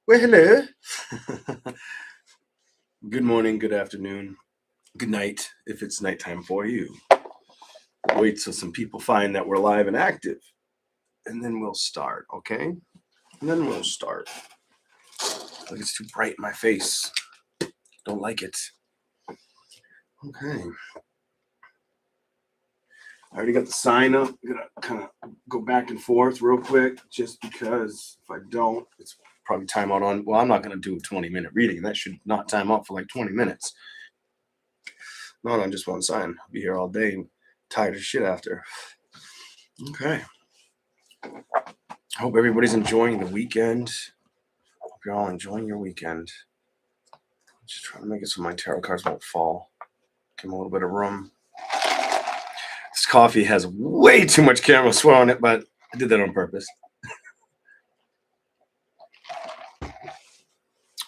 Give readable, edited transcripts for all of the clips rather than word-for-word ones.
Well, hello. Good morning, good afternoon, good night, if it's nighttime for you. Wait till some people find that we're live and active, and then we'll start, okay? And then we'll start. Like it's too bright in my face. Don't like it. Okay. I already got the sign up. I'm gonna kind of go back and forth real quick, just because if I don't, it's probably time out on. Well, I'm not gonna do a 20-minute reading. That should not time out for like 20 minutes. Not on just one sign. I'll be here all day and tired as shit after. Okay. I hope everybody's enjoying the weekend. Hope you're all enjoying your weekend. Just trying to make it so my tarot cards won't fall. Give them a little bit of room. This coffee has way too much caramel swirl on it, but I did that on purpose.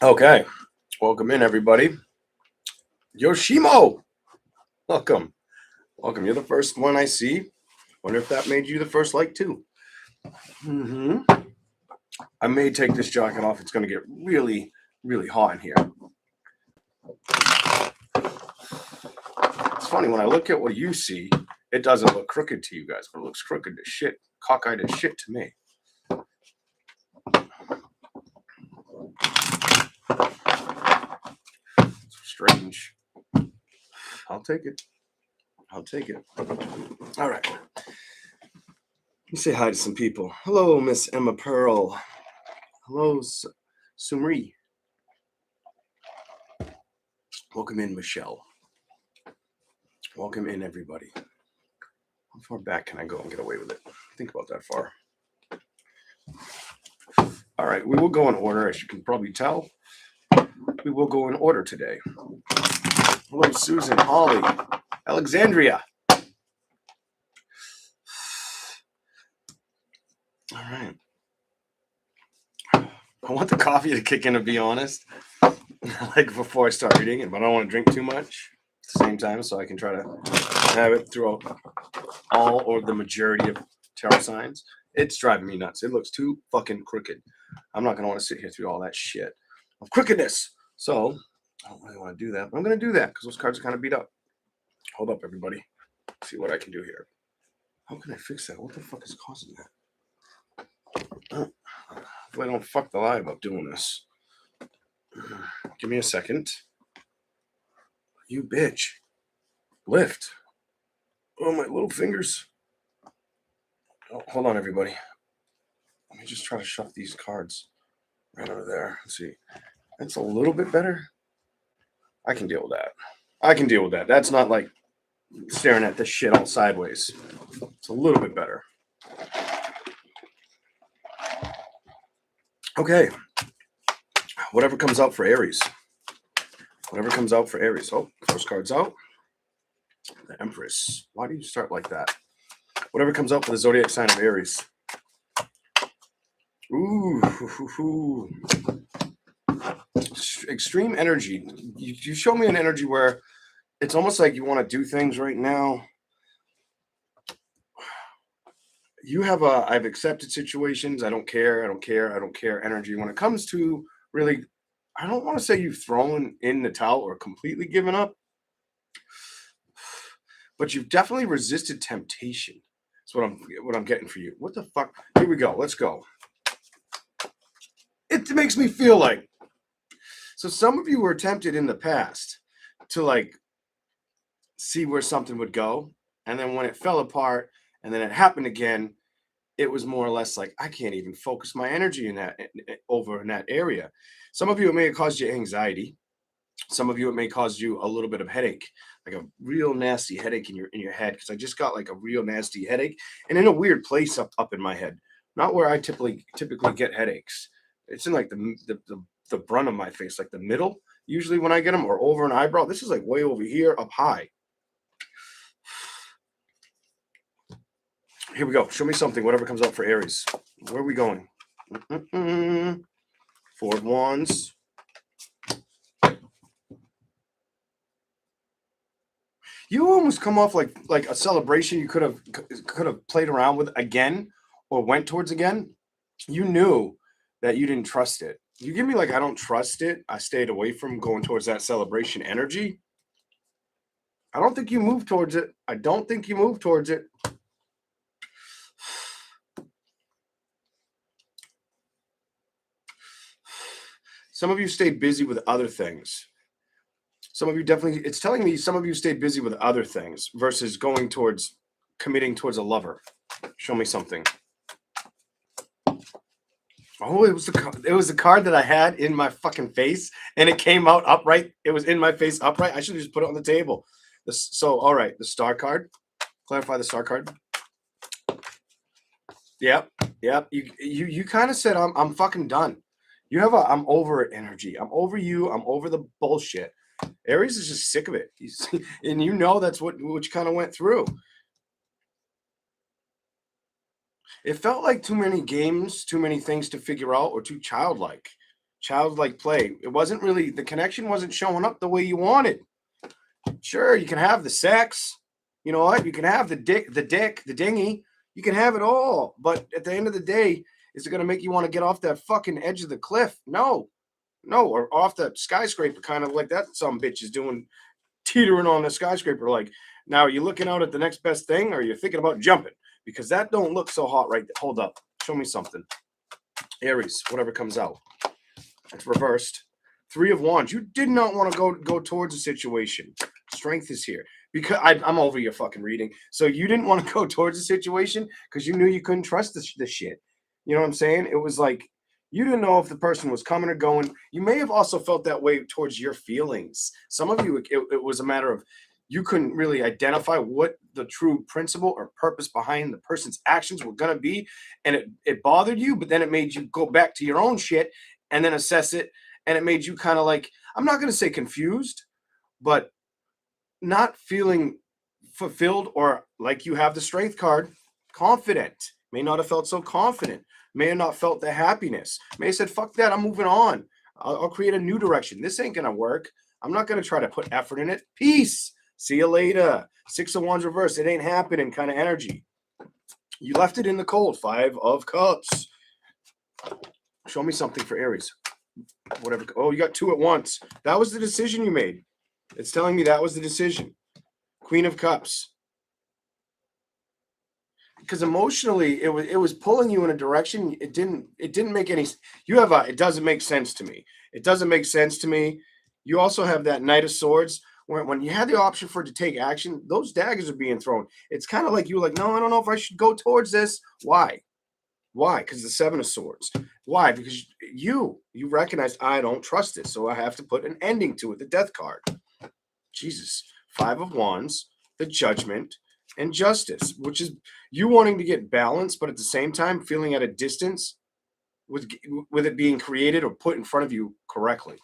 Okay. Welcome in, everybody. Yoshimo! Welcome. Welcome. You're the first one I see. Wonder if that made you the first like too. I may take this jacket off. It's going to get really, really hot in here. It's funny, when I look at what you see, it doesn't look crooked to you guys, but it looks crooked as shit, cockeyed as shit to me. It's strange. I'll take it. I'll take it. All right. Let me say hi to some people. Hello, Miss Emma Pearl. Hello, Sumri. Welcome in, Michelle. Welcome in, everybody. How far back can I go and get away with it? Think about that far. All right, we will go in order, as you can probably tell. We will go in order today. Hello, Susan, Holly, Alexandria. All right. I want the coffee to kick in, to be honest. Like before I start reading it, but I don't want to drink too much at the same time, so I can try to have it throughout all or the majority of tarot signs. It's driving me nuts. It looks too fucking crooked. I'm not going to want to sit here through all that shit of crookedness. So I don't really want to do that, but I'm going to do that because those cards are kind of beat up. Hold up, everybody. See what I can do here. How can I fix that? What the fuck is causing that? Hopefully I don't fuck the live up doing this. Give me a second. You bitch. Lift. Oh, my little fingers. Oh, hold on, everybody. Let me just try to shove these cards right over there. Let's see. That's a little bit better. I can deal with that. I can deal with that. That's not like staring at this shit all sideways. It's a little bit better. Okay. Whatever comes out for Aries. Whatever comes out for Aries. Oh, first card's out. The Empress. Why do you start like that? Whatever comes out for the zodiac sign of Aries. Ooh. Extreme energy. You show me an energy where it's almost like you want to do things right now. You have I've accepted situations. I don't care energy. When it comes to really, I don't want to say you've thrown in the towel or completely given up, but you've definitely resisted temptation. That's what I'm getting for you. What the fuck? Here we go. Let's go. It makes me feel like, so some of you were tempted in the past to like see where something would go, and then when it fell apart and then it happened again, it was more or less like, I can't even focus my energy in that area. Some of you, it may have caused you anxiety. Some of you, it may cause you a little bit of headache, like a real nasty headache in your head. Because I just got like a real nasty headache, and in a weird place up in my head, not where I typically get headaches. It's in like the brunt of my face, like the middle. Usually when I get them, or over an eyebrow. This is like way over here, up high. Here we go. Show me something. Whatever comes up for Aries. Where are we going? Four of Wands. You almost come off like a celebration you could have played around with again, or went towards again, you knew that you didn't trust it. You give me like, I don't trust it. I stayed away from going towards that celebration energy. I don't think you moved towards it. I don't think you moved towards it. Some of you stayed busy with other things. Some of you definitely, it's telling me some of you stayed busy with other things versus going towards committing towards a lover. Show me something. Oh, it was the card that I had in my fucking face, and it came out upright. It was in my face upright. I should have just put it on the table. So, all right, the star card. Clarify the star card. Yep. You kind of said I'm fucking done. You have a I'm over it energy. I'm over you. I'm over the bullshit. Aries is just sick of it. And you know that's what which kind of went through. It felt like too many games, too many things to figure out, or too childlike. Childlike play. It wasn't really the connection wasn't showing up the way you wanted. Sure, you can have the sex. You know what? You can have the dick, the dinghy. You can have it all. But at the end of the day, is it going to make you want to get off that fucking edge of the cliff? No. No, or off the skyscraper, kind of like that some bitch is doing, teetering on the skyscraper. Like, now are you looking out at the next best thing, or are you thinking about jumping? Because that don't look so hot right there. Hold up. Show me something. Aries, whatever comes out. It's reversed. 3 of Wands. You did not want to go towards a situation. Strength is here. Because I'm over your fucking reading. So you didn't want to go towards a situation because you knew you couldn't trust the shit. You know what I'm saying? It was like you didn't know if the person was coming or going. You may have also felt that way towards your feelings. Some of you, it was a matter of you couldn't really identify what the true principle or purpose behind the person's actions were going to be. And it bothered you, but then it made you go back to your own shit and then assess it. And it made you kind of like, I'm not going to say confused, but not feeling fulfilled, or like you have the strength card, confident. May not have felt so confident. May have not felt the happiness. May have said, fuck that, I'm moving on. I'll create a new direction. This ain't going to work. I'm not going to try to put effort in it. Peace. See you later. 6 of Wands reverse. It ain't happening kind of energy. You left it in the cold. 5 of Cups. Show me something for Aries. Whatever. Oh, you got 2 at once. That was the decision you made. It's telling me that was the decision. Queen of Cups. Because emotionally, it was pulling you in a direction. It didn't make any. You have it doesn't make sense to me. It doesn't make sense to me. You also have that Knight of Swords. When you had the option for it to take action, those daggers are being thrown. It's kind of like you were like, no, I don't know if I should go towards this. Why? Why? Because the 7 of Swords. Why? Because you recognized I don't trust it, so I have to put an ending to it. The Death card. Jesus. 5 of Wands, the Judgment, and Justice, which is you wanting to get balance, but at the same time feeling at a distance with it being created or put in front of you correctly.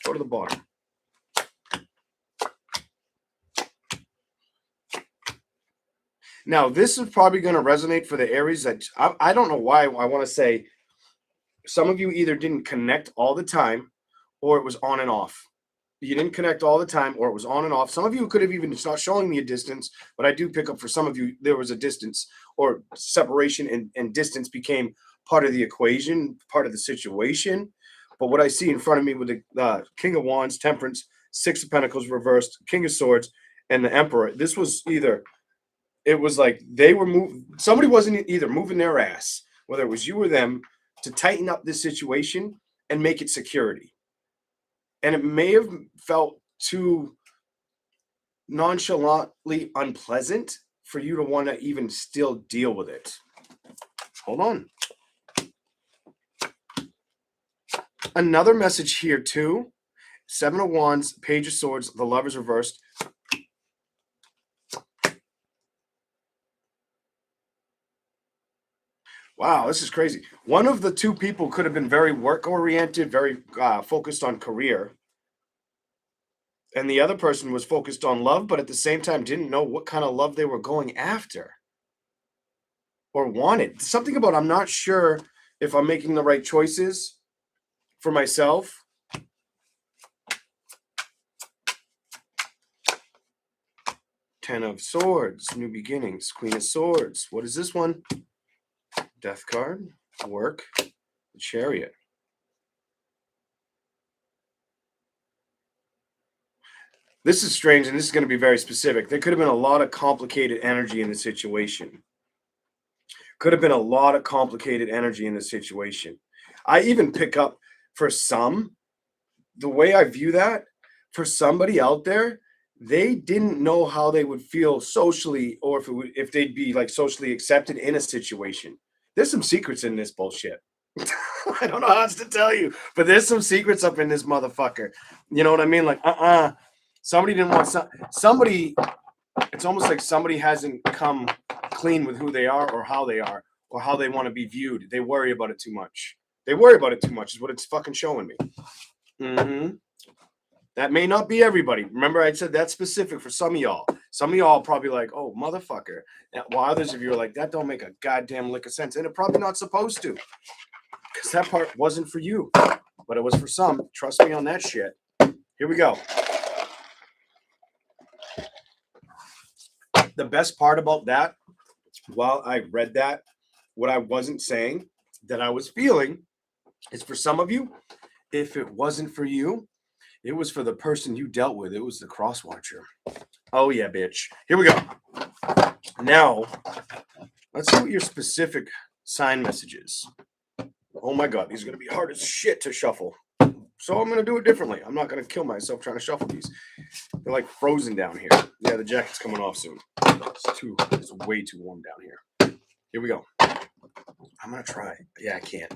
Go to the bottom. Now, this is probably going to resonate for the Aries that I don't know why I want to say some of you either didn't connect all the time or it was on and off. You didn't connect all the time or it was on and off. Some of you could have even, it's not showing me a distance, but I do pick up for some of you, there was a distance or separation and distance became part of the equation, part of the situation. But what I see in front of me with the King of Wands, Temperance, 6 of Pentacles reversed, King of Swords, and the Emperor, this was either, it was like they were moving, somebody wasn't either moving their ass, whether it was you or them, to tighten up this situation and make it security. And it may have felt too nonchalantly unpleasant for you to want to even still deal with it. Hold on. Another message here too. 7 of Wands, Page of Swords, the Lovers reversed. Wow, this is crazy. One of the 2 people could have been very work-oriented, very focused on career. And the other person was focused on love, but at the same time didn't know what kind of love they were going after or wanted. Something about I'm not sure if I'm making the right choices for myself. Ten of Swords, New Beginnings, Queen of Swords. What is this one? Death card, work, Chariot. This is strange, and this is going to be very specific. There could have been a lot of complicated energy in the situation. Could have been a lot of complicated energy in the situation. I even pick up for some, the way I view that, for somebody out there, they didn't know how they would feel socially, or if they'd be like socially accepted in a situation. There's some secrets in this bullshit. I don't know how else to tell you, but there's some secrets up in this motherfucker. You know what I mean? Like, somebody didn't want somebody. It's almost like somebody hasn't come clean with who they are or how they are or how they want to be viewed. They worry about it too much. They worry about it too much is what it's fucking showing me. Mm-hmm. That may not be everybody. Remember, I said that's specific for some of y'all. Some of y'all probably like, oh, motherfucker. While others of you are like, that don't make a goddamn lick of sense. And it probably not supposed to. Because that part wasn't for you. But it was for some. Trust me on that shit. Here we go. The best part about that, while I read that, what I wasn't saying that I was feeling is for some of you, if it wasn't for you, it was for the person you dealt with. It was the cross watcher. Oh, yeah, bitch. Here we go. Now, let's see what your specific sign message is. Oh, my God. These are going to be hard as shit to shuffle. So I'm going to do it differently. I'm not going to kill myself trying to shuffle these. They're like frozen down here. Yeah, the jacket's coming off soon. It's way too warm down here. Here we go. I'm going to try. Yeah, I can't.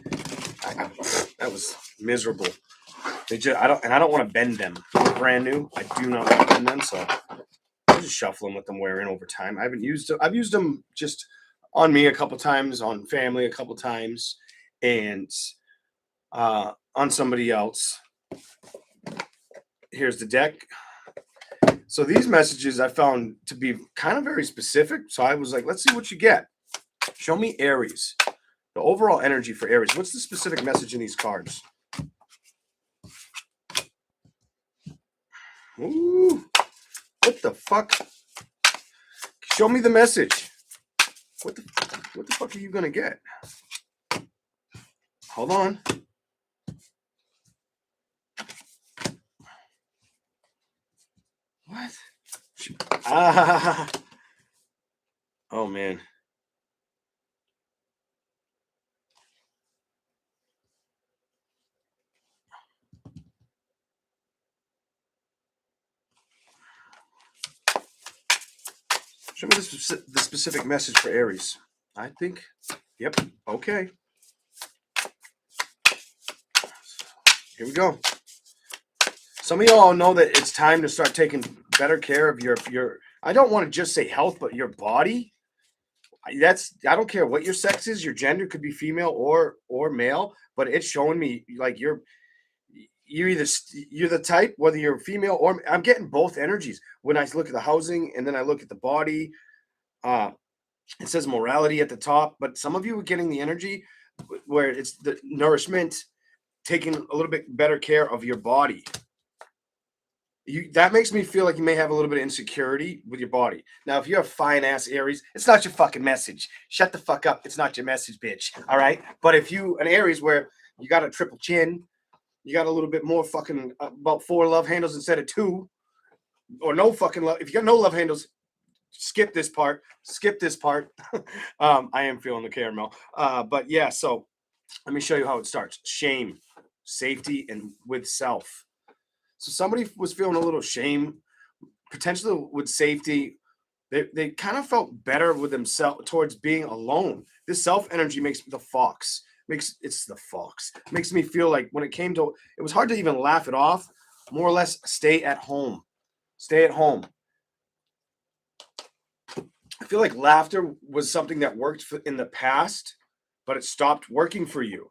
That was miserable. I don't want to bend them. They're brand new. I do not want to bend them, so I'll just shuffle them, let them wear in over time. I've used them just on me a couple times, on family a couple times, and on somebody else. Here's the deck. So these messages I found to be kind of very specific. So I was like, let's see what you get. Show me Aries. The overall energy for Aries. What's the specific message in these cards? Ooh, what the fuck? Show me the message. What the fuck are you gonna get? Hold on. What? Oh man. Show me the specific message for Aries. I think. Yep. Okay. Here we go. Some of y'all know that it's time to start taking better care of your I don't want to just say health, but your body. I don't care what your sex is, your gender could be female or male, but it's showing me like you're the type, whether you're female or I'm getting both energies when I look at the housing and then I look at the body. It says morality at the top, but some of you are getting the energy where it's the nourishment, taking a little bit better care of your body. That makes me feel like you may have a little bit of insecurity with your body. Now, if you're a fine ass Aries, it's not your fucking message. Shut the fuck up. It's not your message, bitch. All right. But if you an Aries where you got a triple chin, you got a little bit more fucking about 4 love handles instead of 2, or no fucking love. If you got no love handles, skip this part. Skip this part. I am feeling the caramel. But yeah, so let me show you how it starts. Shame, safety, and with self. So somebody was feeling a little shame, potentially with safety. They kind of felt better with themselves towards being alone. This self energy makes the fox. Makes me feel like when it came to it was hard to even laugh it off. More or less, stay at home. Stay at home. I feel like laughter was something that worked in the past, but it stopped working for you.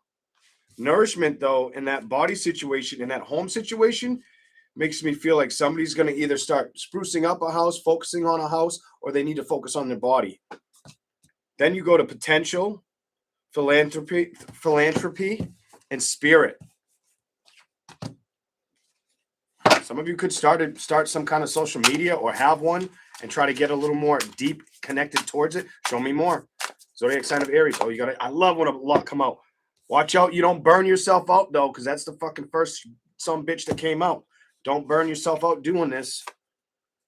Nourishment, though, in that body situation, in that home situation, makes me feel like somebody's going to either start sprucing up a house, focusing on a house, or they need to focus on their body. Then you go to potential, philanthropy, and spirit. Some of you could start some kind of social media or have one and try to get a little more deep connected towards it. Show me more. Zodiac sign of Aries. Oh, you got to, I love when a lot come out. Watch out. You don't burn yourself out, though, because that's the fucking first some bitch that came out. Don't burn yourself out doing this.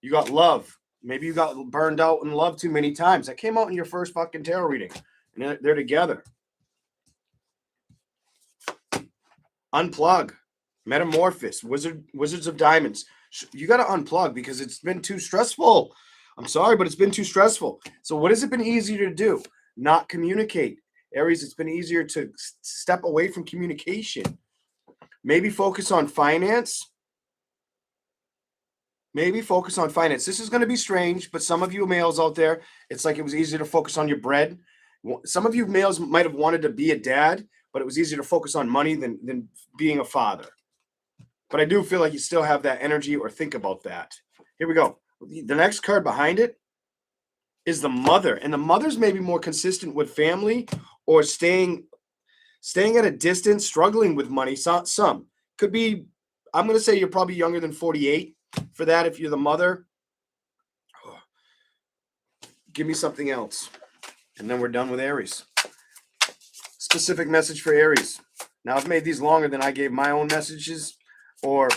You got love. Maybe you got burned out in love too many times. That came out in your first fucking tarot reading. And they're together. Unplug. Metamorphosis. Wizards of Diamonds. You got to unplug because it's been too stressful. I'm sorry, but it's been too stressful. So what has it been easier to do? Not communicate. Aries, it's been easier to step away from communication. Maybe focus on finance. Maybe focus on finance. This is going to be strange, but some of you males out there, it's like it was easier to focus on your bread. Some of you males might have wanted to be a dad, but it was easier to focus on money than being a father. But I do feel like you still have that energy or think about that. Here we go. The next card behind it is the mother. And the mother's maybe more consistent with family or staying at a distance, struggling with money. Some could be, I'm going to say you're probably younger than 48 for that. If you're the mother, give me something else. And then we're done with Aries. Specific message for Aries. Now I've made these longer than I gave my own messages or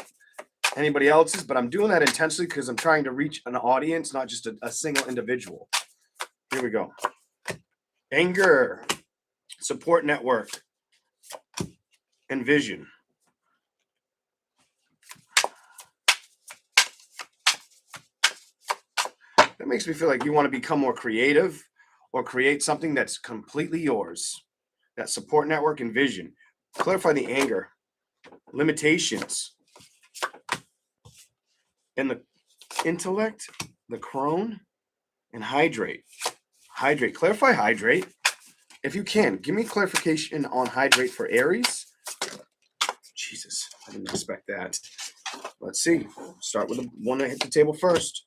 anybody else's, but I'm doing that intentionally because I'm trying to reach an audience, not just a single individual. Here we go. Anger, support network, and vision. That makes me feel like you want to become more creative or create something that's completely yours. That support network and vision. Clarify the anger, limitations, and the intellect, the crone, and hydrate. Hydrate. Clarify hydrate. If you can, give me clarification on hydrate for Aries. Jesus, I didn't expect that. Let's see. Start with the one that hit the table first.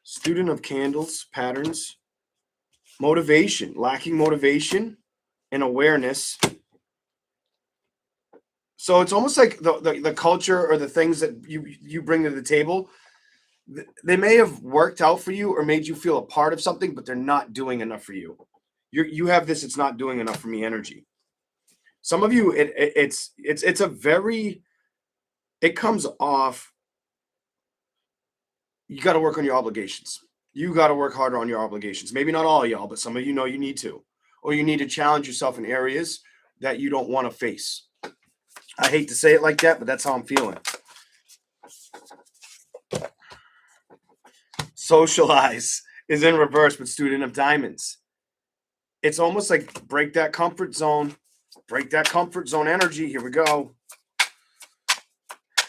Student of candles, patterns, motivation, lacking motivation and awareness. So it's almost like the culture or the things that you bring to the table, they may have worked out for you or made you feel a part of something, but they're not doing enough for you. You have this, it's not doing enough for me energy. Some of you, it's a very, it comes off, you got to work on your obligations. You got to work harder on your obligations. Maybe not all y'all, but some of you know you need to. Or you need to challenge yourself in areas that you don't want to face. I hate to say it like that, but that's how I'm feeling. Socialize is in reverse with Student of Diamonds. It's almost like break that comfort zone energy. Here we go.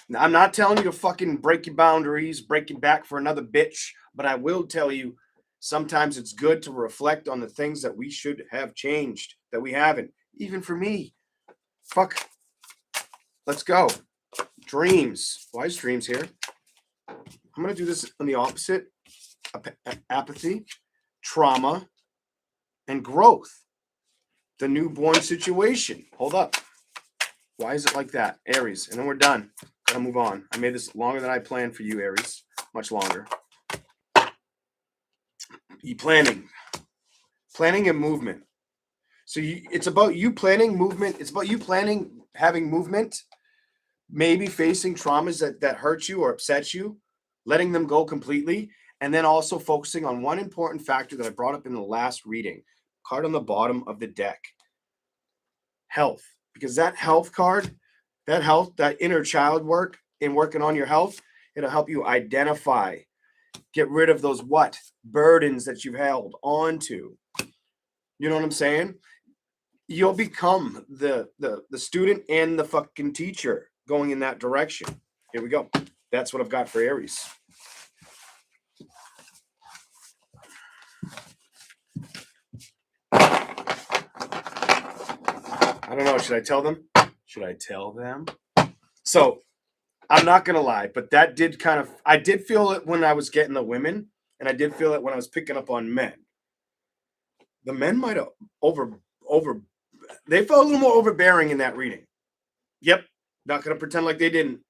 Now, I'm not telling you to fucking break your boundaries, break your back for another bitch, but I will tell you sometimes it's good to reflect on the things that we should have changed that we haven't. Even for me. Fuck. Let's go. Dreams. Why is dreams here? I'm going to do this on the opposite. Apathy, trauma, and growth. The newborn situation. Hold up. Why is it like that? Aries. And then we're done. Gotta move on. I made this longer than I planned for you, Aries. Much longer. Planning. Planning and movement. So it's about you planning movement. It's about you planning, having movement, maybe facing traumas that hurt you or upset you, letting them go completely, and then also focusing on one important factor that I brought up in the last reading. Card on the bottom of the deck. Health. Because that health card, that inner child work in working on your health, it'll help you identify, get rid of those burdens that you've held onto. You know what I'm saying? You'll become the student and the fucking teacher going in that direction. Here we go. That's what I've got for Aries. I don't know. Should I tell them? So I'm not going to lie, but that did I did feel it when I was getting the women, and I did feel it when I was picking up on men. The men might have they felt a little more overbearing in that reading. Yep. Not going to pretend like they didn't.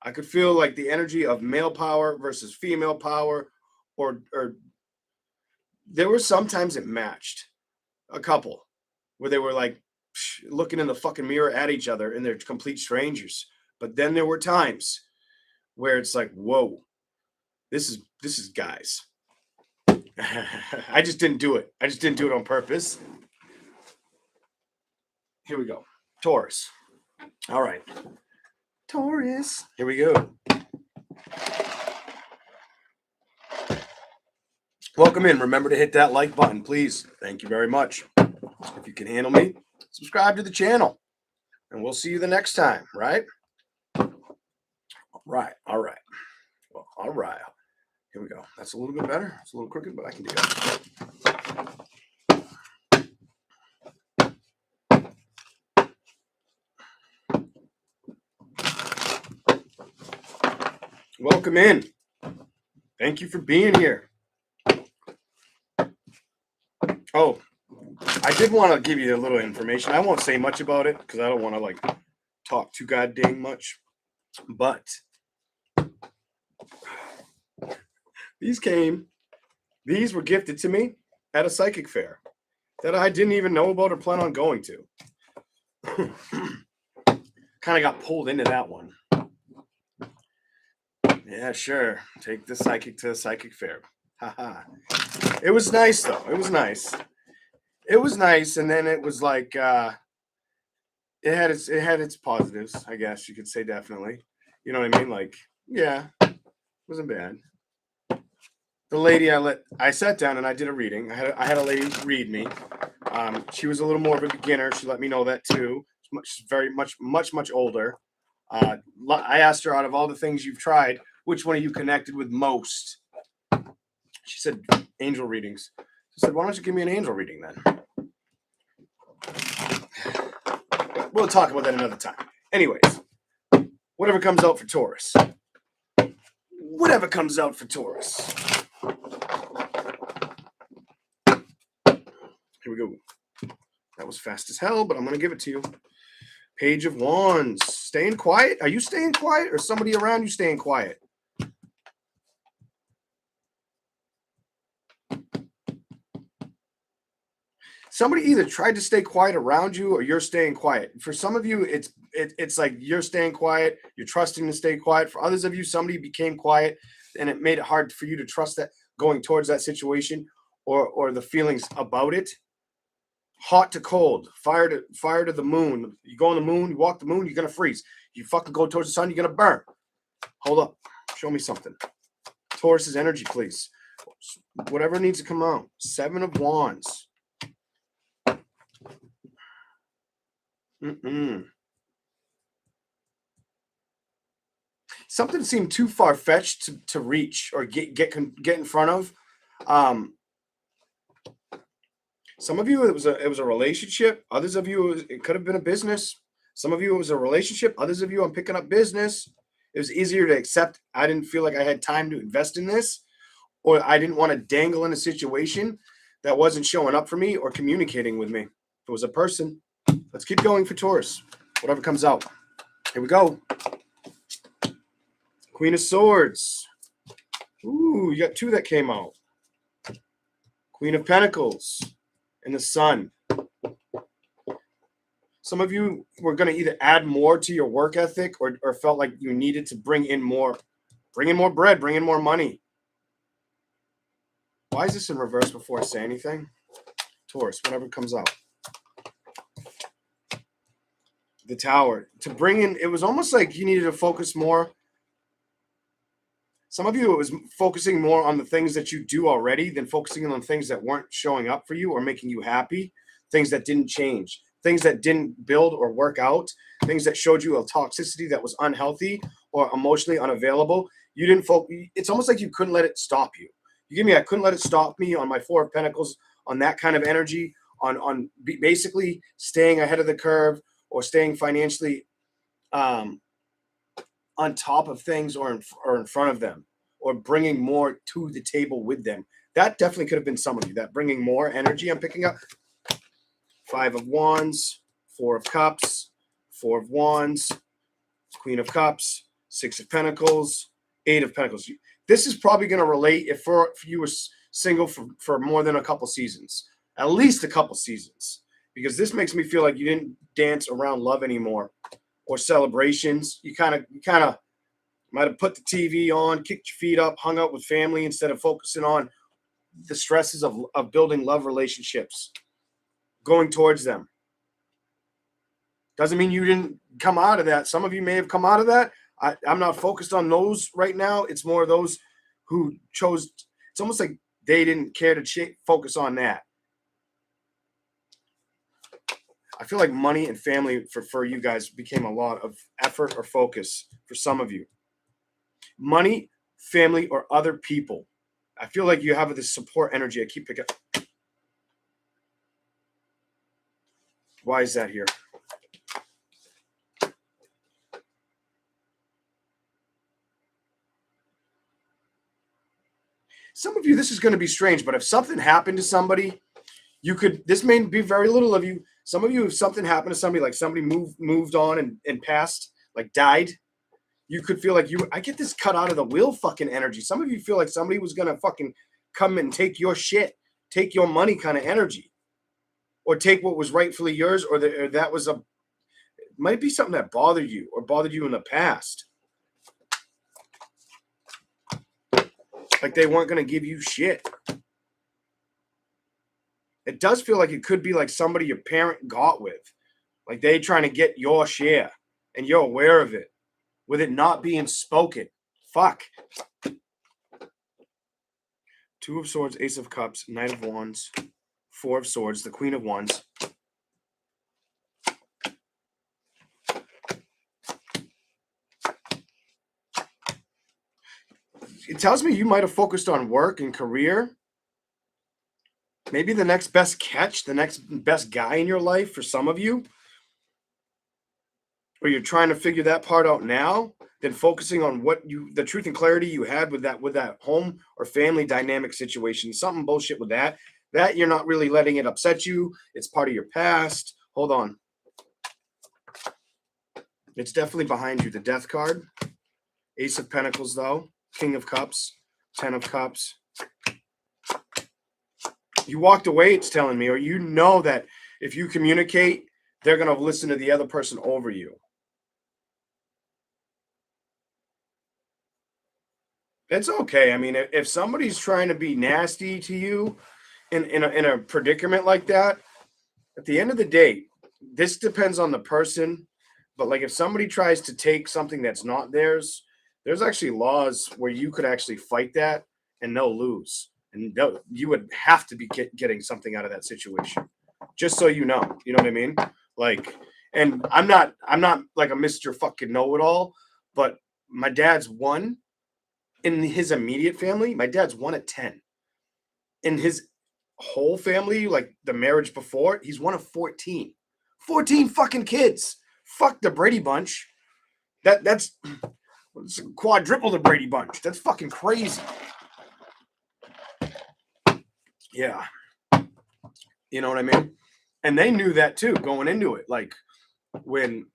I could feel like the energy of male power versus female power, or there were sometimes it matched a couple where they were like looking in the fucking mirror at each other and they're complete strangers. But then there were times where it's like, whoa, this is guys. I just didn't do it. I just didn't do it on purpose. Here we go. Taurus. All right. Taurus. Here we go. Welcome in. Remember to hit that like button, please. Thank you very much. If you can handle me, subscribe to the channel. And we'll see you the next time, right? All right. All right. Well, all right. Here we go. That's a little bit better. It's a little crooked, but I can do it. Welcome in. Thank you for being here. Oh, I did want to give you a little information. I won't say much about it because I don't want to like talk too goddamn much. But these were gifted to me at a psychic fair that I didn't even know about or plan on going to. Kind of got pulled into that one. Yeah, sure. Take the psychic to a psychic fair. Haha. It was nice though. It was nice. It was nice, and then it was like it had its positives, I guess you could say, definitely. You know what I mean? Like, yeah, it wasn't bad. The lady I sat down and I did a reading. I had a lady read me. She was a little more of a beginner. She let me know that too. She's very much older. I asked her, out of all the things you've tried, which one are you connected with most? She said angel readings. I said, why don't you give me an angel reading then? We'll talk about that another time. Anyways, whatever comes out for Taurus. Whatever comes out for Taurus. Here we go. That was fast as hell, but I'm going to give it to you. Page of Wands. Staying quiet? Are you staying quiet or somebody around you staying quiet? Somebody either tried to stay quiet around you or you're staying quiet. For some of you, it's like you're staying quiet. You're trusting to stay quiet. For others of you, somebody became quiet and it made it hard for you to trust that going towards that situation or the feelings about it. Hot to cold, fire to the moon. You go on the moon, you walk the moon, you're going to freeze. You fucking go towards the sun, you're going to burn. Hold up. Show me something. Taurus's energy, please. Whatever needs to come out. 7 of Wands. Something seemed too far-fetched to reach or get in front of. Some of you, it was a relationship. Others of you, it could have been a business. Some of you, it was a relationship. Others of you, I'm picking up business. It was easier to accept. I didn't feel like I had time to invest in this, or I didn't want to dangle in a situation that wasn't showing up for me or communicating with me. If it was a person, let's keep going for Taurus. Whatever comes out. Here we go. Queen of Swords. Ooh, you got 2 that came out. Queen of Pentacles. And the Sun. Some of you were going to either add more to your work ethic or felt like you needed to bring in more bread, bring in more money. Why is this in reverse before I say anything? Taurus, whatever comes out. The Tower. To bring in, it was almost like you needed to focus more. Some of you, it was focusing more on the things that you do already than focusing on things that weren't showing up for you or making you happy, things that didn't change, things that didn't build or work out, things that showed you a toxicity that was unhealthy or emotionally unavailable. You didn't focus. It's almost like you couldn't let it stop you. I couldn't let it stop me on my 4 of Pentacles, on that kind of energy, on basically staying ahead of the curve or staying financially on top of things or in front of them, or bringing more to the table with them. That definitely could have been some of you. That bringing more energy I'm picking up. 5 of Wands, 4 of Cups, 4 of Wands, Queen of Cups, 6 of Pentacles, 8 of Pentacles. This is probably going to relate if you were single for more than a couple seasons, at least a couple seasons, because this makes me feel like you didn't dance around love anymore or celebrations. You kind of might have put the TV on, kicked your feet up, hung out with family instead of focusing on the stresses of building love relationships, going towards them. Doesn't mean you didn't come out of that. Some of you may have come out of that. I'm not focused on those right now. It's more those who chose. It's almost like they didn't care to focus on that. I feel like money and family for you guys became a lot of effort or focus for some of you. Money, family, or other people. I feel like you have this support energy. I keep picking up. Why is that here? Some of you, this is going to be strange, but if something happened to somebody, this may be very little of you. Some of you, if something happened to somebody, like somebody moved on and passed, like died, you could feel like I get this cut out of the will fucking energy. Some of you feel like somebody was going to fucking come and take your shit, take your money kind of energy, or take what was rightfully yours, or that was might be something that bothered you or bothered you in the past. Like they weren't going to give you shit. It does feel like it could be like somebody your parent got with. Like they trying to get your share and you're aware of it with it not being spoken. Fuck. Two of Swords, Ace of Cups, Knight of Wands, Four of Swords, the Queen of Wands. It tells me you might have focused on work and career. Maybe the next best catch, the next best guy in your life for some of you. Or you're trying to figure that part out now, then focusing on the truth and clarity you had with that home or family dynamic situation. Something bullshit with that. That you're not really letting it upset you. It's part of your past. Hold on. It's definitely behind you. The Death card. Ace of Pentacles, though. King of Cups, 10 of Cups. You walked away, it's telling me, or you know that if you communicate, they're going to listen to the other person over you. It's okay. I mean, if somebody's trying to be nasty to you in a predicament like that, at the end of the day, this depends on the person. But like if somebody tries to take something that's not theirs, there's actually laws where you could actually fight that and they'll lose. And you would have to be getting something out of that situation. Just so you know. You know what I mean? Like, and I'm not like a Mr. fucking know-it-all, but my dad's one in his immediate family. My dad's 1 at 10. In his whole family, like the marriage before, he's 1 of 14. 14 fucking kids. Fuck the Brady Bunch. That's quadruple the Brady Bunch. That's fucking crazy. Yeah. You know what I mean? And they knew that too going into it. Like when,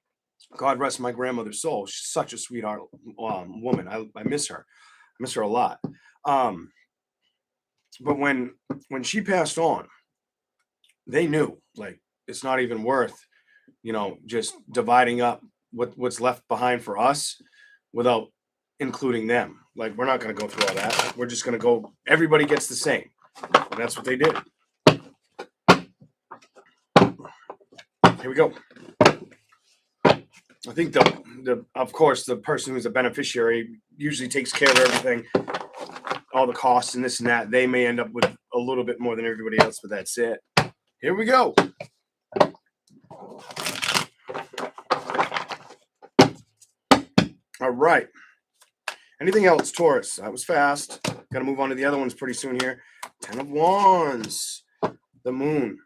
God rest my grandmother's soul, she's such a sweetheart woman. I miss her. I miss her a lot. But when she passed on, they knew like it's not even worth, just dividing up what's left behind for us without including them. Like we're not going to go through all that. We're just going to go. Everybody gets the same, and that's what they did. Here we go. I think of course the person who's a beneficiary usually takes care of everything, all the costs and this and that. They may end up with a little bit more than everybody else, but that's it. Here we go. All right. Anything else, Taurus? That was fast. Got to move on to the other ones pretty soon here. 10 of Wands. The Moon.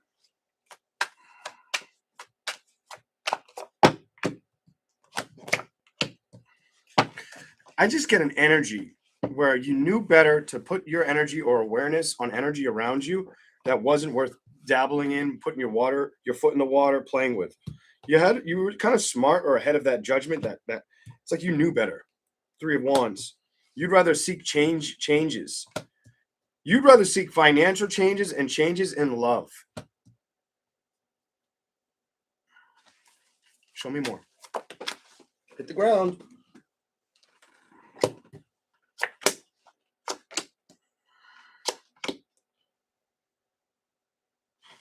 I just get an energy where you knew better to put your energy or awareness on energy around you that wasn't worth dabbling in, putting your foot in the water, playing with. You were kind of smart or ahead of that judgment that it's like you knew better. 3 of Wands. You'd rather seek changes. You'd rather seek financial changes and changes in love. Show me more. Hit the ground.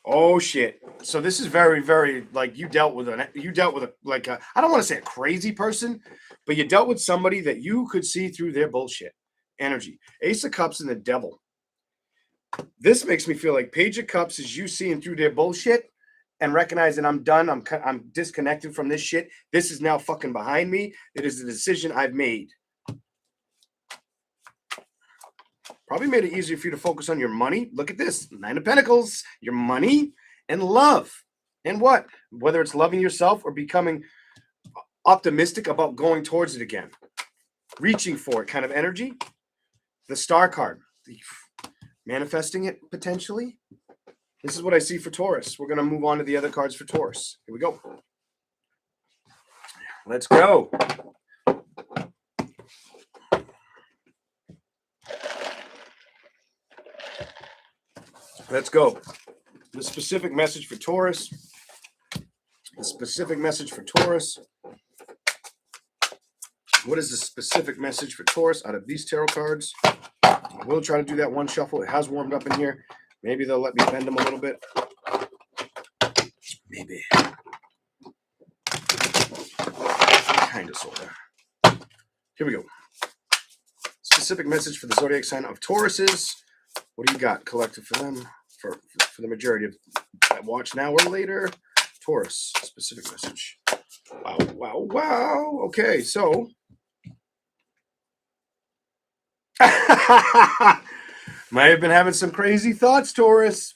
Oh shit. So this is very, very like you dealt with a I don't want to say a crazy person, but you dealt with somebody that you could see through their bullshit energy. Ace of Cups and the Devil. This makes me feel like Page of Cups is you seeing through their bullshit and recognizing I'm done. I'm disconnected from this shit. This is now fucking behind me. It is a decision I've made. Probably made it easier for you to focus on your money. Look at this. 9 of Pentacles, your money and love. And what? Whether it's loving yourself or becoming optimistic about going towards it again. Reaching for it kind of energy. The Star card. Manifesting it potentially. This is what I see for Taurus. We're going to move on to the other cards for Taurus. Here we go. Let's go. Let's go. The specific message for Taurus. The specific message for Taurus. What is the specific message for Taurus out of these tarot cards? I will try to do that one shuffle. It has warmed up in here. Maybe they'll let me bend them a little bit. Maybe. Kind of, sort of. Here we go. Specific message for the zodiac sign of Tauruses. What do you got collected for them? For the majority of that watch now or later. Taurus, specific message. Wow, wow, wow. Okay, so. Might have been having some crazy thoughts, Taurus.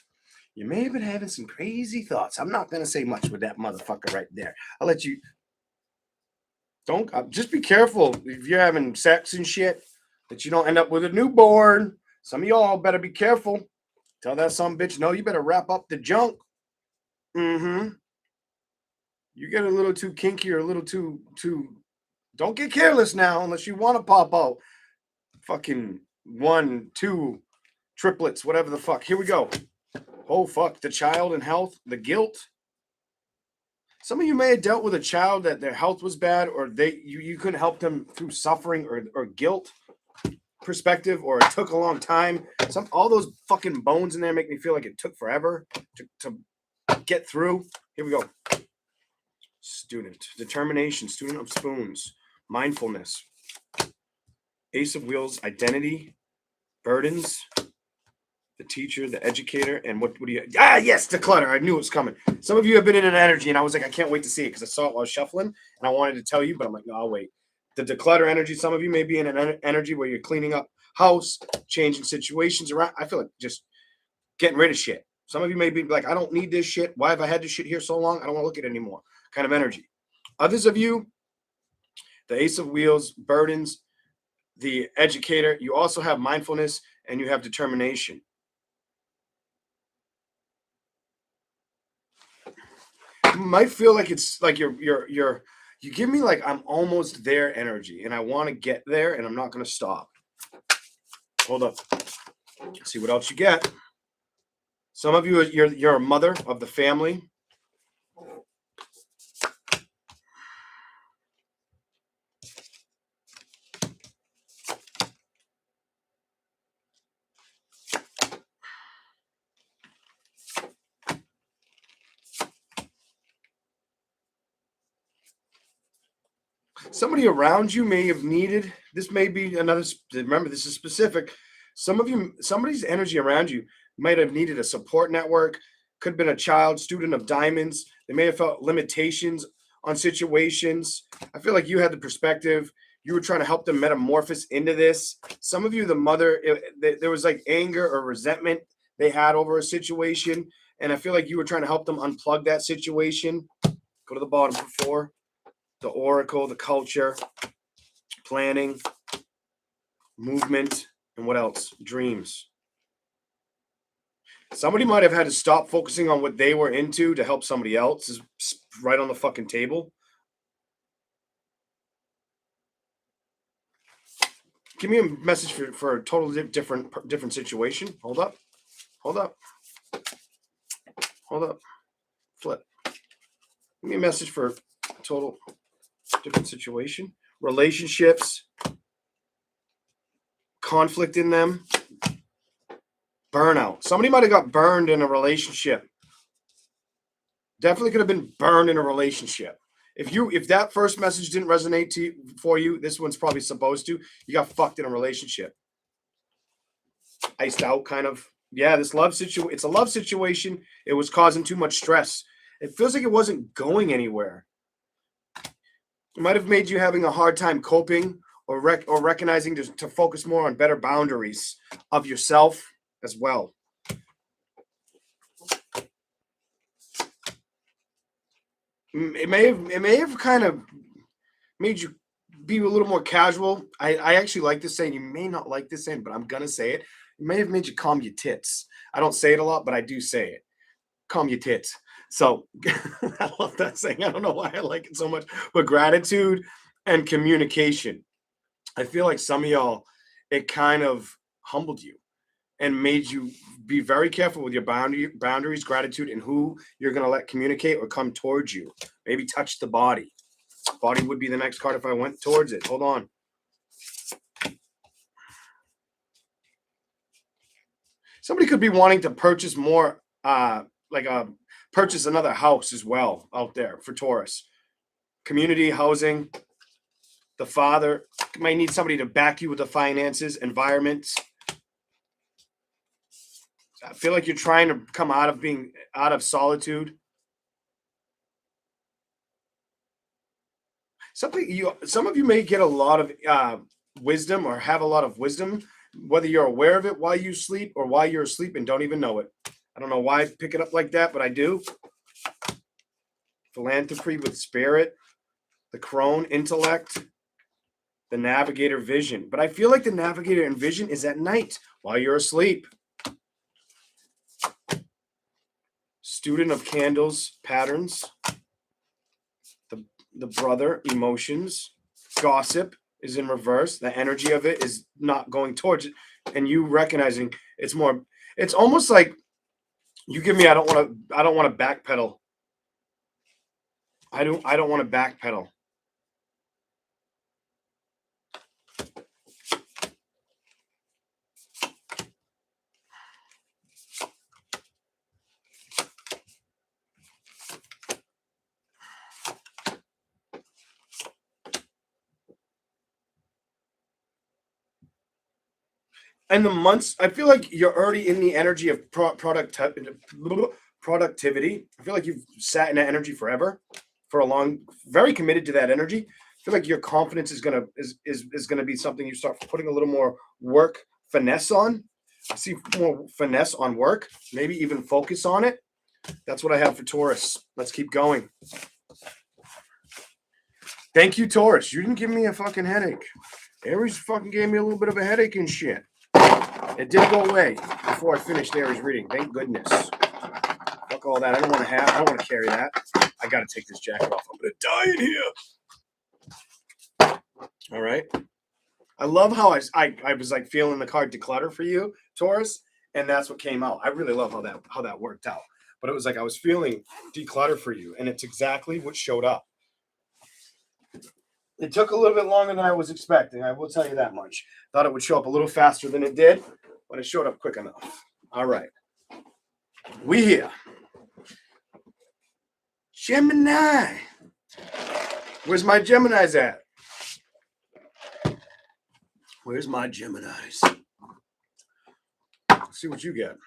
You may have been having some crazy thoughts. I'm not going to say much with that motherfucker right there. I'll let you. Don't. Just be careful if you're having sex and shit that you don't end up with a newborn. Some of y'all better be careful. Tell that some bitch, no, you better wrap up the junk. You get a little too kinky or a little too. Don't get careless now unless you want to pop out. Fucking 1, 2 triplets, whatever the fuck. Here we go. Oh, fuck. The child and health, the guilt. Some of you may have dealt with a child that their health was bad or you couldn't help them through suffering or guilt perspective, or it took a long time. All those fucking bones in there make me feel like it took forever to get through. Here we go. Student. Determination. Student of Spoons. Mindfulness. Ace of Wheels. Identity. Burdens. The teacher, the educator, and what do you... yes, declutter. I knew it was coming. Some of you have been in an energy, and I was like, I can't wait to see it because I saw it while I was shuffling, and I wanted to tell you, but I'm like, no, I'll wait. The declutter energy, some of you may be in an energy where you're cleaning up house, changing situations around. I feel like just getting rid of shit. Some of you may be like, I don't need this shit. Why have I had this shit here so long? I don't want to look at it anymore. Kind of energy. Others of you, the Ace of Wheels, burdens, the educator. You also have mindfulness and you have determination. You might feel like it's like you give me like I'm almost there energy and I want to get there and I'm not going to stop. Hold up. See what else you get. Some of you, you're a mother of the family. Somebody around you may have needed, this may be another, remember this is specific. Some of you, somebody's energy around you might have needed a support network. Could have been a child, student of diamonds. They may have felt limitations on situations. I feel like you had the perspective. You were trying to help them metamorphose into this. Some of you, the mother, there was like anger or resentment they had over a situation. And I feel like you were trying to help them unplug that situation. Go to the bottom for 4. The oracle, the culture, planning, movement, and what else? Dreams. Somebody might have had to stop focusing on what they were into to help somebody else. Is right on the fucking table. Give me a message for a totally different situation. Hold up. Flip. Give me a message for a total different situation. Relationships, conflict in them, burnout. Somebody might have got burned in a relationship. Definitely could have been burned in a relationship. If that first message didn't resonate for you, this one's probably supposed to. You got fucked in a relationship. Iced out, kind of. Yeah, this love situation. It's a love situation. It was causing too much stress. It feels like it wasn't going anywhere. It might have made you having a hard time coping or recognizing to focus more on better boundaries of yourself as well. It may have kind of made you be a little more casual. I actually like this saying. You may not like this saying, but I'm gonna say it. It may have made you calm your tits. I don't say it a lot, but I do say it. Calm your tits. So I love that saying. I don't know why I like it so much, but gratitude and communication. I feel like some of y'all, it kind of humbled you and made you be very careful with your boundaries, gratitude, and who you're going to let communicate or come towards you. Maybe touch the body. Body would be the next card if I went towards it. Hold on. Somebody could be wanting to purchase more, purchase another house as well out there for Taurus. Community housing. The father might need somebody to back you with the finances, environments. I feel like you're trying to come out of solitude. Some of you may get a lot of wisdom or have a lot of wisdom, whether you're aware of it while you sleep or while you're asleep and don't even know it. I don't know why I pick it up like that, but I do. Philanthropy with spirit, the crone intellect, the navigator vision. But I feel like the navigator and vision is at night while you're asleep. Student of candles, patterns, the brother, emotions, gossip is in reverse. The energy of it is not going towards it. And you recognizing it's almost like you give me, I don't want to backpedal. I don't want to backpedal. And the months, I feel like you're already in the energy of productivity. I feel like you've sat in that energy forever, very committed to that energy. I feel like your confidence is gonna be something you start putting a little more work finesse on. I see more finesse on work, maybe even focus on it. That's what I have for Taurus. Let's keep going. Thank you, Taurus. You didn't give me a fucking headache. Aries fucking gave me a little bit of a headache and shit. It did go away before I finished Aries reading. Thank goodness. Fuck all that. I don't want to carry that. I got to take this jacket off. I'm going to die in here. All right. I love how I was like feeling the card declutter for you, Taurus, and that's what came out. I really love how that worked out. But it was like I was feeling declutter for you, and it's exactly what showed up. It took a little bit longer than I was expecting. I will tell you that much. Thought it would show up a little faster than it did, but it showed up quick enough. All right. We here. Gemini. Where's my Geminis at? Where's my Geminis? Let's see what you get.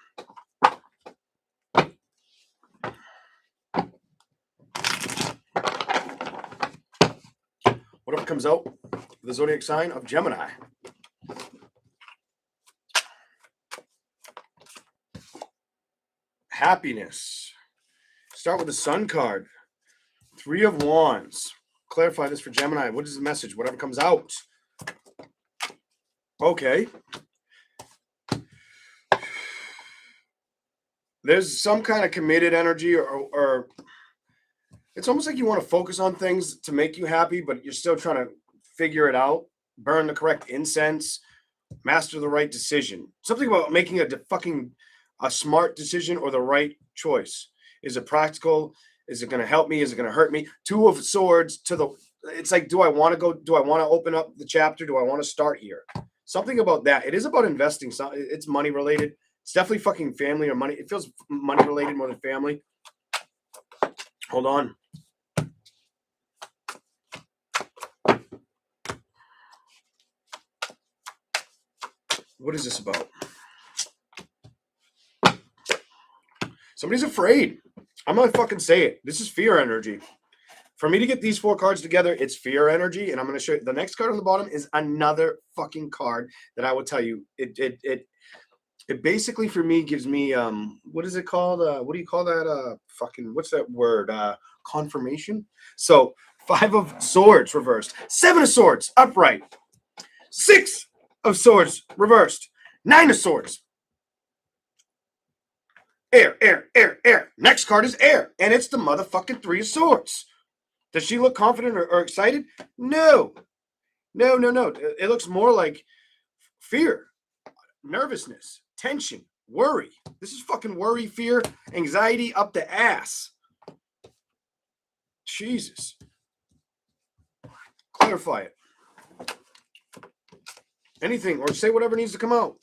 Whatever comes out, the zodiac sign of Gemini. Happiness. Start with the Sun card. 3 of Wands. Clarify this for Gemini. What is the message? Whatever comes out. Okay. There's some kind of committed energy or it's almost like you want to focus on things to make you happy, but you're still trying to figure it out. burn the correct incense, master the right decision. Something about making a smart decision or the right choice. Is it practical? Is it going to help me? Is it going to hurt me? Two of Swords to the. It's like, do I want to go? Do I want to open up the chapter? Do I want to start here? Something about that. It is about investing. It's money related. It's definitely fucking family or money. It feels money related more than family. Hold on. What is this about? Somebody's afraid. I'm going to fucking say it. This is fear energy. For me to get these 4 cards together, it's fear energy. And I'm going to show you. The next card on the bottom is another fucking card that I will tell you. It basically, for me, gives me, what is it called? What do you call that? What's that word? Confirmation? So, 5 of Swords reversed. 7 of Swords upright. 6 of Swords reversed. 9 of Swords. Air, air, air, air. Next card is air. And it's the motherfucking 3 of Swords. Does she look confident or excited? No. No. It looks more like fear, nervousness, tension, worry. This is fucking worry, fear, anxiety up the ass. Jesus. Clarify it. Anything, or say whatever needs to come out.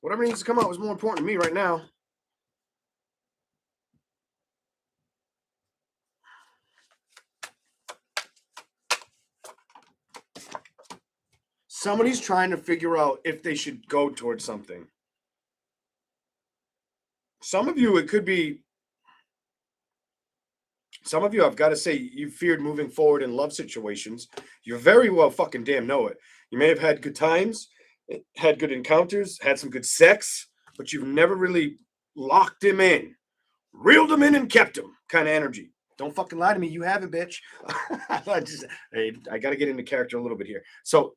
Whatever needs to come out is more important to me right now. Somebody's trying to figure out if they should go towards something. Some of you, it could be. Some of you, I've got to say, you feared moving forward in love situations. You very well fucking damn know it. You may have had good times, had good encounters, had some good sex, but you've never really locked him in, reeled him in and kept him kind of energy. Don't fucking lie to me. You haven't, bitch. I got to get into character a little bit here. So,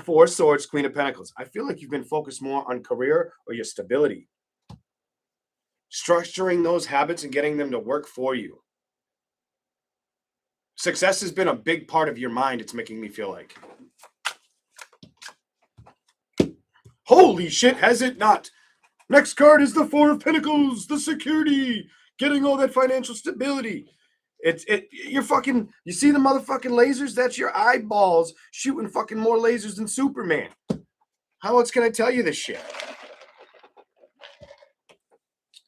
4 Swords, Queen of Pentacles. I feel like you've been focused more on career or your stability. Structuring those habits and getting them to work for you. Success has been a big part of your mind, it's making me feel like. Holy shit, has it not? Next card is the 4 of Pentacles, the security, getting all that financial stability. You're fucking, you see the motherfucking lasers? That's your eyeballs shooting fucking more lasers than Superman. How else can I tell you this shit?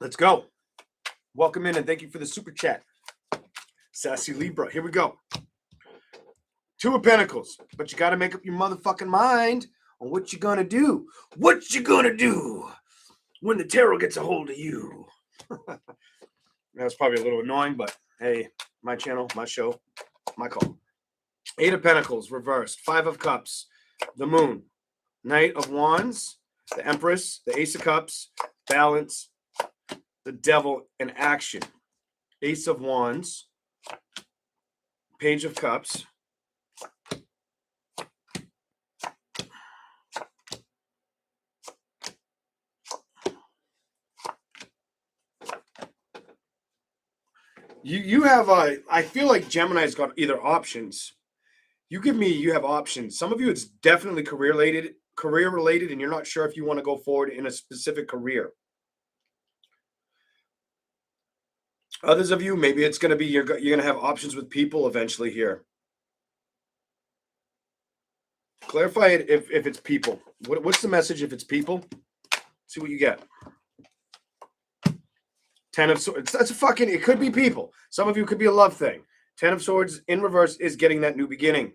Let's go. Welcome in and thank you for the super chat. Sassy Libra, here we go. 2 of Pentacles, but you got to make up your motherfucking mind on what you're going to do. What you going to do when the tarot gets a hold of you. That's probably a little annoying, but hey, my channel, my show, my call. 8 of Pentacles, reversed. 5 of Cups, the Moon. Knight of Wands, the Empress, the Ace of Cups, Balance, the Devil in action. Ace of Wands, Page of Cups, You have I feel like Gemini's got either options. You have options. Some of you, it's definitely career related, and you're not sure if you want to go forward in a specific career. Others of you, maybe it's going to be you're going to have options with people eventually here. Clarify it if it's people. What's the message if it's people? See what you get. 10 of Swords. That's a fucking, it could be people. Some of you could be a love thing. 10 of Swords in reverse is getting that new beginning.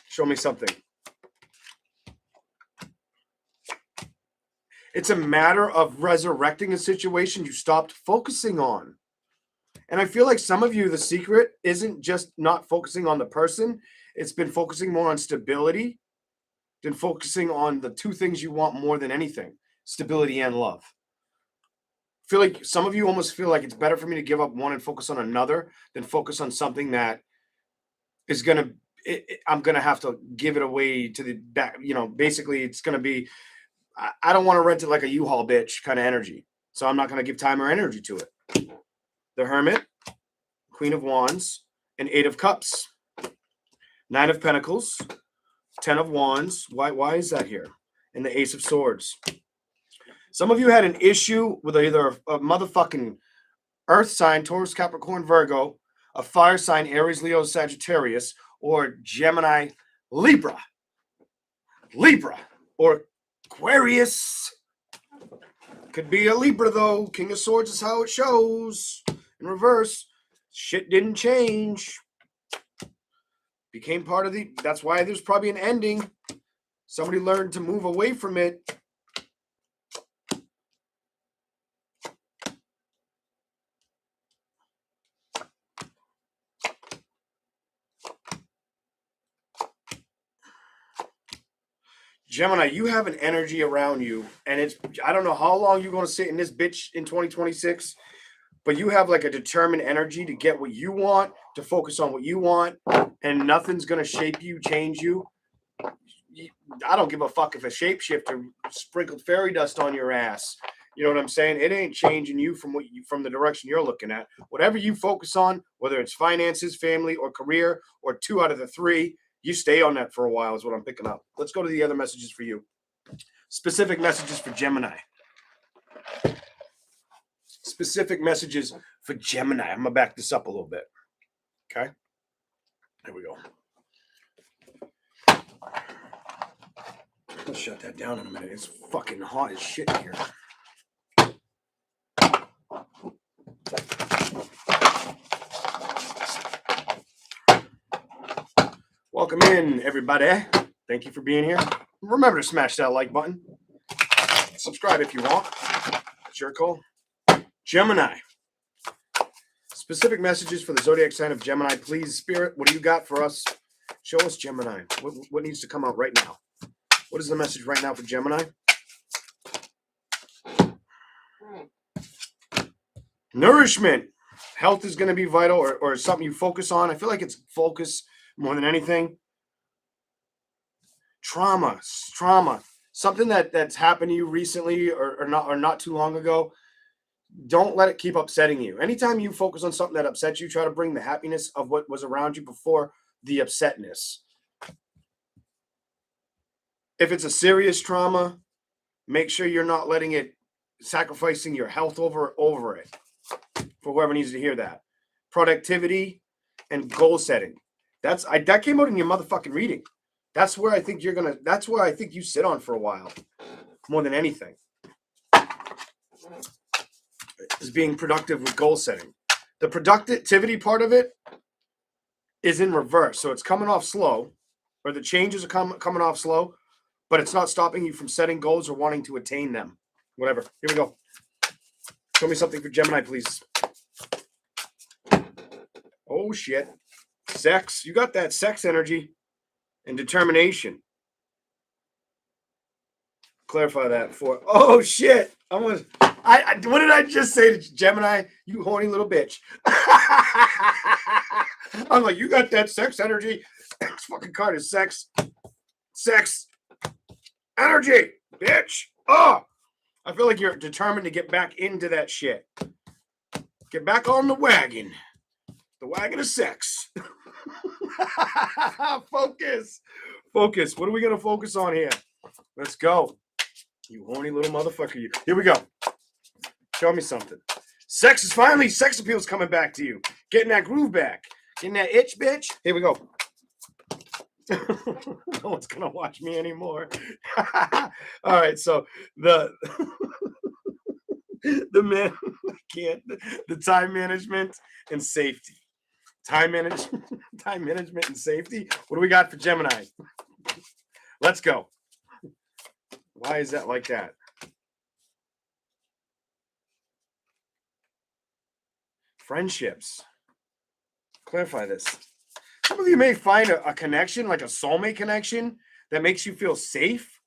Show me something. It's a matter of resurrecting a situation you stopped focusing on. And I feel like some of you, the secret isn't just not focusing on the person. It's been focusing more on stability than focusing on the 2 things you want more than anything. Stability and love. I feel like some of you almost feel like it's better for me to give up one and focus on another than focus on something that is going to, I'm going to have to give it away to the back. You know, basically it's going to be, I don't want to rent it like a U-Haul bitch kind of energy. So I'm not going to give time or energy to it. The Hermit, Queen of Wands, and 8 of Cups. Nine of Pentacles, 10 of Wands. Why is that here? And the Ace of Swords. Some of you had an issue with either a motherfucking Earth sign, Taurus, Capricorn, Virgo, a fire sign, Aries, Leo, Sagittarius, or Gemini, Libra, or Aquarius. Could be a Libra, though. King of Swords is how it shows. In reverse, shit didn't change. Became part of the... That's why there's probably an ending. Somebody learned to move away from it. Gemini, you have an energy around you, and it's... I don't know how long you're going to sit in this bitch in 2026, but you have like a determined energy to get what you want, to focus on what you want, and nothing's going to shape you, change you. I don't give a fuck if a shapeshifter sprinkled fairy dust on your ass. You know what I'm saying? It ain't changing you from the direction you're looking at. Whatever you focus on, whether it's finances, family, or career, or 2 out of the 3, you stay on that for a while is what I'm picking up. Let's go to the other messages for you. Specific messages for Gemini. Specific messages for Gemini. I'm going to back this up a little bit. Okay? There we go. I'll shut that down in a minute. It's fucking hot as shit here. Welcome in, everybody. Thank you for being here. Remember to smash that like button. Subscribe if you want. It's your call. Gemini. Specific messages for the zodiac sign of Gemini. Please, Spirit, what do you got for us? Show us Gemini. What needs to come out right now? What is the message right now for Gemini? Nourishment. Health is going to be vital, or something you focus on. I feel like it's focus more than anything. Trauma. Something that's happened to you recently or not too long ago. Don't let it keep upsetting you. Anytime you focus on something that upsets you, try to bring the happiness of what was around you before the upsetness. If it's a serious trauma, make sure you're not letting it, sacrificing your health over it. For whoever needs to hear that. Productivity and goal setting. That came out in your motherfucking reading. That's where I think you sit on for a while. More than anything. Is being productive with goal setting. The productivity part of it is in reverse. So it's coming off slow, or the changes are coming off slow, but it's not stopping you from setting goals or wanting to attain them. Whatever. Here we go. Show me something for Gemini, please. Oh, shit. Sex. You got that sex energy and determination. Clarify that for... Oh, shit. What did I just say to Gemini? You horny little bitch. I'm like, you got that sex energy. This fucking card is sex. Sex. Energy, bitch. Oh, I feel like you're determined to get back into that shit. Get back on the wagon. The wagon of sex. Focus. What are we going to focus on here? Let's go. You horny little motherfucker. You. Here we go. Show me something. Sex appeal is coming back to you. Getting that groove back. Getting that itch, bitch. Here we go. No one's gonna watch me anymore. All right, so the time management and safety. Time management and safety. What do we got for Gemini? Let's go. Why is that like that? Friendships. Clarify this. Some of you may find a connection, like a soulmate connection, that makes you feel safe.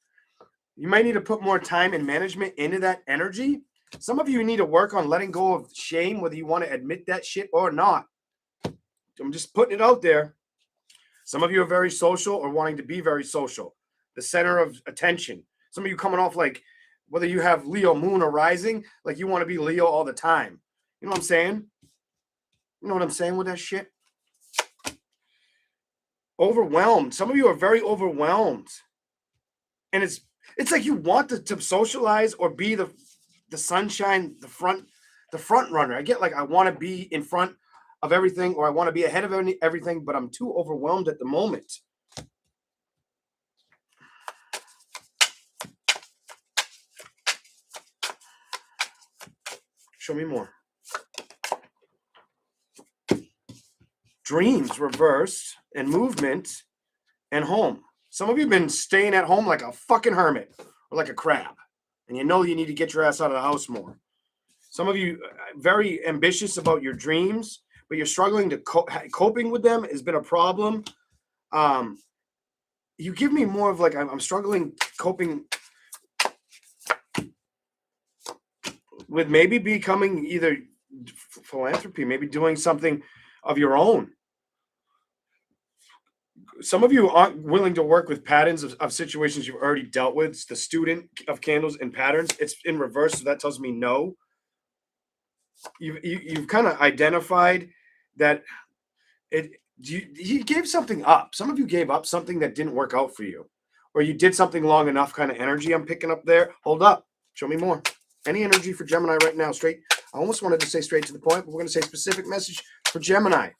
You might need to put more time and management into that energy. Some of you need to work on letting go of shame, whether you want to admit that shit or not. I'm just putting it out there. Some of you are very social or wanting to be very social. The center of attention. Some of you coming off like, whether you have Leo moon or rising, like you want to be Leo all the time. You know what I'm saying? You know what I'm saying with that shit? overwhelmed. Some of you are very overwhelmed. And it's like you want to socialize or be the sunshine, the front runner. I get like I want to be in front of everything, or I want to be ahead of everything, but I'm too overwhelmed at the moment. Show me more. Dreams reversed, and movement, and home. Some of you have been staying at home like a fucking hermit or like a crab, and you know you need to get your ass out of the house more. Some of you very ambitious about your dreams, but you're struggling to coping with them has been a problem. You give me more of like I'm struggling coping with maybe becoming either philanthropy, maybe doing something of your own. Some of you aren't willing to work with patterns of situations you've already dealt with. It's the student of candles and patterns. It's in reverse, so that tells me no. You've kind of identified that you gave something up. Some of you gave up something that didn't work out for you, or you did something long enough. Kind of energy I'm picking up there. Hold up, show me more. Any energy for Gemini right now? Straight. I almost wanted to say straight to the point, but we're going to say specific message for Gemini.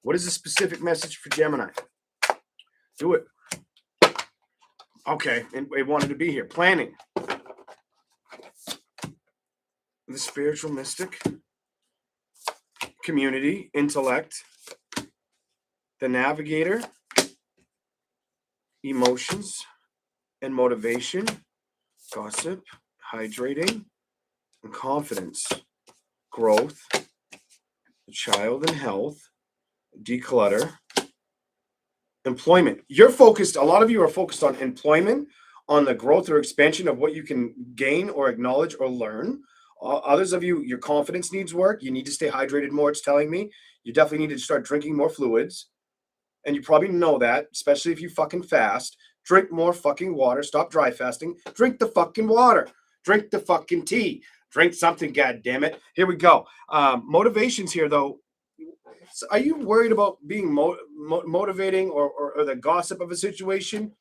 What is the specific message for Gemini? Do it. Okay, and it wanted to be here. Planning. The spiritual mystic. Community. Intellect. The navigator. Emotions and motivation. Gossip. Hydrating. And confidence. Growth. The child and health. Declutter. Employment. You're focused, a lot of you are focused on employment, on the growth or expansion of what you can gain or acknowledge or learn. Others of you, your confidence needs work. You need to stay hydrated more, it's telling me. You definitely need to start drinking more fluids. And you probably know that, especially if you fucking fast. Drink more fucking water. Stop dry fasting. Drink the fucking water. Drink the fucking tea. Drink something, goddammit. Here we go. Motivations here, though. So are you worried about being motivating or the gossip of a situation?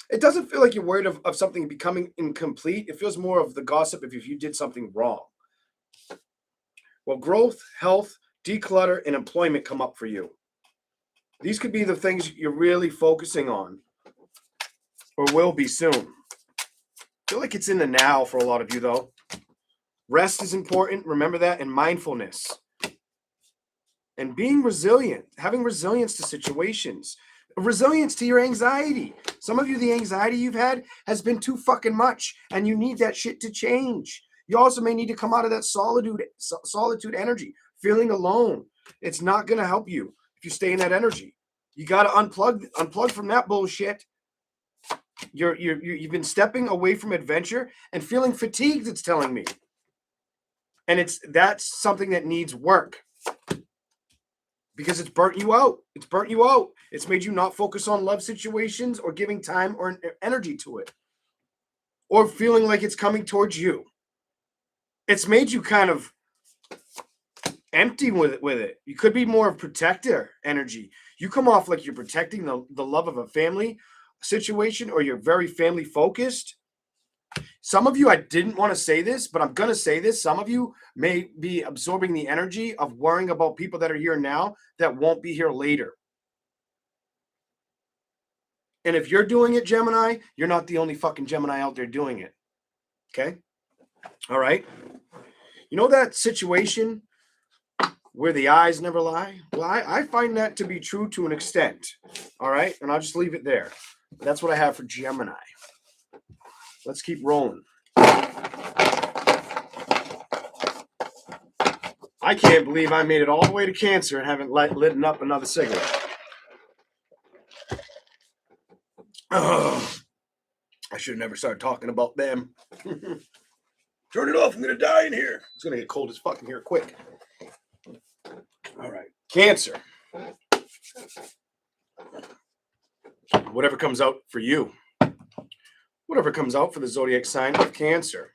It doesn't feel like you're worried of something becoming incomplete. It feels more of the gossip if you did something wrong. Well, growth, health, declutter, and employment come up for you. These could be the things you're really focusing on or will be soon. I feel like it's in the now for a lot of you, though. Rest is important. Remember that. And mindfulness. And being resilient, having resilience to situations, resilience to your anxiety. Some of you, the anxiety you've had has been too fucking much, and you need that shit to change. You also may need to come out of that solitude energy, feeling alone. It's not going to help you if you stay in that energy. You got to unplug from that bullshit. You've been stepping away from adventure and feeling fatigued, it's telling me. And that's something that needs work. Because it's burnt you out. It's burnt you out. It's made you not focus on love situations or giving time or energy to it. Or feeling like it's coming towards you. It's made you kind of empty with it. You could be more of protector energy. You come off like you're protecting the love of a family situation, or you're very family focused. Some of you, I didn't want to say this, but I'm going to say this. Some of you may be absorbing the energy of worrying about people that are here now that won't be here later. And if you're doing it, Gemini, you're not the only fucking Gemini out there doing it. Okay? All right? You know that situation where the eyes never lie? Well, I find that to be true to an extent. All right? And I'll just leave it there. That's what I have for Gemini. Let's keep rolling. I can't believe I made it all the way to Cancer and haven't lit up another cigarette. Oh, I should have never started talking about them. Turn it off. I'm going to die in here. It's going to get cold as fucking here quick. All right. Cancer. Whatever comes out for you. Whatever comes out for the zodiac sign of Cancer.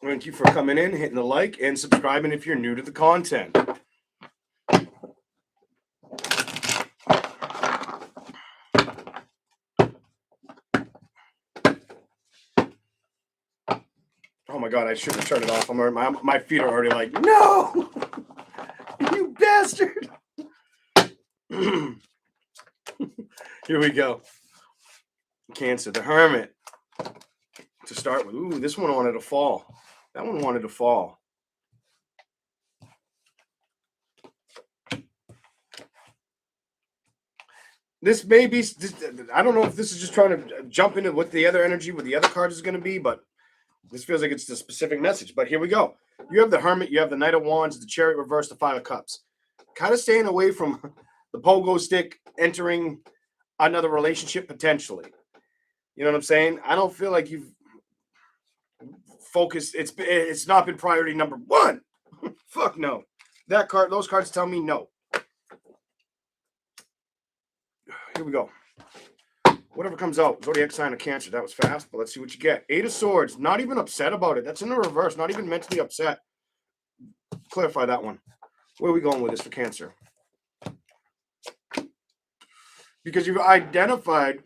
Thank you for coming in, hitting the like, and subscribing if you're new to the content. Oh my God, I shouldn't have turned it off. My feet are already like, no, you bastard. Here we go. Cancer, the Hermit. To start with, ooh, this one wanted to fall. That one wanted to fall. This may be, I don't know if this is just trying to jump into what the other energy with the other cards is going to be, but this feels like it's the specific message. But here we go. You have the Hermit, you have the Knight of Wands, the Chariot reverse, the Five of Cups. Kind of staying away from the pogo stick entering another relationship potentially. You know what I'm saying? I don't feel like you've focused. It's not been priority number one. Fuck no. Those cards tell me no. Here we go. Whatever comes out. Zodiac sign of Cancer. That was fast, but let's see what you get. Eight of Swords. Not even upset about it. That's in the reverse. Not even mentally upset. Clarify that one. Where are we going with this for Cancer? Because you've identified,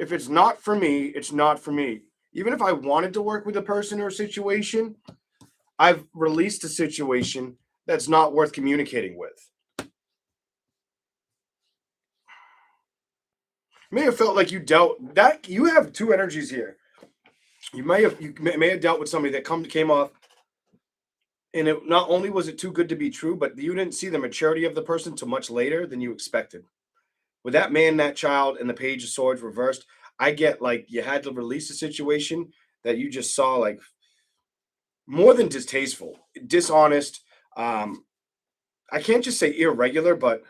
if it's not for me, it's not for me. Even if I wanted to work with a person or a situation, I've released a situation that's not worth communicating with. May have felt like you dealt that. You have two energies here. You may have dealt with somebody that came off, and it not only was it too good to be true, but you didn't see the maturity of the person till much later than you expected. With that man, that child, and the Page of Swords reversed, I get like you had to release a situation that you just saw like more than distasteful, dishonest. I can't just say irregular, but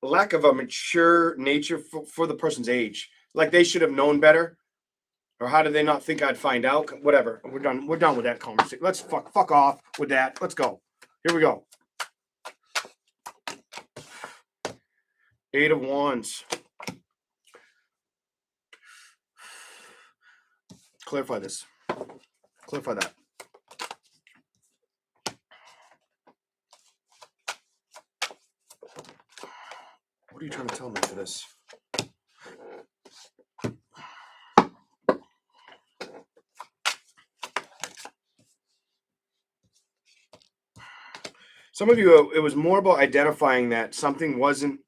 lack of a mature nature for the person's age. Like they should have known better. Or how did they not think I'd find out? Whatever. We're done. We're done with that conversation. Let's fuck off with that. Let's go. Here we go. Eight of Wands. Clarify this. Clarify that. What are you trying to tell me for this? Some of you, it was more about identifying that something wasn't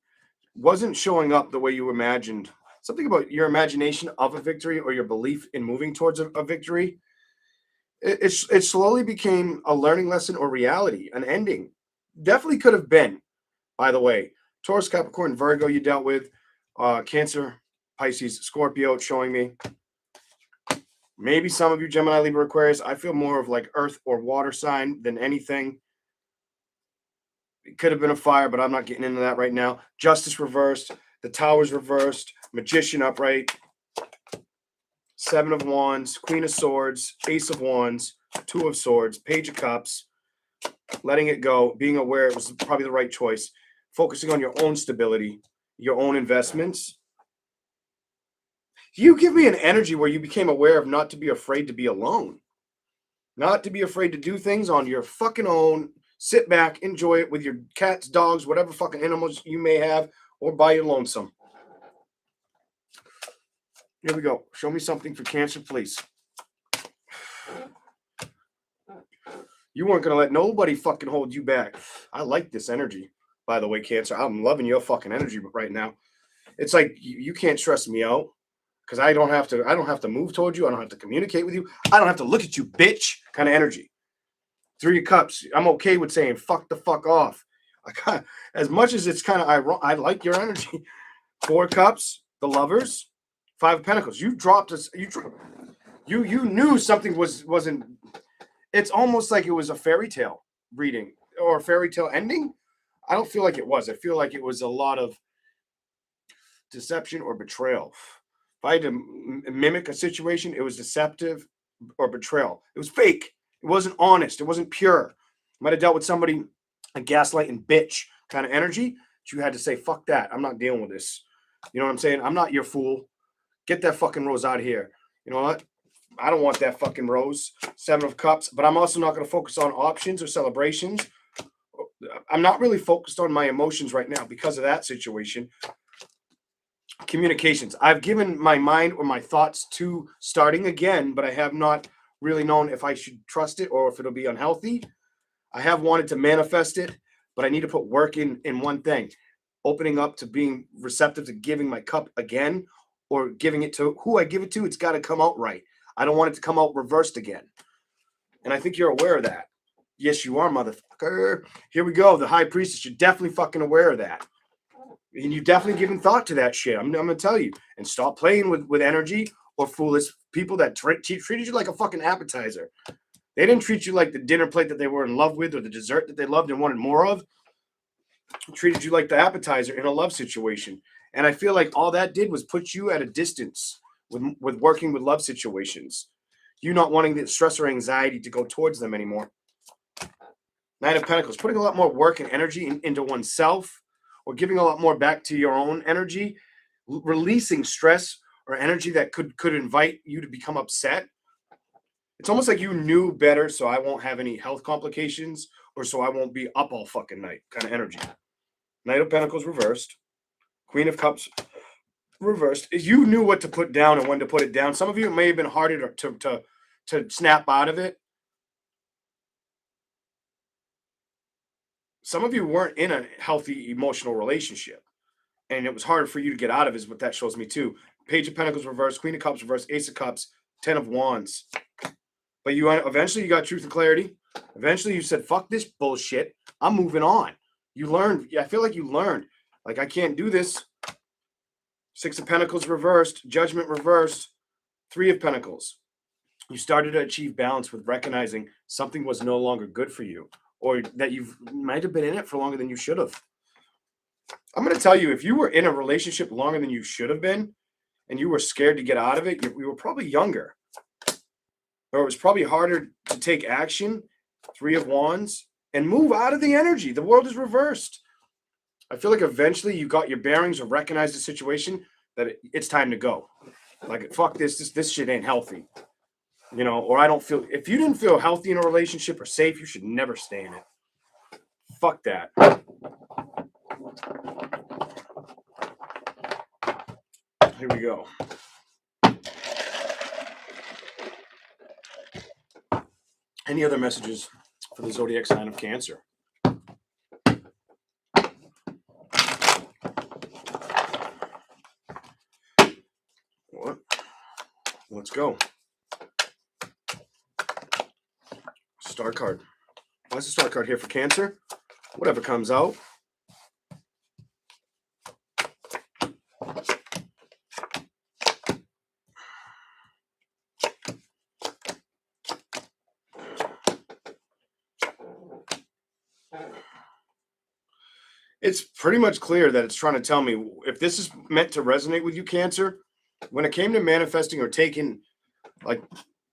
showing up the way you imagined. Something about your imagination of a victory or your belief in moving towards a victory. It slowly became a learning lesson or reality, an ending. Definitely could have been, by the way. Taurus, Capricorn, Virgo you dealt with. Cancer, Pisces, Scorpio showing me. Maybe some of you Gemini, Libra, Aquarius. I feel more of like earth or water sign than anything. It could have been a fire, but I'm not getting into that right now. Justice reversed. The Tower's reversed. Magician upright. Seven of Wands. Queen of Swords. Ace of Wands. Two of Swords. Page of Cups. Letting it go. Being aware it was probably the right choice. Focusing on your own stability. Your own investments. You give me an energy where you became aware of not to be afraid to be alone. Not to be afraid to do things on your fucking own. Sit back, enjoy it with your cats, dogs, whatever fucking animals you may have, or by your lonesome. Here we go. Show me something for Cancer, please. You weren't going to let nobody fucking hold you back. I like this energy, by the way, Cancer. I'm loving your fucking energy right now. It's like you can't stress me out because I don't have to move towards you. I don't have to communicate with you. I don't have to look at you, bitch, kind of energy. Three of Cups. I'm okay with saying fuck the fuck off. As much as it's kind of ironic, I like your energy. Four of Cups, the Lovers, Five of Pentacles. You dropped us. You knew something wasn't. It's almost like it was a fairy tale reading or a fairy tale ending. I don't feel like it was. I feel like it was a lot of deception or betrayal. If I had to mimic a situation, it was deceptive or betrayal. It was fake. It wasn't honest. It wasn't pure. Might have dealt with somebody, a gaslighting bitch kind of energy, but you had to say, fuck that. I'm not dealing with this. You know what I'm saying? I'm not your fool. Get that fucking rose out of here. You know what? I don't want that fucking rose. Seven of Cups. But I'm also not going to focus on options or celebrations. I'm not really focused on my emotions right now because of that situation. Communications. I've given my mind or my thoughts to starting again, but I have not really known if I should trust it or if it'll be unhealthy. I have wanted to manifest it, but I need to put work in one thing. Opening up to being receptive to giving my cup again or giving it to who I give it to, it's got to come out right. I don't want it to come out reversed again. And I think you're aware of that. Yes, you are, motherfucker. Here we go. The high priestess, you're definitely fucking aware of that. And you definitely given thought to that shit. I'm going to tell you. And stop playing with energy or foolish people that treated you like a fucking appetizer. They didn't treat you like the dinner plate that they were in love with or the dessert that they loved and wanted more of. Treated you like the appetizer in a love situation. And I feel like all that did was put you at a distance with working with love situations. You not wanting the stress or anxiety to go towards them anymore. Nine of Pentacles, putting a lot more work and energy into oneself or giving a lot more back to your own energy, releasing stress or energy that could invite you to become upset. It's almost like you knew better, so I won't have any health complications or so I won't be up all fucking night kind of energy. Knight of Pentacles reversed. Queen of Cups reversed. You knew what to put down and when to put it down. Some of you, it may have been harder to snap out of it. Some of you weren't in a healthy emotional relationship, and it was harder for you to get out of it, is what that shows me too. Page of Pentacles reversed, Queen of Cups reversed, Ace of Cups, Ten of Wands. But you eventually you got truth and clarity. Eventually you said, fuck this bullshit. I'm moving on. You learned. I feel like you learned. Like, I can't do this. Six of Pentacles reversed, Judgment reversed, Three of Pentacles. You started to achieve balance with recognizing something was no longer good for you, or that you might have been in it for longer than you should have. I'm going to tell you, if you were in a relationship longer than you should have been, and you were scared to get out of it, you were probably younger. Or it was probably harder to take action, Three of Wands, and move out of the energy. The world is reversed. I feel like eventually you got your bearings or recognized the situation that it's time to go. Like, fuck this shit ain't healthy. You know, or I don't feel, if you didn't feel healthy in a relationship or safe, you should never stay in it. Fuck that. Here we go. Any other messages for the zodiac sign of Cancer? What? Let's go. Star card. What's the star card here for Cancer? Whatever comes out. It's pretty much clear that it's trying to tell me, if this is meant to resonate with you, Cancer, when it came to manifesting or taking like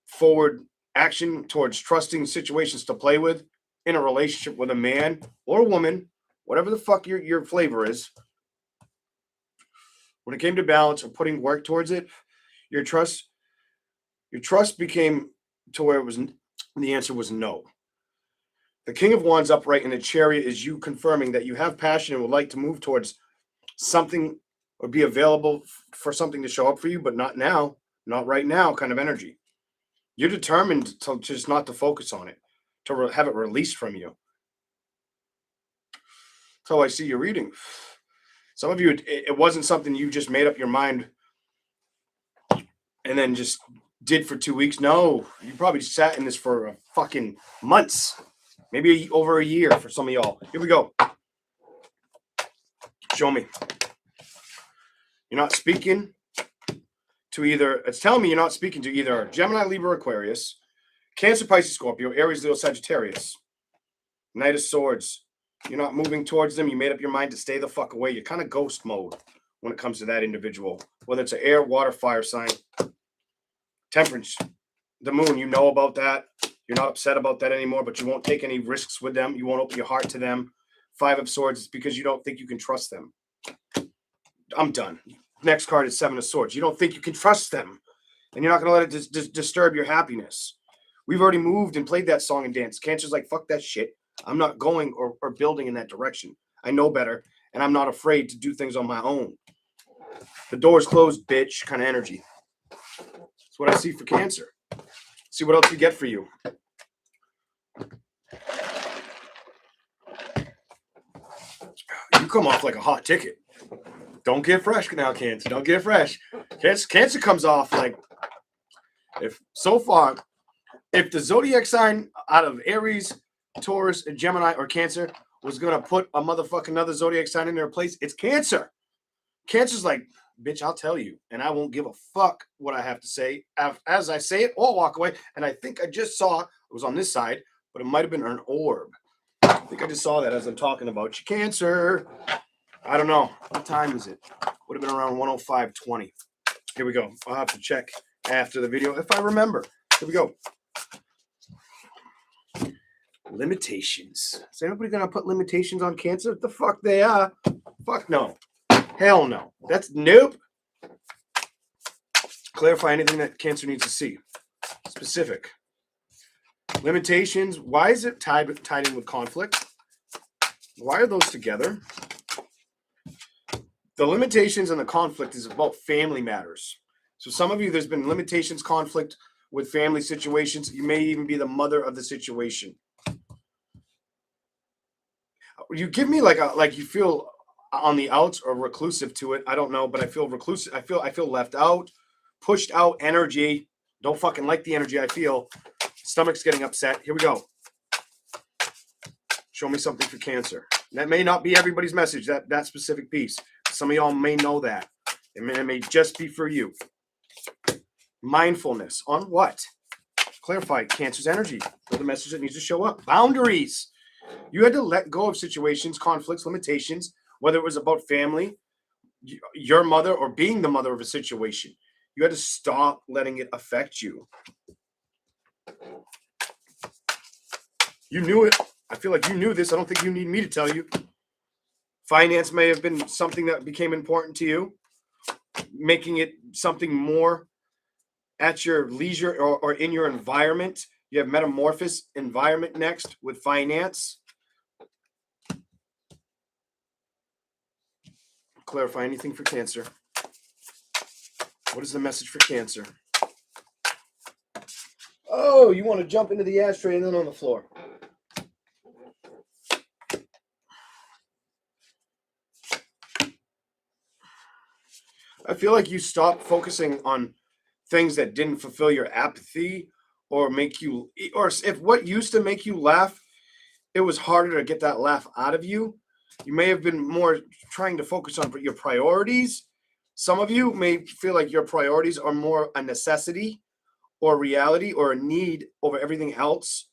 forward action towards trusting situations to play with in a relationship with a man or a woman, whatever the fuck your flavor is, when it came to balance or putting work towards it, your trust became to where it was, the answer was no. The King of Wands upright in the Chariot is you confirming that you have passion and would like to move towards something or be available for something to show up for you, but not now, not right now kind of energy. You're determined to just not to focus on it, to have it released from you. So I see your reading. Some of you, it wasn't something you just made up your mind and then just did for 2 weeks. No, you probably sat in this for fucking months. Maybe over a year for some of y'all. Here we go. Show me. You're not speaking to either, it's telling me you're not speaking to either Gemini, Libra, Aquarius, Cancer, Pisces, Scorpio, Aries, Leo, Sagittarius. Knight of Swords. You're not moving towards them. You made up your mind to stay the fuck away. You're kind of ghost mode when it comes to that individual. Whether it's an air, water, fire sign. Temperance. The moon, you know about that. You're not upset about that anymore, but you won't take any risks with them. You won't open your heart to them. Five of Swords is because you don't think you can trust them. I'm done. Next card is Seven of Swords. You don't think you can trust them. and you're not going to let it disturb your happiness. We've already moved and played that song and dance. Cancer's like, fuck that shit. I'm not going or building in that direction. I know better, and I'm not afraid to do things on my own. The door's closed, bitch, kind of energy. That's what I see for Cancer. See what else we get for you. You come off like a hot ticket. Don't get fresh now, Cancer. Don't get fresh. Cancer comes off like, if the zodiac sign out of Aries, Taurus, Gemini, or Cancer was going to put a motherfucking another zodiac sign in their place, it's Cancer. Cancer's like, bitch, I'll tell you, and I won't give a fuck what I have to say. As I say it, I'll walk away. And I think I just saw, it was on this side, but it might have been an orb. I think I just saw that as I'm talking about you, Cancer. I don't know. What time is it? Would have been around 1:05:20. Here we go. I'll have to check after the video if I remember. Here we go. Limitations. Is anybody going to put limitations on Cancer? What the fuck they are? Fuck no. Hell no. That's nope. Clarify anything that Cancer needs to see. Specific. Limitations. Why is it tied in with conflict? Why are those together? The limitations and the conflict is about family matters. So some of you, there's been limitations, conflict with family situations. You may even be the mother of the situation. You give me like you feel on the outs or reclusive to it. I don't know, but I feel reclusive. I feel left out, pushed out energy. Don't fucking like the energy I feel. Stomach's getting upset. Here we go. Show me something for Cancer. That may not be everybody's message, that specific piece. Some of y'all may know that. It may just be for you. Mindfulness on what? Clarify Cancer's energy for the message that needs to show up. Boundaries. You had to let go of situations, conflicts, limitations, whether it was about family, your mother, or being the mother of a situation. You had to stop letting it affect you. You knew it. I feel like you knew this. I don't think you need me to tell you. Finance may have been something that became important to you, making it something more at your leisure or in your environment. You have metamorphosis environment next with finance. Clarify anything for Cancer. What is the message for Cancer? Oh, you want to jump into the ashtray and then on the floor. I feel like you stopped focusing on things that didn't fulfill your apathy or make you, or if what used to make you laugh, it was harder to get that laugh out of you. You may have been more trying to focus on your priorities. Some of you may feel like your priorities are more a necessity or reality or a need over everything else.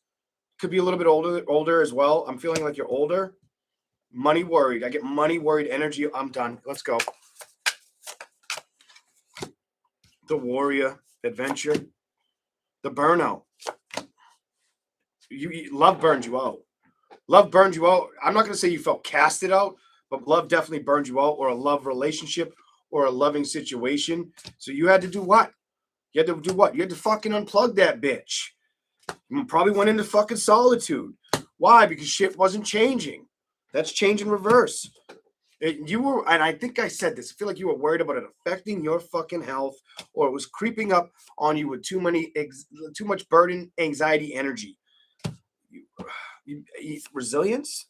Could be a little bit older as well. I'm feeling like you're older. Money worried. I get money worried energy. I'm done. Let's go. The warrior, adventure, the burnout. Love burned you out. Love burned you out. I'm not going to say you felt casted out, but love definitely burned you out, or a love relationship or a loving situation. So you had to do what? You had to do what? You had to fucking unplug that bitch. You probably went into fucking solitude. Why? Because shit wasn't changing. That's change in reverse. You were, and I think I said this, I feel like you were worried about it affecting your fucking health, or it was creeping up on you with too much burden, anxiety, energy. Resilience,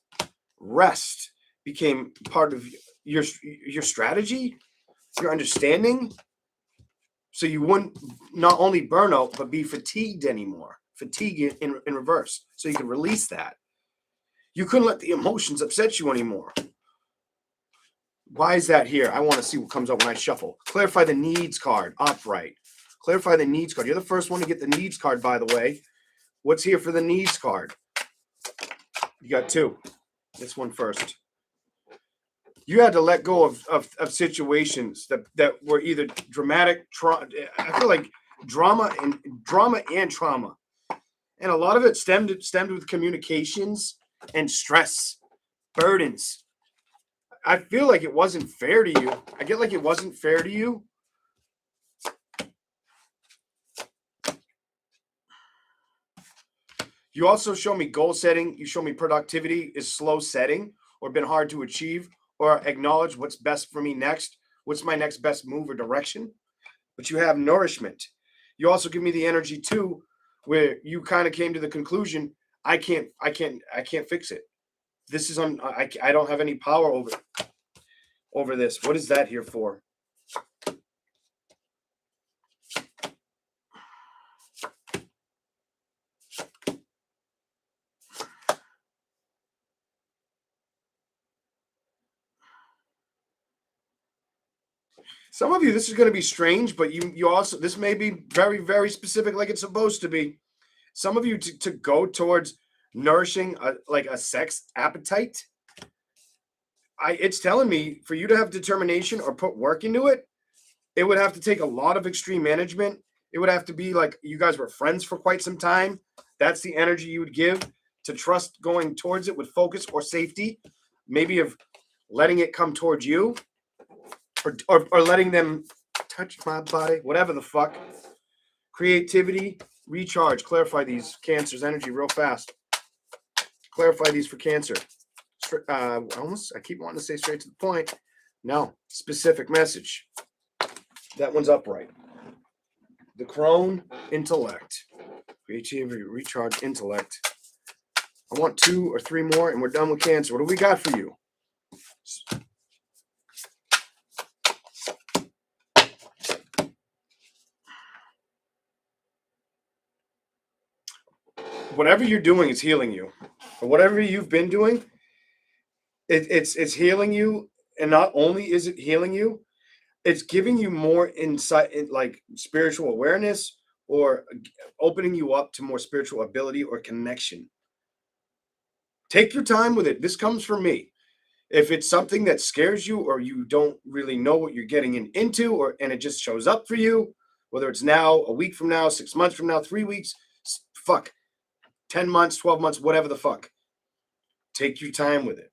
rest became part of your strategy, your understanding. So you wouldn't not only burn out, but be fatigued anymore. Fatigue in reverse. So you could release that. You couldn't let the emotions upset you anymore. Why is that here? I want to see what comes up when I shuffle. Clarify the needs card, upright. Clarify the needs card. You're the first one to get the needs card, by the way. What's here for the needs card? You got two. This one first. You had to let go of situations that were either dramatic. I feel like drama and trauma. And a lot of it stemmed with communications and stress, burdens. I feel like it wasn't fair to you. I get like it wasn't fair to you. You also show me goal setting. You show me productivity is slow setting or been hard to achieve, or acknowledge what's best for me next. What's my next best move or direction? But you have nourishment. You also give me the energy too, where you kind of came to the conclusion, I can't fix it. This is I don't have any power over this. What is that here for? Some of you, this is going to be strange, but you also, this may be very, very specific, like it's supposed to be. Some of you to go towards nourishing like a sex appetite. It's telling me for you to have determination or put work into it, it would have to take a lot of extreme management. It would have to be like you guys were friends for quite some time. That's the energy you would give to trust going towards it with focus or safety, maybe of letting it come towards you. Or letting them touch my body, whatever the fuck. Creativity, recharge, clarify these. Cancer's energy real fast. Clarify these for Cancer. I keep wanting to say straight to the point. No, specific message. That one's upright. The crone, intellect. Creativity, recharge, intellect. I want 2 or 3 more and we're done with Cancer. What do we got for you? Whatever you're doing is healing you. Or whatever you've been doing, it's healing you. And not only is it healing you, it's giving you more insight, like spiritual awareness, or opening you up to more spiritual ability or connection. Take your time with it. This comes from me. If it's something that scares you, or you don't really know what you're getting into, and it just shows up for you, whether it's now, a week from now, 6 months from now, 3 weeks, fuck, 10 months, 12 months, whatever the fuck. Take your time with it.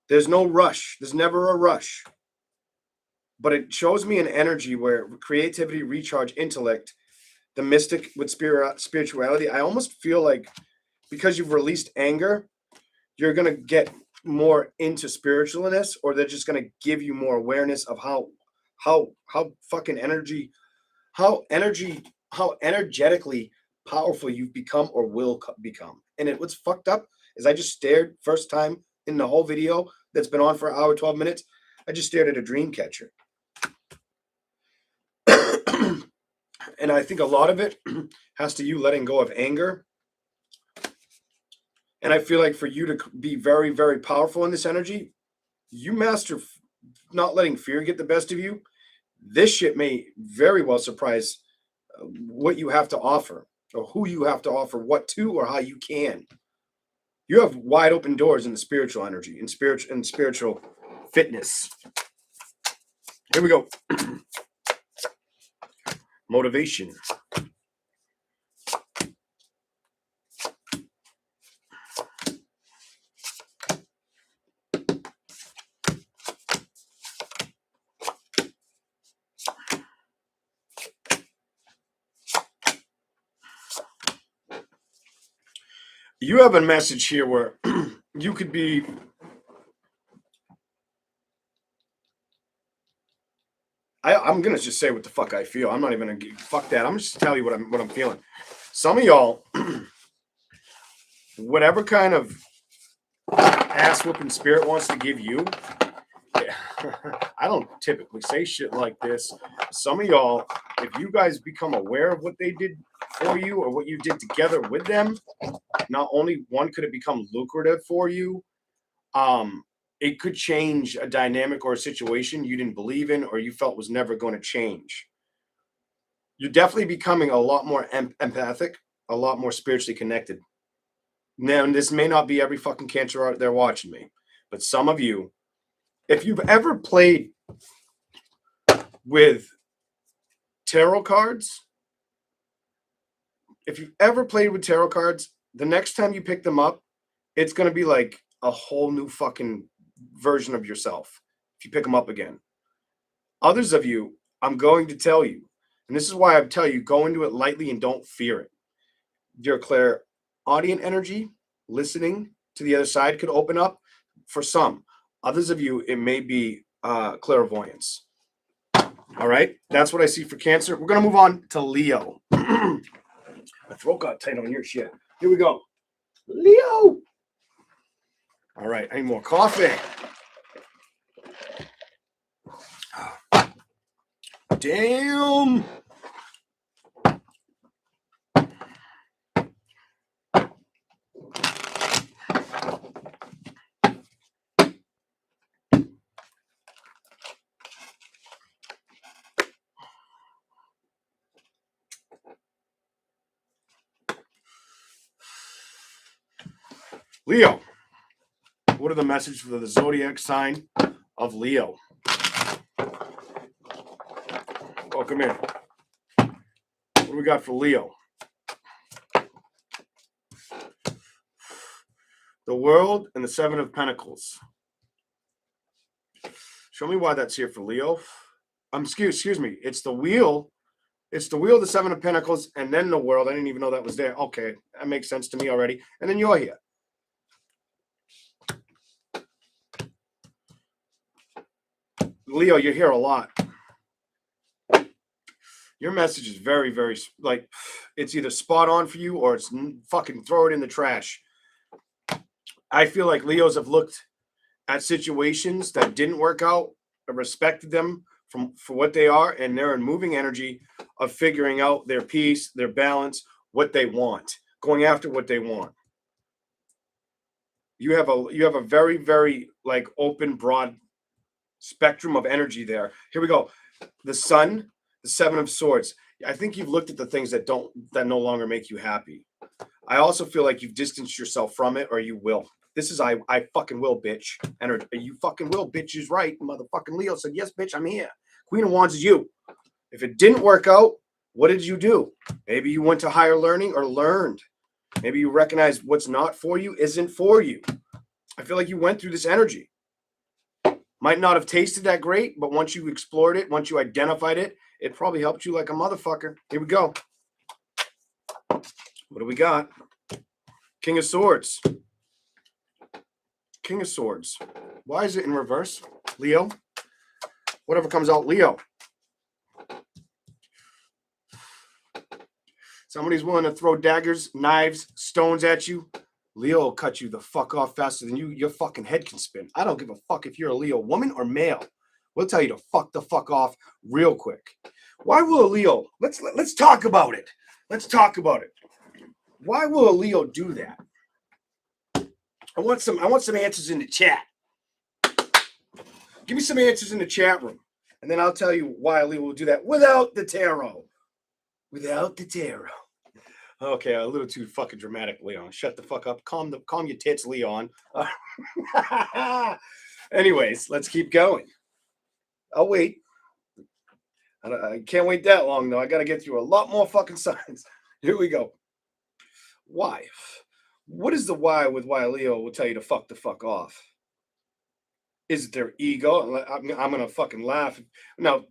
There's no rush. There's never a rush. But it shows me an energy where creativity, recharge, intellect, the mystic with spirituality, I almost feel like because you've released anger, you're going to get more into spiritualness, or they're just going to give you more awareness of how fucking how energetically powerful you've become or will become. And what's fucked up is I just stared, first time in the whole video that's been on for an hour, 12 minutes, I just stared at a dream catcher. And I think a lot of it has to you letting go of anger. And I feel like for you to be very, very powerful in this energy, you master not letting fear get the best of you. This shit may very well surprise what you have to offer, or who you have to offer what to, or how you can. You have wide open doors in the spiritual energy, in spiritual fitness. Here we go. Motivation. You have a message here where you could be I'm gonna just say what the fuck I feel. I'm not even gonna fuck that. I'm just tell you what I'm feeling. Some of y'all, whatever kind of ass whooping spirit wants to give you, I don't typically say shit like this. Some of y'all, if you guys become aware of what they did for you or what you did together with them, not only one could it become lucrative for you, it could change a dynamic or a situation you didn't believe in or you felt was never going to change. You're definitely becoming a lot more empathic, a lot more spiritually connected. Now, this may not be every fucking Cancer out there watching me, but some of you, if you've ever played with tarot cards, the next time you pick them up, it's going to be like a whole new fucking version of yourself if you pick them up again. Others of you, I'm going to tell you, and this is why I tell you, go into it lightly and don't fear it. You're audience energy, listening to the other side could open up. For some, others of you, it may be clairvoyance. All right, that's what I see for Cancer. We're gonna move on to Leo. My throat got tight on your shit. Here we go. Leo. All right, I need more coffee. Damn. Leo. What are the messages for the zodiac sign of Leo? Welcome in. What do we got for Leo? The World and the Seven of Pentacles. Show me why that's here for Leo. Excuse me. It's the Wheel. It's the Wheel, the Seven of Pentacles, and then the World. I didn't even know that was there. Okay, that makes sense to me already. And then you're here. Leo, you're here a lot. Your message is very, very, like, it's either spot on for you or it's fucking throw it in the trash. I feel like Leos have looked at situations that didn't work out, respected them for what they are, and they're in moving energy of figuring out their peace, their balance, what they want, going after what they want. You have a very, very like open, broad spectrum of energy there. Here we go. The Sun, the Seven of Swords. I think you've looked at the things that no longer make you happy. I also feel like you've distanced yourself from it, or you will. This is I fucking will, bitch. Energy. You fucking will, bitch is right. Motherfucking Leo said, yes, bitch, I'm here. Queen of Wands is you. If it didn't work out, what did you do? Maybe you went to higher learning or learned. Maybe you recognize what's not for you isn't for you. I feel like you went through this energy. Might not have tasted that great, but once you explored it, once you identified it, it probably helped you like a motherfucker. Here we go. What do we got? King of Swords. King of Swords. Why is it in reverse? Leo. Whatever comes out, Leo. Somebody's willing to throw daggers, knives, stones at you. Leo will cut you the fuck off faster than your fucking head can spin. I don't give a fuck if you're a Leo, woman or male. We'll tell you to fuck the fuck off real quick. Why will a Leo? Let's talk about it. Let's talk about it. Why will a Leo do that? I want some answers in the chat. Give me some answers in the chat room, and then I'll tell you why a Leo will do that without the tarot. Without the tarot. Okay, a little too fucking dramatic, Leon. Shut the fuck up. Calm your tits, Leon. Anyways, let's keep going. I'll wait. I can't wait that long, though. I got to get through a lot more fucking signs. Here we go. Why? What is the why with why Leo will tell you to fuck the fuck off? Is it their ego? I'm going to fucking laugh. Now,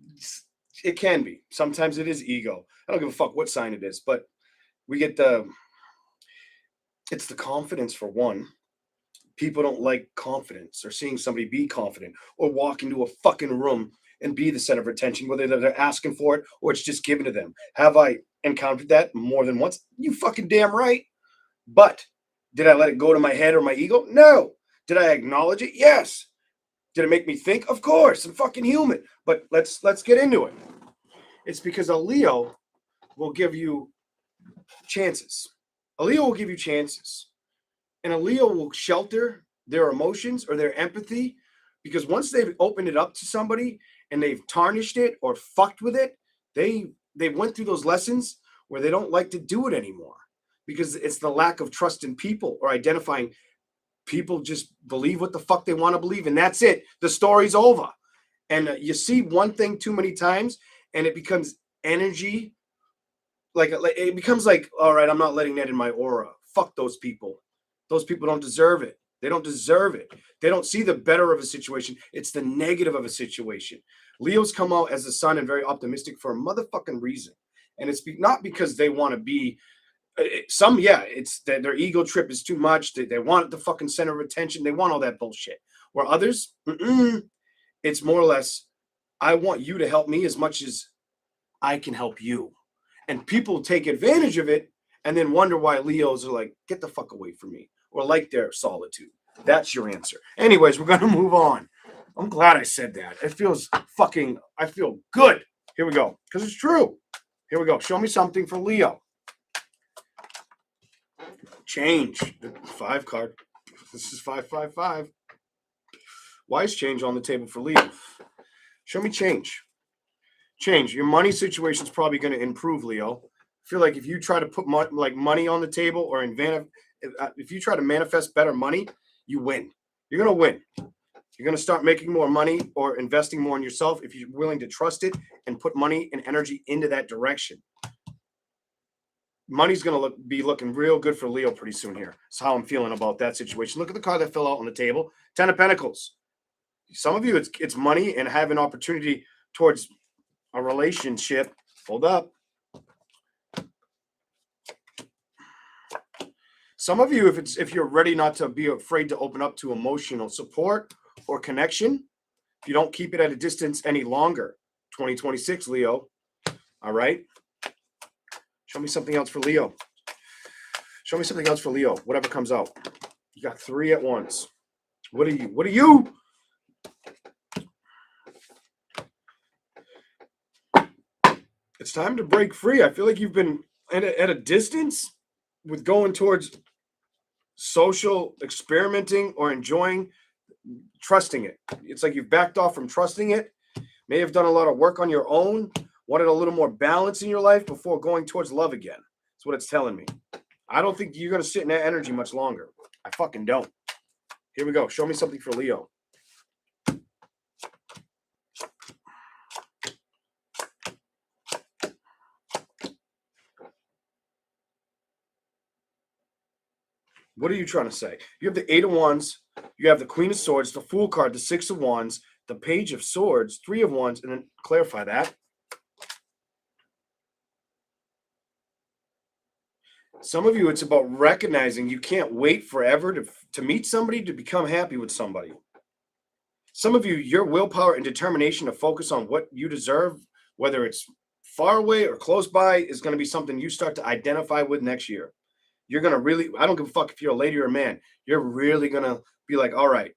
it can be. Sometimes it is ego. I don't give a fuck what sign it is, but we get it's the confidence for one. People don't like confidence or seeing somebody be confident or walk into a fucking room and be the center of attention, whether they're asking for it or it's just given to them. Have I encountered that more than once? You fucking damn right. But did I let it go to my head or my ego? No. Did I acknowledge it? Yes. Did it make me think? Of course. I'm fucking human. But let's get into it. It's because a Leo will give you chances. A Leo will give you chances. And a Leo will shelter their emotions or their empathy, because once they've opened it up to somebody and they've tarnished it or fucked with it, they went through those lessons where they don't like to do it anymore, because it's the lack of trust in people or identifying. People just believe what the fuck they want to believe, and that's it. The story's over. And you see one thing too many times, and it becomes energy. Like it becomes like, all right, I'm not letting that in my aura. Fuck those people. Those people don't deserve it. They don't deserve it. They don't see the better of a situation. It's the negative of a situation. Leos come out as the sun and very optimistic for a motherfucking reason. And it's not because they want to be Some, yeah, it's that their ego trip is too much. They want the fucking center of attention. They want all that bullshit. Where others, it's more or less, I want you to help me as much as I can help you. And people take advantage of it and then wonder why Leos are like, get the fuck away from me, or like their solitude. That's your answer. Anyways, we're going to move on. I'm glad I said that. It feels fucking, I feel good. Here we go. Because it's true. Here we go. Show me something for Leo. Change. The 5 card. This is 555. Why is change on the table for Leo? Show me change. Change. Your money situation is probably going to improve, Leo. I feel like if you try to put money on the table, or if you try to manifest better money, you win. You're going to win. You're going to start making more money or investing more in yourself if you're willing to trust it and put money and energy into that direction. Money's going to be looking real good for Leo pretty soon here. That's how I'm feeling about that situation. Look at the card that fell out on the table. 10 of Pentacles. Some of you, it's money and have an opportunity towards a relationship. Hold up. Some of you, if you're ready not to be afraid to open up to emotional support or connection, if you don't keep it at a distance any longer. 2026, Leo. All right. Show me something else for Leo. Show me something else for Leo. Whatever comes out. You got 3 at once. What are you? What are you? It's time to break free. I feel like you've been at a distance with going towards social experimenting or enjoying trusting it. It's like you've backed off from trusting it. May have done a lot of work on your own. Wanted a little more balance in your life before going towards love again. That's what it's telling me. I don't think you're going to sit in that energy much longer. I fucking don't. Here we go. Show me something for Leo. What are you trying to say? You have the 8 of Wands. You have the Queen of Swords, the Fool card, the 6 of Wands, the Page of Swords, 3 of Wands, and then clarify that. Some of you, it's about recognizing you can't wait forever to meet somebody, to become happy with somebody. Some of you, your willpower and determination to focus on what you deserve, whether it's far away or close by, is going to be something you start to identify with next year. You're going to really, I don't give a fuck if you're a lady or a man, you're really going to be like, all right,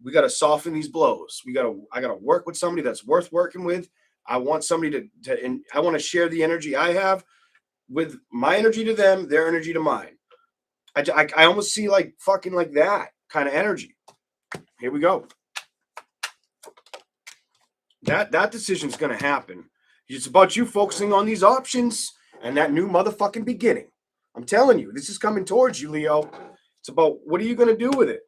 we got to soften these blows. I got to work with somebody that's worth working with. I want somebody and I want to share the energy I have with my energy to them, their energy to mine. I almost see like fucking like that kind of energy. Here we go. That decision's going to happen. It's about you focusing on these options and that new motherfucking beginning. I'm telling you, this is coming towards you, Leo. It's about what are you going to do with it?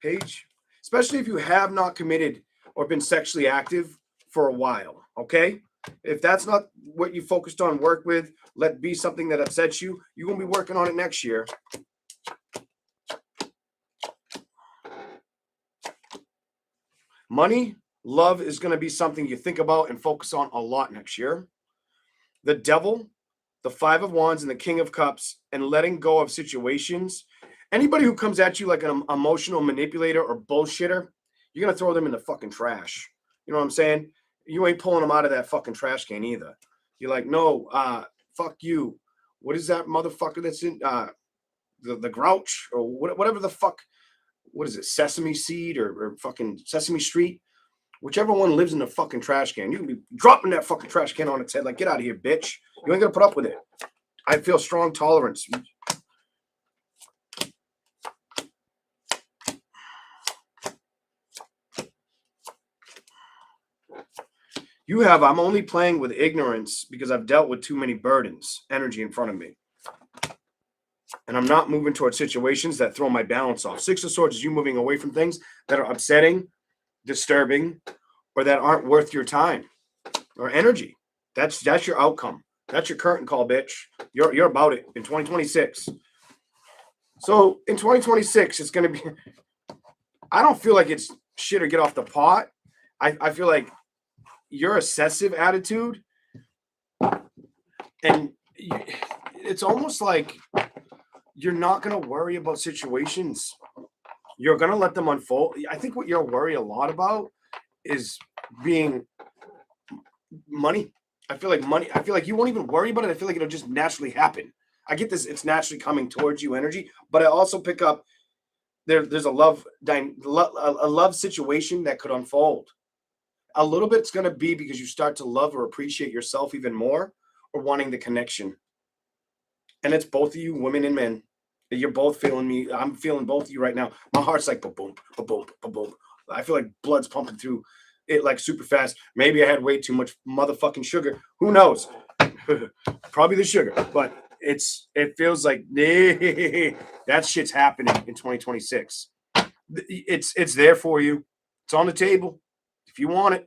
Page. Especially if you have not committed or been sexually active for a while, okay? If that's not what you focused on, work with, let it be something that upsets you, you're going to be working on it next year. Money, love is going to be something you think about and focus on a lot next year. The Devil, the 5 of Wands, and the King of Cups, and letting go of situations. Anybody who comes at you like an emotional manipulator or bullshitter, you're going to throw them in the fucking trash. You know what I'm saying? You ain't pulling them out of that fucking trash can either. You're like, no, fuck you. What is that motherfucker that's in the Grouch or whatever the fuck? What is it? Sesame Seed or fucking Sesame Street? Whichever one lives in the fucking trash can. You can be dropping that fucking trash can on its head. Like, get out of here, bitch. You ain't gonna put up with it. I feel strong tolerance. You have, I'm only playing with ignorance because I've dealt with too many burdens, energy in front of me. And I'm not moving towards situations that throw my balance off. 6 of Swords is you moving away from things that are upsetting, disturbing, or that aren't worth your time or energy. That's your outcome. That's your curtain call, bitch. You're about it in 2026. So in 2026, it's going to be, I don't feel like it's shit or get off the pot. I feel like your obsessive attitude and it's almost like you're not gonna worry about situations. You're gonna let them unfold. I think what you'll worry a lot about is being money. I feel like money. I feel like you won't even worry about it. I feel like it'll just naturally happen. I get this. It's naturally coming towards you, energy. But I also pick up there's a love situation that could unfold. A little bit's gonna be because you start to love or appreciate yourself even more, or wanting the connection. And it's both of you, women and men. You're both feeling me. I'm feeling both of you right now. My heart's like boom, boom, boom. I feel like blood's pumping through it like super fast. Maybe I had way too much motherfucking sugar. Who knows? Probably the sugar, but it feels like that shit's happening in 2026. It's there for you. It's on the table if you want it.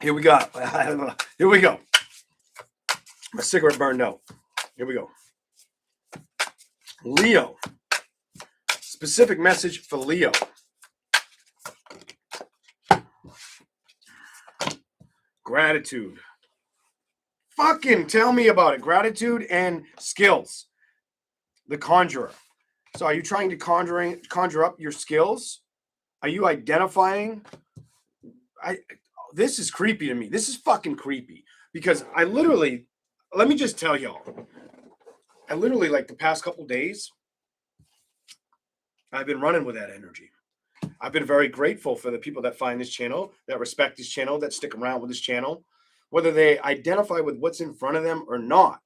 Here we go. Here we go. My cigarette burned out. Here we go. Leo. Specific message for Leo. Gratitude. Fucking tell me about it. Gratitude and skills. The conjurer. So are you trying to conjure up your skills? Are you identifying? This is creepy to me. This is fucking creepy. Because let me just tell y'all. I literally, like the past couple days, I've been running with that energy. I've been very grateful for the people that find this channel, that respect this channel, that stick around with this channel, whether they identify with what's in front of them or not.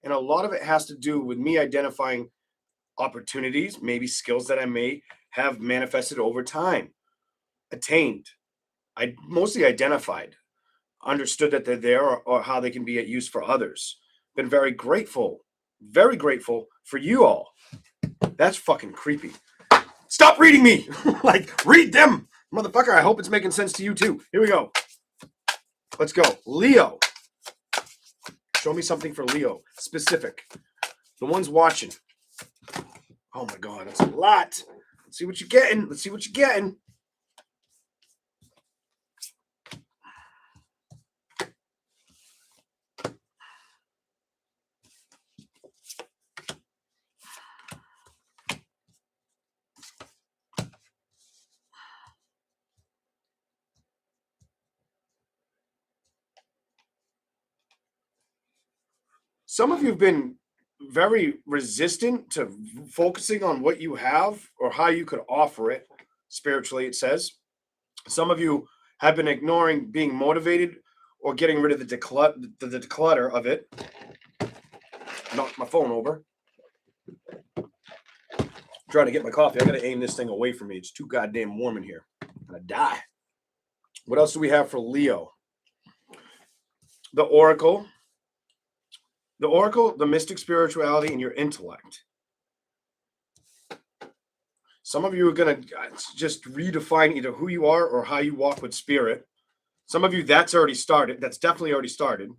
And a lot of it has to do with me identifying opportunities, maybe skills that I may have manifested over time, attained. I mostly identified, understood that they're there, or how they can be at use for others. Been very grateful for you all. That's fucking creepy. Stop reading me. Like, read them, motherfucker. I hope it's making sense to you too. Here we go. Let's go. Leo. Show me something for Leo. Specific. The ones watching. Oh my God, that's a lot. Let's see what you're getting. Let's see what you're getting. Some of you have been very resistant to focusing on what you have or how you could offer it spiritually, it says. Some of you have been ignoring being motivated or getting rid of the declutter of it. Knocked my phone over. Trying to get my coffee. I got to aim this thing away from me. It's too goddamn warm in here. I'm going to die. What else do we have for Leo? The Oracle. The Oracle, the mystic spirituality, and your intellect. Some of you are going to just redefine either who you are or how you walk with spirit. Some of you, that's already started. That's definitely already started.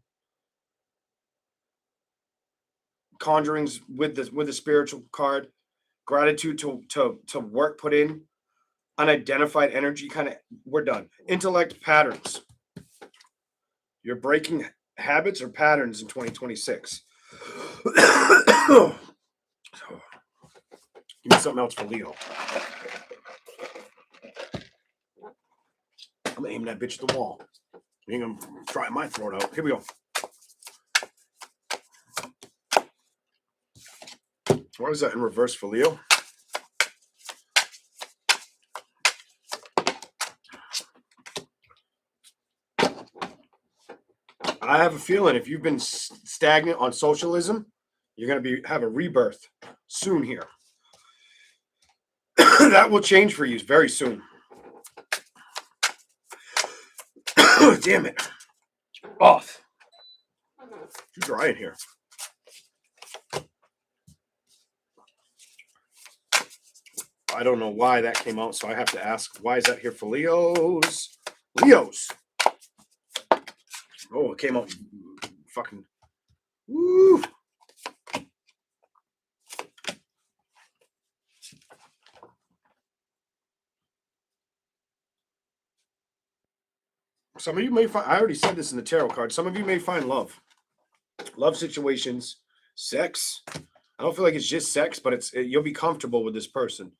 Conjurings with the spiritual card. Gratitude to work put in. Unidentified energy, kind of, we're done. Intellect patterns. You're breaking habits or patterns in 2026. Give me something else for Leo. I'm gonna aim that bitch at the wall. You ain't gonna try my throat out. Here we go. What is that in reverse for Leo? I have a feeling if you've been stagnant on socialism, you're going to have a rebirth soon here. That will change for you very soon. Damn it. Off. Too dry in here. I don't know why that came out, so I have to ask, why is that here for Leos? Leos. Oh, it came out fucking. Woo. Some of you may find, I already said this in the tarot card, some of you may find love situations, sex. I don't feel like it's just sex, but you'll be comfortable with this person.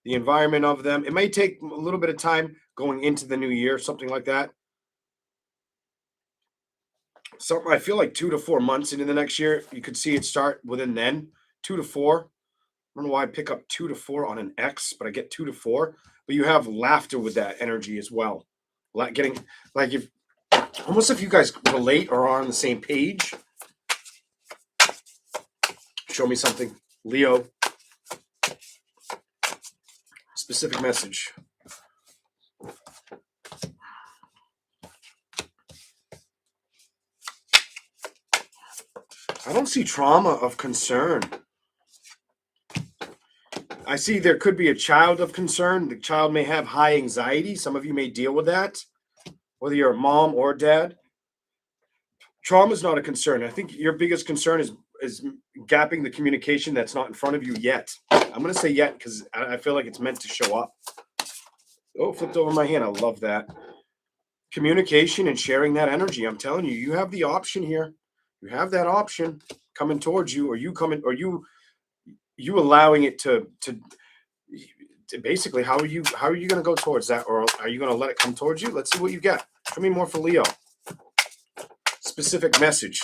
The environment of them. It may take a little bit of time going into the new year, something like that. Something I feel like 2 to 4 months into the next year, you could see it start within then. 2 to 4. I don't know why I pick up 2 to 4 on an X, but I get 2 to 4. But you have laughter with that energy as well. Like getting like if almost if you guys relate or are on the same page. Show me something, Leo. Specific message. I don't see trauma of concern. I see there could be a child of concern. The child may have high anxiety. Some of you may deal with that, whether you're a mom or a dad. Trauma is not a concern. I think your biggest concern is gapping the communication that's not in front of you yet. I'm going to say yet because I feel like it's meant to show up. Oh, flipped over my hand. I love that. Communication and sharing that energy. I'm telling you, you have the option here. You have that option coming towards you, or you allowing it to basically, how are you going to go towards that, or are you going to let it come towards you? Let's see what you get. Show me more for Leo. Specific message.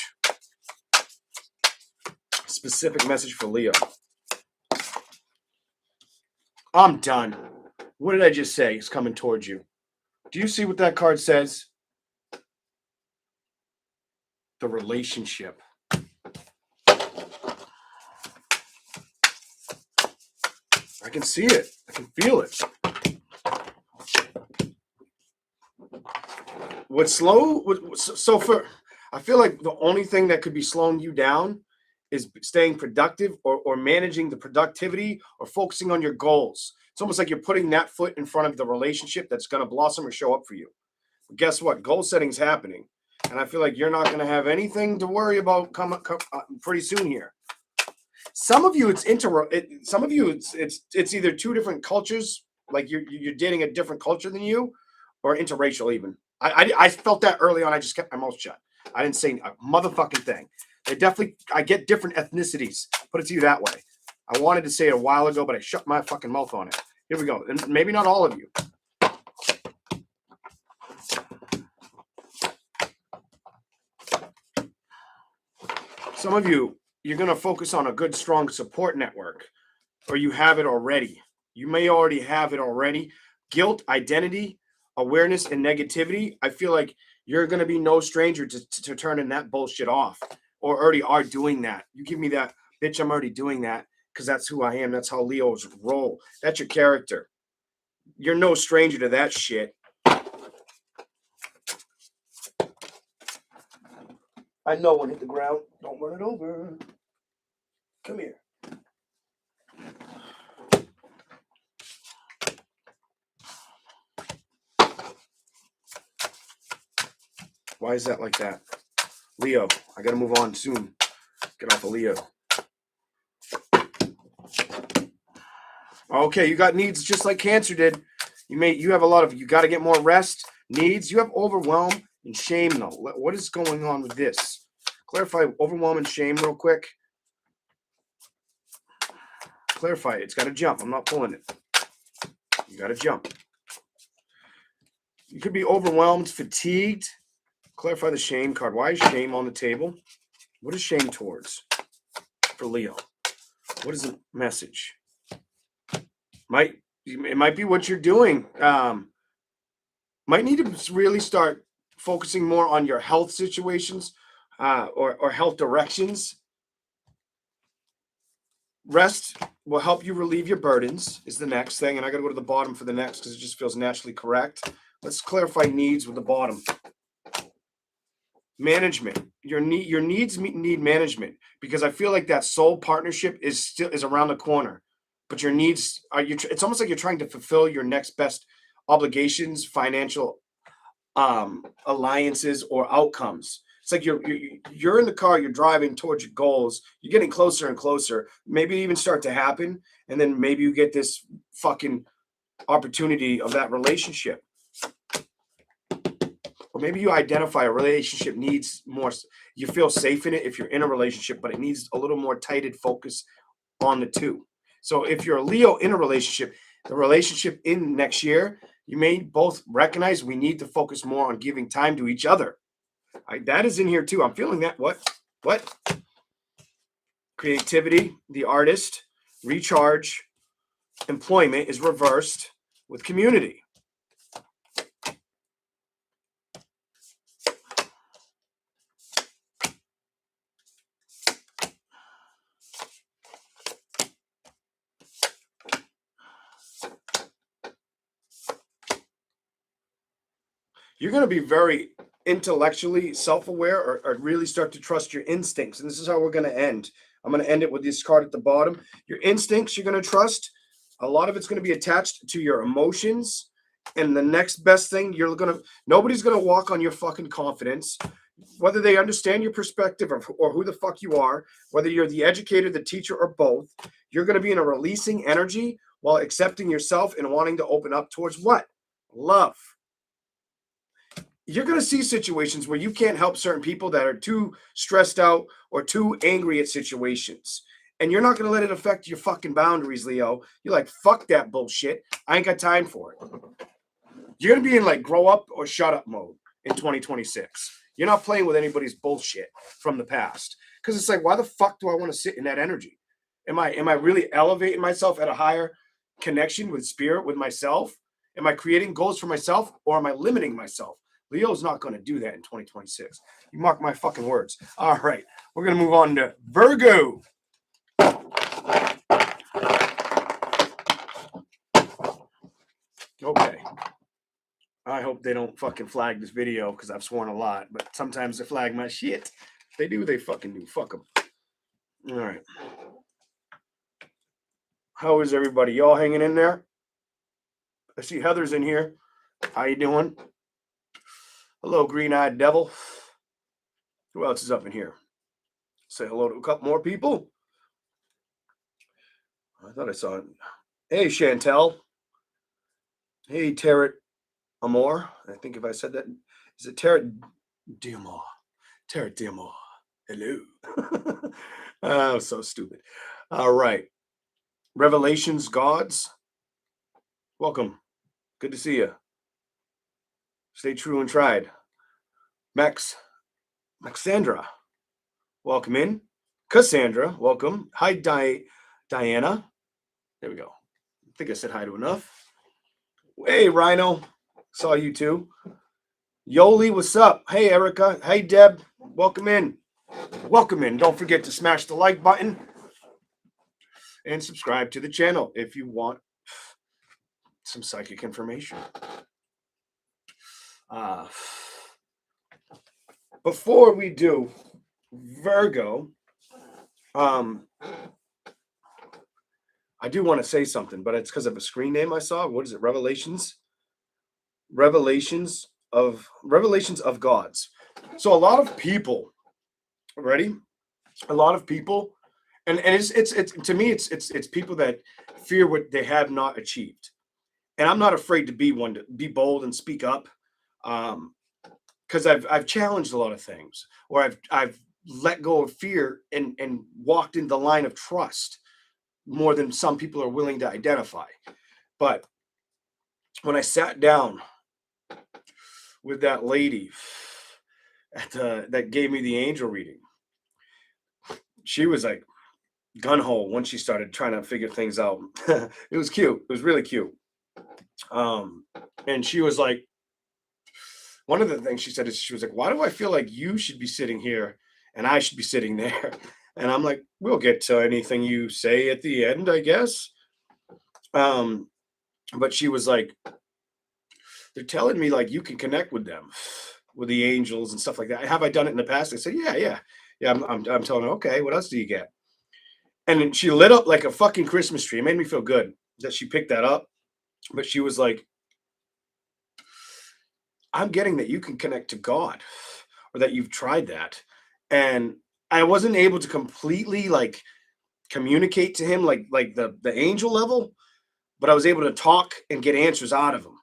Specific message for Leo. I'm done. What did I just say? It's coming towards you. Do you see what that card says? The relationship. I can see it. I can feel it. I feel like the only thing that could be slowing you down is staying productive or managing the productivity or focusing on your goals. It's almost like you're putting that foot in front of the relationship that's going to blossom or show up for you. But guess what? Goal setting is happening. And I feel like you're not going to have anything to worry about pretty soon here. Some of you, it's either two different cultures, like you're dating a different culture than you, or interracial even. I felt that early on. I just kept my mouth shut. I didn't say a motherfucking thing. I get different ethnicities. Put it to you that way. I wanted to say it a while ago, but I shut my fucking mouth on it. Here we go. And maybe not all of you. Some of you, you're going to focus on a good, strong support network, or you have it already. You may already have it already. Guilt, identity, awareness, and negativity. I feel like you're going to be no stranger to turning that bullshit off, or already are doing that. You give me that, bitch, I'm already doing that because that's who I am. That's how Leos roll. That's your character. You're no stranger to that shit. I know one hit the ground. Don't run it over. Come here. Why is that like that? Leo, I gotta move on soon. Get off of Leo. Okay, you got needs just like Cancer did. You have a lot of, you got to get more rest, needs. You have overwhelm and shame though. What is going on with this? Clarify overwhelm and shame real quick. Clarify it. It's got to jump. I'm not pulling it. You got to jump. You could be overwhelmed, fatigued. Clarify the shame card. Why is shame on the table? What is shame towards for Leo? What is the message? It might be what you're doing. Might need to really start focusing more on your health situations or health directions. Rest will help you relieve your burdens is the next thing. And I got to go to the bottom for the next because it just feels naturally correct. Let's clarify needs with the bottom. Management. Your needs need management because I feel like that soul partnership is around the corner. But your needs it's almost like you're trying to fulfill your next best obligations, financial alliances, or outcomes. It's like you're in the car, you're driving towards your goals, you're getting closer and closer, maybe even start to happen, and then maybe you get this fucking opportunity of that relationship. or maybe you identify a relationship needs more, you feel safe in it if you're in a relationship, but it needs a little more tighted focus on the two. So if you're a Leo in a relationship, the relationship in next year, you may both recognize we need to focus more on giving time to each other. That is in here too. I'm feeling that. What? Creativity, the artist, recharge, employment is reversed with community. You're going to be very intellectually self-aware, or really start to trust your instincts. And this is how we're going to end. I'm going to end it with this card at the bottom. Your instincts, you're going to trust. A lot of it's going to be attached to your emotions. And the next best thing, nobody's going to walk on your fucking confidence, whether they understand your perspective or who the fuck you are, whether you're the educator, the teacher, or both. You're going to be in a releasing energy while accepting yourself and wanting to open up towards what? Love. You're going to see situations where you can't help certain people that are too stressed out or too angry at situations. And you're not going to let it affect your fucking boundaries, Leo. You're like, fuck that bullshit. I ain't got time for it. You're going to be in like grow up or shut up mode in 2026. You're not playing with anybody's bullshit from the past. Because it's like, why the fuck do I want to sit in that energy? Am I really elevating myself at a higher connection with spirit, with myself? Am I creating goals for myself, or am I limiting myself? Leo's not going to do that in 2026. You mark my fucking words. All right. We're going to move on to Virgo. Okay. I hope they don't fucking flag this video because I've sworn a lot, but sometimes they flag my shit. If they do, they fucking do. Fuck them. All right. How is everybody? Y'all hanging in there? I see Heather's in here. How you doing? Hello, green-eyed devil. Who else is up in here? Say hello to a couple more people. I thought I saw it. Hey, Chantel. Hey, Tarot Amor. I think if I said that, is it Tarot D'Amor? Tarot D'Amor. Hello. Oh, so stupid. All right. Revelations Gods. Welcome. Good to see you. Stay true and tried. Maxandra, welcome in. Cassandra, welcome. Hi, Diana. There we go. I think I said hi to enough. Hey, Rhino. Saw you too. Yoli, what's up? Hey, Erica. Hey, Deb. Welcome in. Welcome in. Don't forget to smash the like button and subscribe to the channel if you want some psychic information. Before we do Virgo, I do want to say something, but it's because of a screen name I saw. What is it? Revelations of Gods. So a lot of people, ready? A lot of people, and it's to me it's people that fear what they have not achieved. And I'm not afraid to be one, to be bold and speak up. Because I've challenged a lot of things, or I've let go of fear and walked in the line of trust more than some people are willing to identify. But when I sat down with that lady that gave me the angel reading, she was like gun-ho once she started trying to figure things out. It was cute. It was really cute. And she was like, one of the things she said is, she was like, why do I feel like you should be sitting here and I should be sitting there? And I'm like, we'll get to anything you say at the end, I guess. But she was like, they're telling me like you can connect with them, with the angels and stuff like that. Have I done it in the past? I said, yeah. I'm telling her, okay, what else do you get? And then she lit up like a fucking Christmas tree. It made me feel good that she picked that up. But she was like, I'm getting that you can connect to God, or that you've tried that. And I wasn't able to completely like communicate to him like the angel level, but I was able to talk and get answers out of him.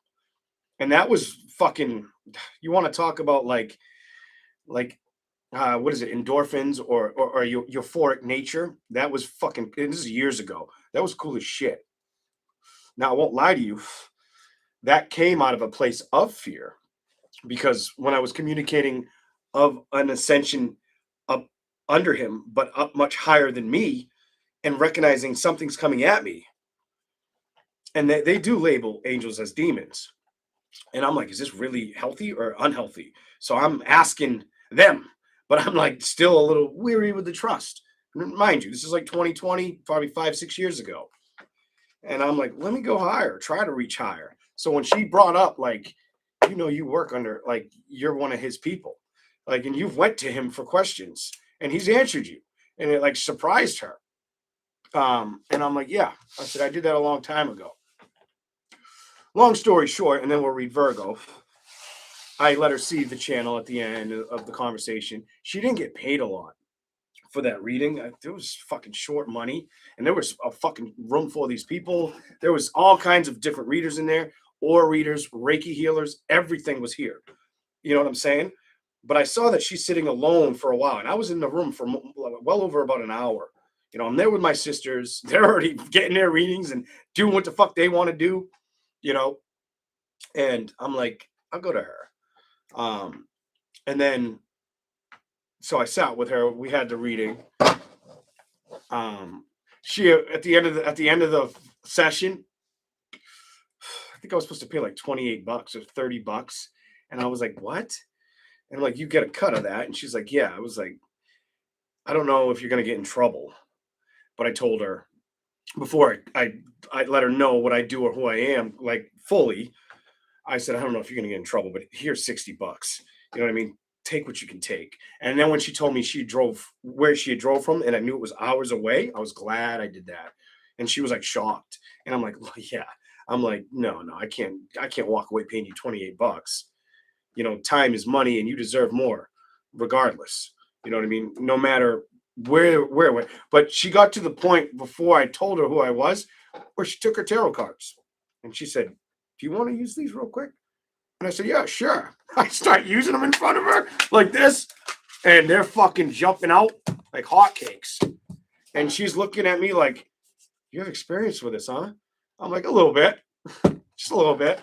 And that was fucking you want to talk about like what is it, endorphins or your euphoric nature? That was fucking, and this is years ago. That was cool as shit. Now I won't lie to you, that came out of a place of fear because when I was communicating of an ascension up under him, but up much higher than me, and recognizing something's coming at me, and they do label angels as demons. And I'm like, is this really healthy or unhealthy? So I'm asking them, but I'm like still a little weary with the trust. And mind you, this is like 2020, probably 5, 6 years ago. And I'm like, let me go higher, try to reach higher. So when she brought up, like, you work under, like, you're one of his people, like, and you've went to him for questions and he's answered you. And it like surprised her. And I'm like, yeah. I said, I did that a long time ago. Long story short, and then we'll read Virgo. I let her see the channel at the end of the conversation. She didn't get paid a lot for that reading. There was fucking short money, and there was a fucking room full of these people. There was all kinds of different readers in there, aura readers, Reiki healers, everything was here. You know what I'm saying? But I saw that she's sitting alone for a while, and I was in the room for well over about an hour. I'm there with my sisters. They're already getting their readings and doing what the fuck they want to do, you know. And I'm like, I'll go to her. And then, so I sat with her. We had the reading. She at the end of the session, I think I was supposed to pay like $28 or $30, and I was like, what? And I'm like, you get a cut of that? And she's like, yeah. I was like, I don't know if you're gonna get in trouble, but I told her before I let her know what I do or who I am, like fully. I said, I don't know if you're gonna get in trouble, but here's $60. You know what I mean? Take what you can take. And then when she told me she drove where she had drove from, and I knew it was hours away, I was glad I did that. And she was like shocked. And I'm like, well, yeah. I'm like, no, I can't walk away paying you $28. Time is money and you deserve more, regardless. You know what I mean? No matter where. But she got to the point before I told her who I was, where she took her tarot cards. And she said, do you want to use these real quick? And I said, yeah, sure. I start using them in front of her like this, and they're fucking jumping out like hotcakes. And she's looking at me like, you have experience with this, huh? I'm like, a little bit, just a little bit.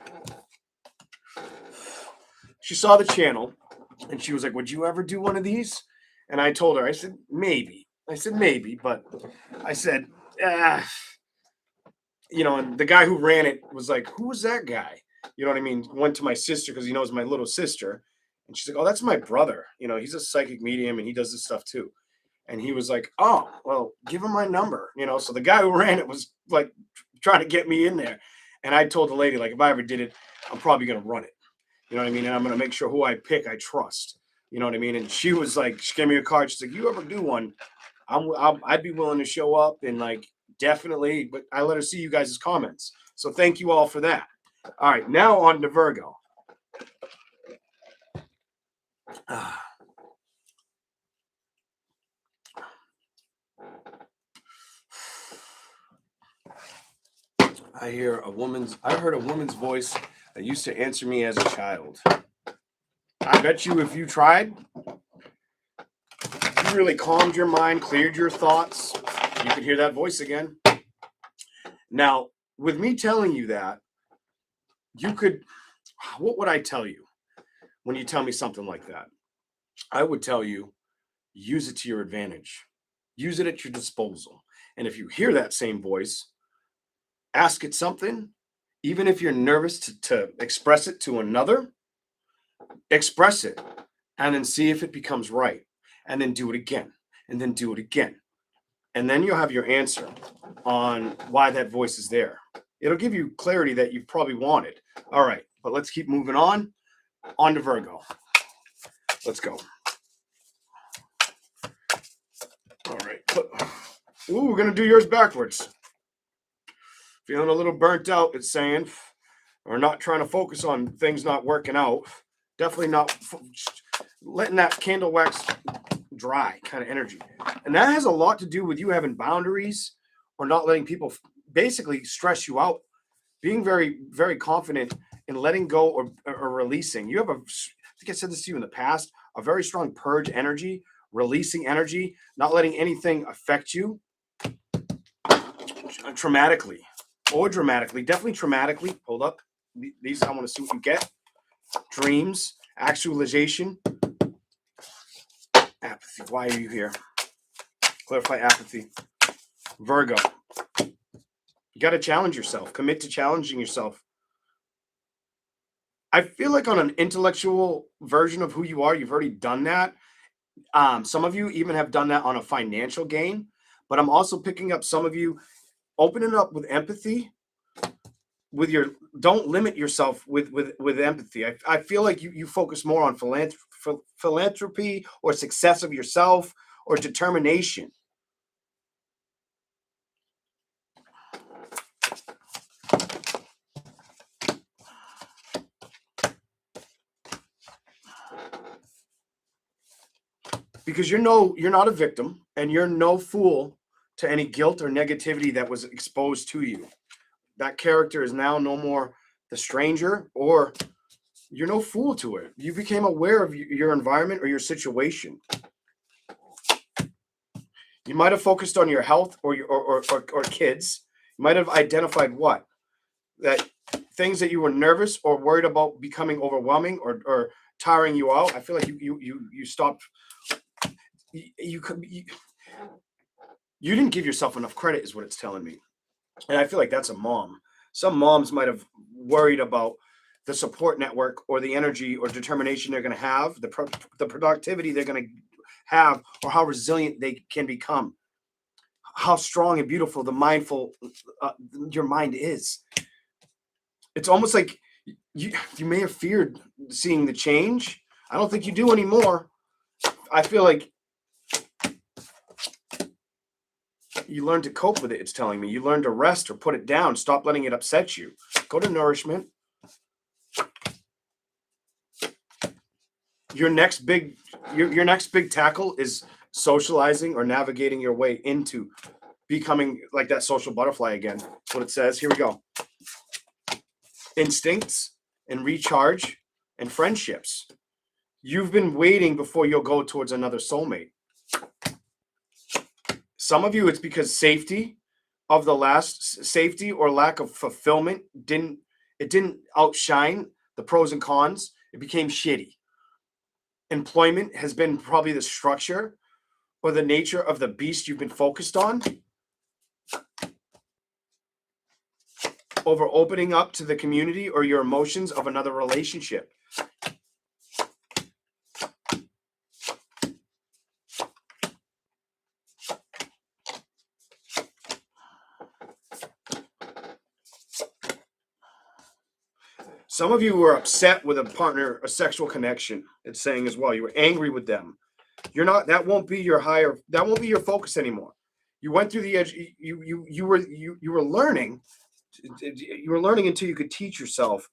She saw the channel, and she was like, would you ever do one of these? And I told her, I said, maybe. But I said, and the guy who ran it was like, who was that guy? You know what I mean? Went to my sister because he knows my little sister. And she's like, oh, that's my brother. He's a psychic medium and he does this stuff too. And he was like, oh, well, give him my number. So the guy who ran it was like trying to get me in there. And I told the lady, like, if I ever did it, I'm probably going to run it. You know what I mean? And I'm going to make sure who I pick, I trust. You know what I mean? And she was like, she gave me a card. She's like, you ever do one, I'd be willing to show up and like, definitely. But I let her see you guys' comments. So thank you all for that. All right, now on to Virgo. I heard a woman's voice that used to answer me as a child. I bet you if you tried, you really calmed your mind, cleared your thoughts, you could hear that voice again. Now, with me telling you that, what would I tell you when you tell me something like that? I would tell you, use it to your advantage. Use it at your disposal. And if you hear that same voice, ask it something, even if you're nervous to express it to another, express it and then see if it becomes right. And then do it again. And then do it again. And then you'll have your answer on why that voice is there. It'll give you clarity that you've probably wanted. All right, but let's keep moving on. On to Virgo. Let's go. All right. Ooh, we're going to do yours backwards. Feeling a little burnt out, it's saying, or not trying to focus on things not working out. Definitely not letting that candle wax dry kind of energy. And that has a lot to do with you having boundaries or not letting people basically stress you out. Being very, very confident in letting go or releasing. You have I think I said this to you in the past, a very strong purge energy, releasing energy, not letting anything affect you traumatically or dramatically, definitely traumatically. Hold up. These, I want to see what you get. Dreams, actualization, apathy. Why are you here? Clarify apathy. Virgo. You got to challenge yourself. Commit to challenging yourself. I feel like on an intellectual version of who you are, you've already done that. Some of you even have done that on a financial gain, but I'm also picking up some of you opening up with empathy. With your, don't limit yourself with empathy. I feel like you focus more on philanthropy or success of yourself or determination. Because you're not a victim and you're no fool to any guilt or negativity that was exposed to you. That character is now no more the stranger, or you're no fool to it. You became aware of your environment or your situation. You might have focused on your health or kids. You might have identified what? That things that you were nervous or worried about becoming overwhelming or tiring you out. I feel like you stopped. You didn't give yourself enough credit, is what it's telling me. And I feel like that's a mom. Some moms might have worried about the support network or the energy or determination they're going to have, the productivity they're going to have, or how resilient they can become, how strong and beautiful the mindful your mind is. It's almost like you may have feared seeing the change. I don't think you do anymore. I feel like you learn to cope with it. It's telling me you learn to rest or put it down. Stop letting it upset you. Go to nourishment. Your next big tackle is socializing or navigating your way into becoming like that social butterfly again. That's what it says. Here we go. Instincts and recharge and friendships. You've been waiting before you'll go towards another soulmate. Some of you, it's because safety or lack of fulfillment didn't outshine the pros and cons. It became shitty. Employment has been probably the structure or the nature of the beast you've been focused on over opening up to the community or your emotions of another relationship. Some of you were upset with a partner, a sexual connection. It's saying as well, you were angry with them. That won't be your focus anymore. You went through the edge. You were learning. You were learning until you could teach yourself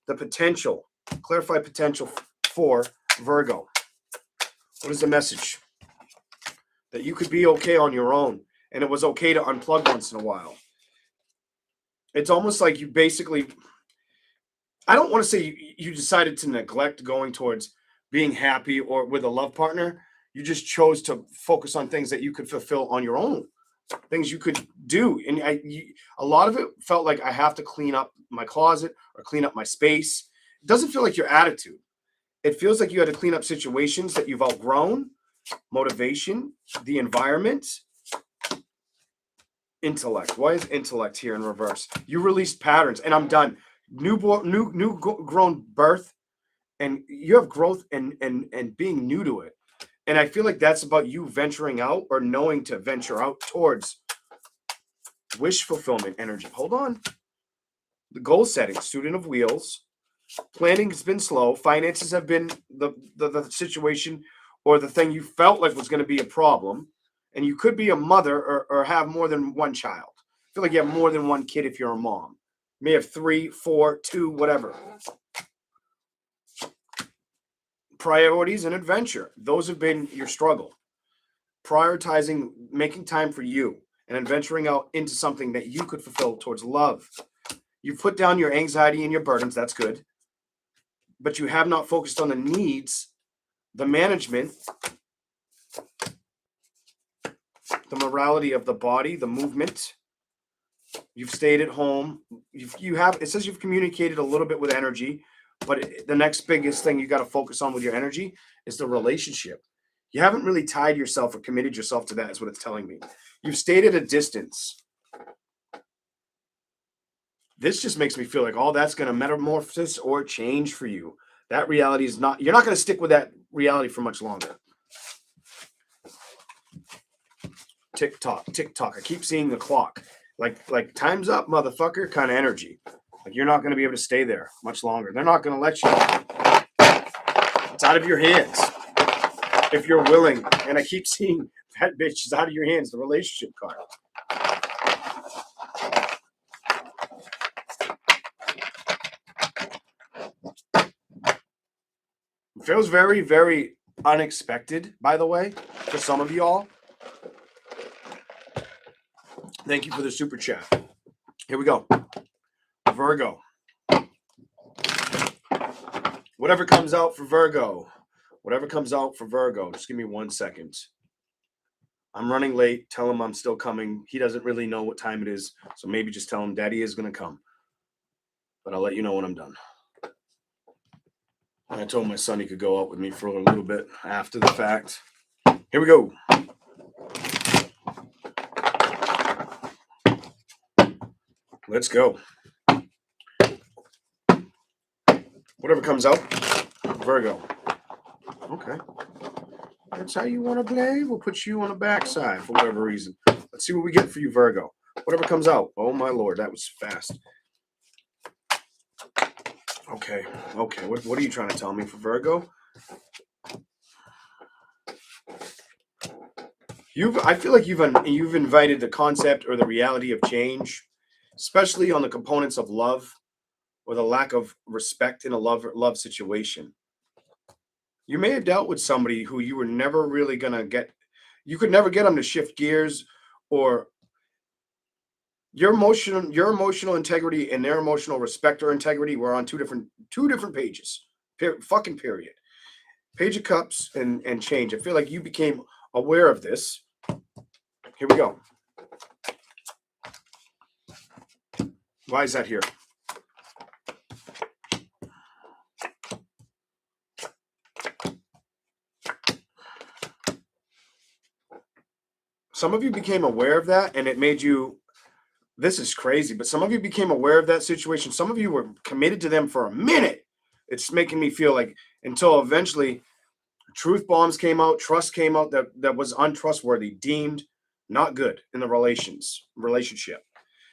the potential, clarify potential for Virgo. What is the message? That you could be okay on your own, and it was okay to unplug once in a while. It's almost like you basically, I don't want to say you decided to neglect going towards being happy or with a love partner. You just chose to focus on things that you could fulfill on your own, things you could do. And a lot of it felt like I have to clean up my closet or clean up my space. It doesn't feel like your attitude. It feels like you had to clean up situations that you've outgrown, motivation, the environment, intellect. Why is intellect here in reverse? You released patterns, and I'm done. New grown birth, and you have growth and being new to it. And I feel like that's about you venturing out or knowing to venture out towards wish fulfillment energy. Hold on. The goal setting, student of wheels. Planning has been slow. Finances have been the situation or the thing you felt like was going to be a problem. And you could be a mother or have more than one child. I feel like you have more than one kid if you're a mom. You may have 3, 4, 2, whatever. Priorities and adventure. Those have been your struggle. Prioritizing, making time for you and adventuring out into something that you could fulfill towards love. You've put down your anxiety and your burdens. That's good. But you have not focused on the needs, the management, the morality of the body, the movement. You've stayed at home. It says you've communicated a little bit with energy, but the next biggest thing you got to focus on with your energy is the relationship. You haven't really tied yourself or committed yourself to that, is what it's telling me. You've stayed at a distance. This just makes me feel like all that's going to metamorphosis or change for you. That reality is not, you're not going to stick with that reality for much longer. Tick tock, tick tock. I keep seeing the clock. Like time's up, motherfucker, kind of energy. Like you're not going to be able to stay there much longer. They're not going to let you. It's out of your hands. If you're willing. And I keep seeing that bitch is out of your hands, the relationship card. It feels very, very unexpected, by the way, for some of y'all. Thank you for the super chat. Here we go. Virgo. Whatever comes out for Virgo. Whatever comes out for Virgo. Just give me 1 second. I'm running late. Tell him I'm still coming. He doesn't really know what time it is. So maybe just tell him Daddy is going to come. But I'll let you know when I'm done. I told my son he could go out with me for a little bit after the fact. Here we go. Let's go. Whatever comes out, Virgo. Okay. That's how you want to play. We'll put you on the backside for whatever reason. Let's see what we get for you, Virgo. Whatever comes out. Oh, my Lord. That was fast. Okay. Okay. What are you trying to tell me for Virgo? I feel like you've invited the concept or the reality of change, especially on the components of love or the lack of respect in a love situation. You may have dealt with somebody who you were never really going to get. You could never get them to shift gears, or your emotional integrity and their emotional respect or integrity were on two different pages. Fucking period. Page of Cups and change. I feel like you became aware of this. Here we go. Why is that here? Some of you became aware of that, and it made you, this is crazy, but some of you became aware of that situation. Some of you were committed to them for a minute. It's making me feel like until eventually truth bombs came out, trust came out that was untrustworthy, deemed not good in the relationship.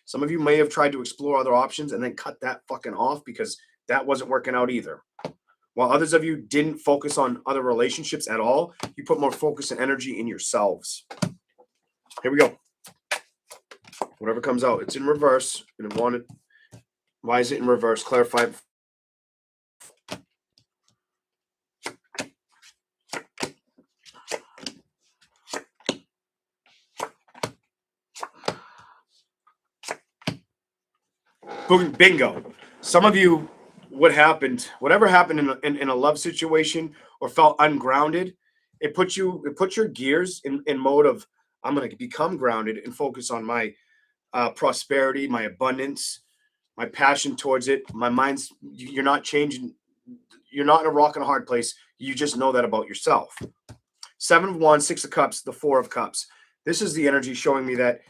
Some of you may have tried to explore other options and then cut that fucking off because that wasn't working out either. While others of you didn't focus on other relationships at all, you put more focus and energy in yourselves. Here we go. Whatever comes out, it's in reverse. Why is it in reverse? Clarify. Bingo. Some of you, whatever happened in a love situation or felt ungrounded, it put your gears in mode of, I'm going to become grounded and focus on my prosperity, my abundance, my passion towards it. My mind's, you're not changing. You're not in a rock and a hard place. You just know that about yourself. 7 of Wands, 6 of Cups, the 4 of Cups. This is the energy showing me that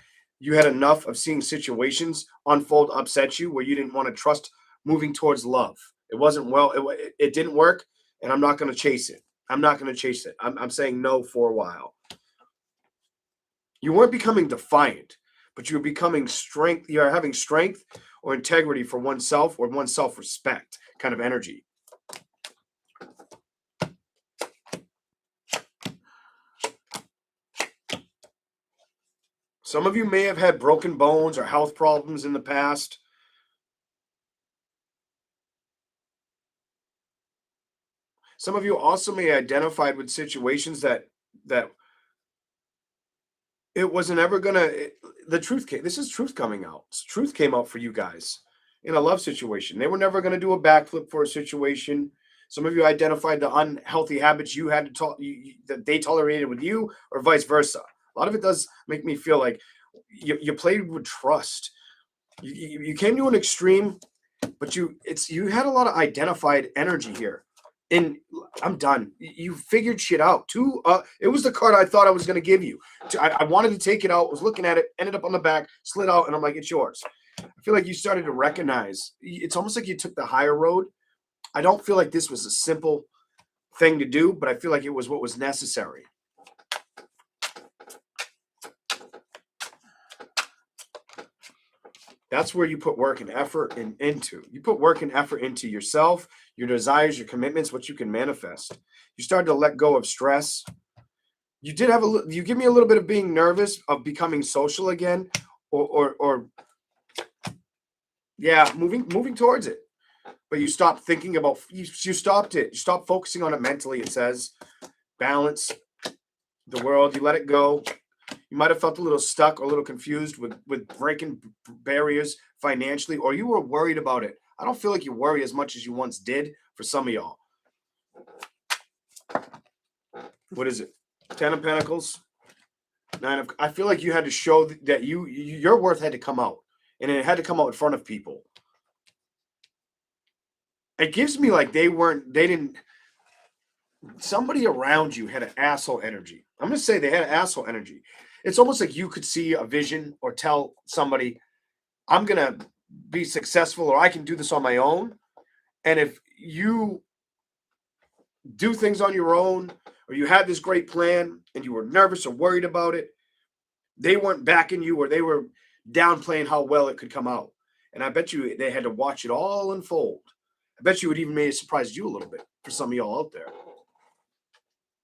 you had enough of seeing situations unfold upset you where you didn't want to trust moving towards love. It wasn't it didn't work, and I'm not going to chase it. I'm saying no for a while. You weren't becoming defiant, but you were becoming strength. You are having strength or integrity for oneself or one's self-respect kind of energy. Some of you may have had broken bones or health problems in the past. Some of you also may have identified with situations that it wasn't ever gonna. The truth came. This is truth coming out. Truth came out for you guys. in a love situation. They were never going to do a backflip for a situation. Some of you identified the unhealthy habits you had to that they tolerated with you, or vice versa. A lot of it does make me feel like you played with trust. You came to an extreme, but you had a lot of identified energy here. And I'm done. You figured shit out. It was the card I thought I was going to give you. I wanted to take it out. Was looking at it. Ended up on the back. Slid out, and I'm like, it's yours. I feel like you started to recognize. It's almost like you took the higher road. I don't feel like this was a simple thing to do, but I feel like it was what was necessary. That's where you put work and effort into. You put work and effort into yourself, your desires, your commitments, what you can manifest. You started to let go of stress. You did have you give me a little bit of being nervous of becoming social again, or yeah, moving towards it. But you stopped thinking about, you stopped it. You stopped focusing on it mentally. It says balance the world. You let it go. You might have felt a little stuck or a little confused with breaking barriers financially, or you were worried about it. I don't feel like you worry as much as you once did for some of y'all. What is it? 10 of Pentacles. I feel like you had to show that your worth had to come out, and it had to come out in front of people. It gives me like somebody around you had an asshole energy. I'm going to say they had an asshole energy. It's almost like you could see a vision or tell somebody, I'm going to be successful, or I can do this on my own. And if you do things on your own, or you had this great plan and you were nervous or worried about it, they weren't backing you, or they were downplaying how well it could come out. And I bet you they had to watch it all unfold. I bet you it even may have surprised you a little bit for some of y'all out there.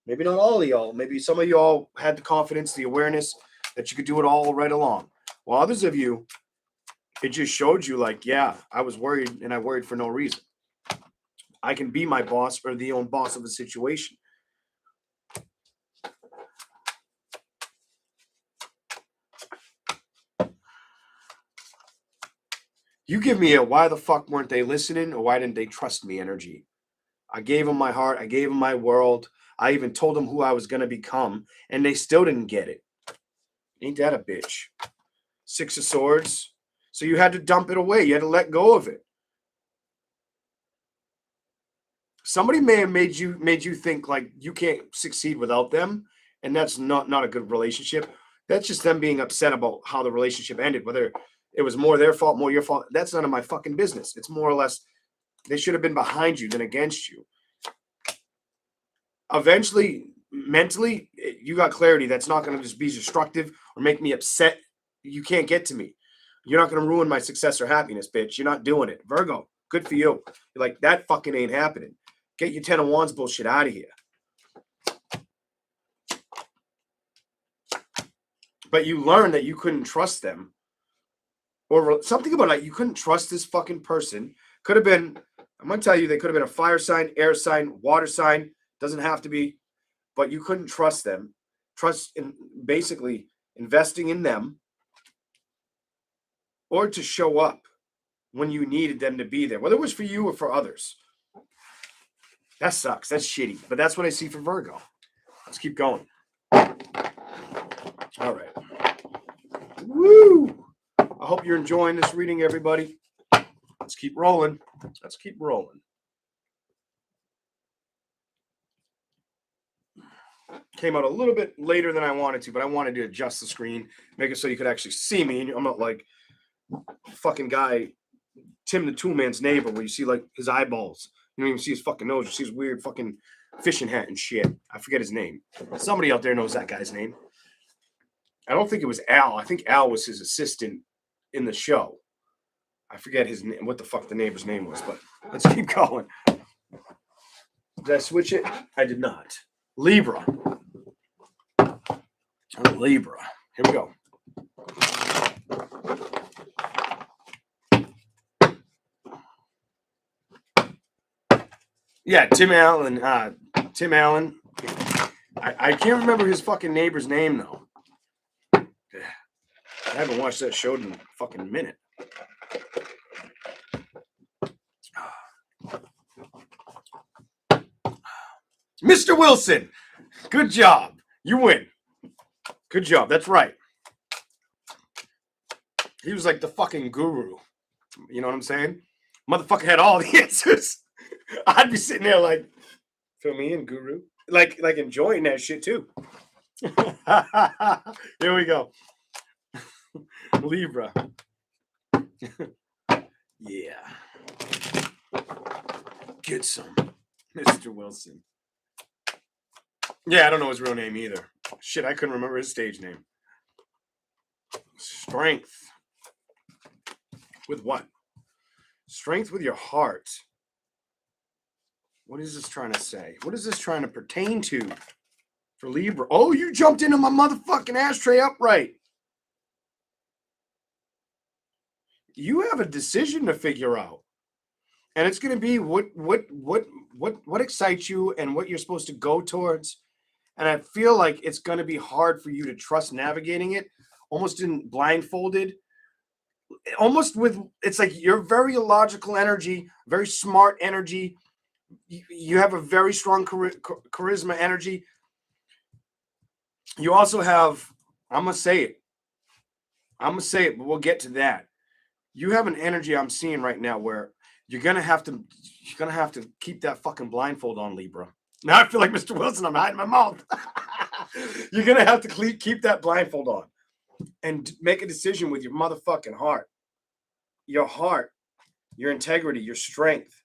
Maybe not all of y'all. Maybe some of y'all had the confidence, the awareness that you could do it all right along. While others of you, it just showed you like, yeah, I was worried, and I worried for no reason. I can be my boss, or the own boss of a situation. You give me a why the fuck weren't they listening, or why didn't they trust me energy. I gave them my heart. I gave them my world. I even told them who I was going to become, and they still didn't get it. Ain't that a bitch? 6 of Swords. So you had to dump it away. You had to let go of it. Somebody may have made you think like you can't succeed without them, and that's not a good relationship. That's just them being upset about how the relationship ended, whether it was more their fault, more your fault. That's none of my fucking business. It's more or less they should have been behind you than against you. Eventually, mentally, you got clarity. That's not going to just be destructive or make me upset. You can't get to me. You're not going to ruin my success or happiness, bitch. You're not doing it. Virgo, good for you. You're like, that fucking ain't happening. Get your 10 of Wands bullshit out of here. But you learned that you couldn't trust them. Or something about like you couldn't trust this fucking person. Could have been, I'm going to tell you, they could have been a fire sign, air sign, water sign. Doesn't have to be. But you couldn't trust them. Trust in basically investing in them, or to show up when you needed them to be there, whether it was for you or for others. That sucks. That's shitty. But that's what I see for Virgo. Let's keep going. All right. Woo! I hope you're enjoying this reading, everybody. Let's keep rolling. Let's keep rolling. Came out a little bit later than I wanted to, but I wanted to adjust the screen, make it so you could actually see me. I'm not like fucking guy, Tim the Toolman's neighbor, where you see like his eyeballs. You don't even see his fucking nose. You see his weird fucking fishing hat and shit. I forget his name. Somebody out there knows that guy's name. I don't think it was Al. I think Al was his assistant in the show. I forget his name, what the fuck the neighbor's name was, but let's keep going. Did I switch it? I did not. Libra. Libra. Here we go. Yeah, Tim Allen. Tim Allen. I can't remember his fucking neighbor's name, though. I haven't watched that show in a fucking minute. Mr. Wilson, good job. You win. Good job. That's right. He was like the fucking guru. You know what I'm saying? Motherfucker had all the answers. I'd be sitting there like, fill me in, guru. Like enjoying that shit too. Here we go. Libra. Yeah. Get some, Mr. Wilson. Yeah, I don't know his real name either. Shit, I couldn't remember his stage name. Strength. With what? Strength with your heart. What is this trying to say? What is this trying to pertain to for Libra? Oh, you jumped into my motherfucking ashtray upright. You have a decision to figure out. And it's going to be what excites you and what you're supposed to go towards. And I feel like it's going to be hard for you to trust navigating it, almost in blindfolded. Almost with, it's like you're very logical energy, very smart energy. You have a very strong charisma energy. You also have, I'm going to say it, but we'll get to that. You have an energy I'm seeing right now where you're going to have to keep that fucking blindfold on, Libra. Now I feel like Mr. Wilson, I'm hiding my mouth. You're going to have to keep that blindfold on and make a decision with your motherfucking heart. Your heart, your integrity, your strength.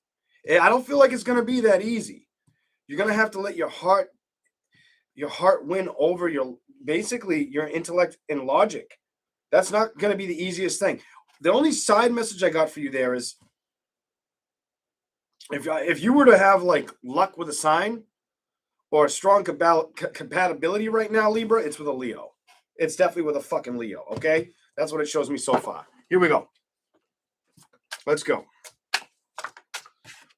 I don't feel like it's going to be that easy. You're going to have to let your heart win over your intellect and logic. That's not going to be the easiest thing. The only side message I got for you there is if you were to have like luck with a sign or a strong compatibility right now, Libra, it's with a Leo. It's definitely with a fucking Leo, okay? That's what it shows me so far. Here we go. Let's go.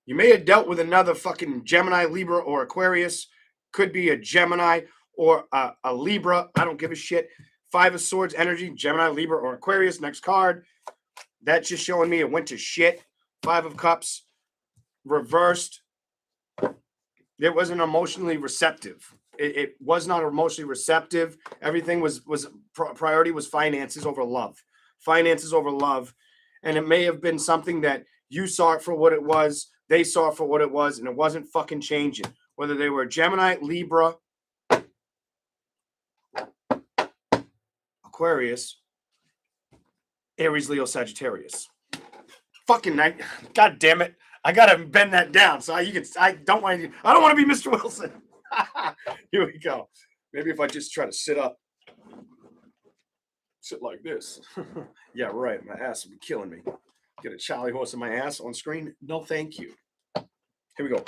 You may have dealt with another fucking Gemini, Libra, or Aquarius. Could be a Gemini or a Libra. I don't give a shit. 5 of Swords energy, Gemini, Libra, or Aquarius. Next card. That's just showing me it went to shit. 5 of Cups. Reversed. It wasn't emotionally receptive. It was not emotionally receptive. Everything was priority was finances over love. Finances over love. And it may have been something that you saw it for what it was. They saw it for what it was. And it wasn't fucking changing. Whether they were Gemini, Libra, Aquarius, Aries, Leo, Sagittarius. Fucking night. God damn it. I gotta bend that down so I don't want to be Mr. Wilson. Here we go. Maybe if I just try to sit up. Sit like this. Yeah, right. My ass would be killing me. Get a Charlie horse in my ass on screen? No, thank you. Here we go.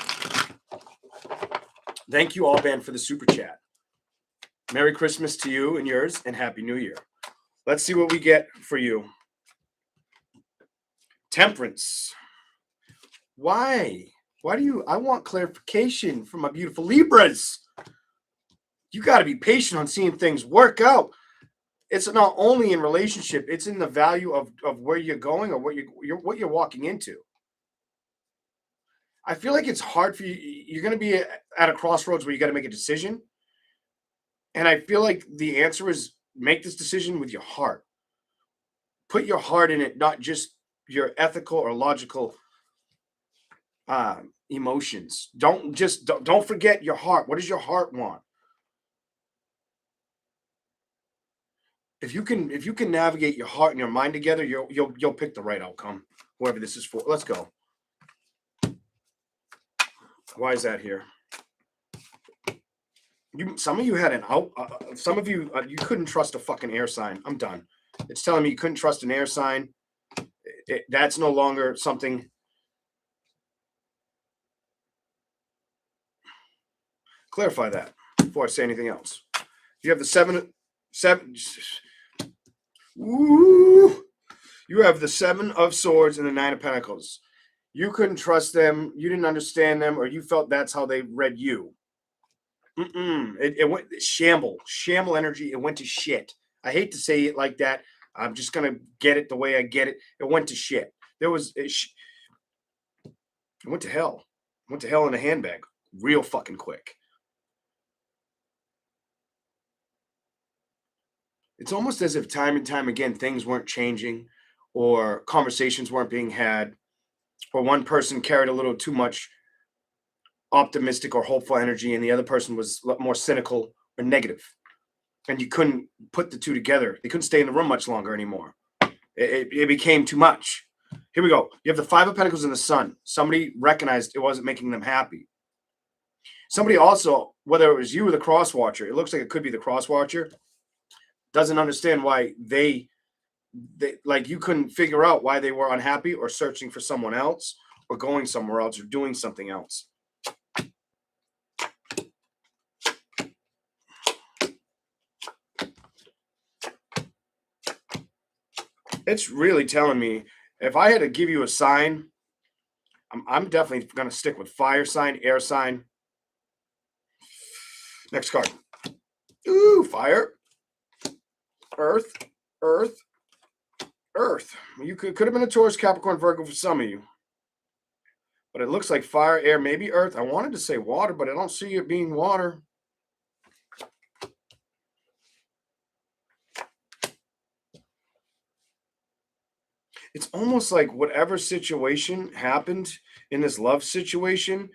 Thank you all, Ben, for the super chat. Merry Christmas to you and yours, and Happy New Year. Let's see what we get for you. Temperance. Why? I want clarification from my beautiful Libras. You got to be patient on seeing things work out. It's not only in relationship, it's in the value of where you're going or what you're walking into. I feel like it's hard for you. You're going to be at a crossroads where you got to make a decision. And I feel like the answer is make this decision with your heart. Put your heart in it, not just your ethical or logical emotions. Don't forget your heart. What does your heart want? If you can navigate your heart and your mind together, you'll pick the right outcome, whoever this is for. Let's go. Why is that here? Some of you had an out. Some of you you couldn't trust a fucking air sign. I'm done. It's telling me you couldn't trust an air sign. That's no longer something. Clarify that before I say anything else. You have the seven. Ooh, you have the 7 of Swords and the 9 of Pentacles. You couldn't trust them. You didn't understand them, or you felt that's how they read you. It went shamble energy. It went to shit. I hate to say it like that. I'm just gonna get it the way I get it. It went to shit. There was I went to hell. I went to hell in a handbag real fucking quick. It's almost as if time and time again things weren't changing, or conversations weren't being had, or one person carried a little too much optimistic or hopeful energy and the other person was a lot more cynical or negative. And you couldn't put the two together. They couldn't stay in the room much longer anymore. It became too much. Here we go. You have the Five of Pentacles and the Sun. Somebody recognized it wasn't making them happy. Somebody also, whether it was you or the cross watcher, it looks like it could be the cross watcher, doesn't understand why they like, you couldn't figure out why they were unhappy or searching for someone else or going somewhere else or doing something else. It's really telling me, if I had to give you a sign, I'm definitely going to stick with fire sign, air sign. Next card. Ooh, fire. Earth, earth, earth. You could have been a Taurus, Capricorn, Virgo for some of you. But it looks like fire, air, maybe earth. I wanted to say water, but I don't see it being water. It's almost like whatever situation happened in this love situation,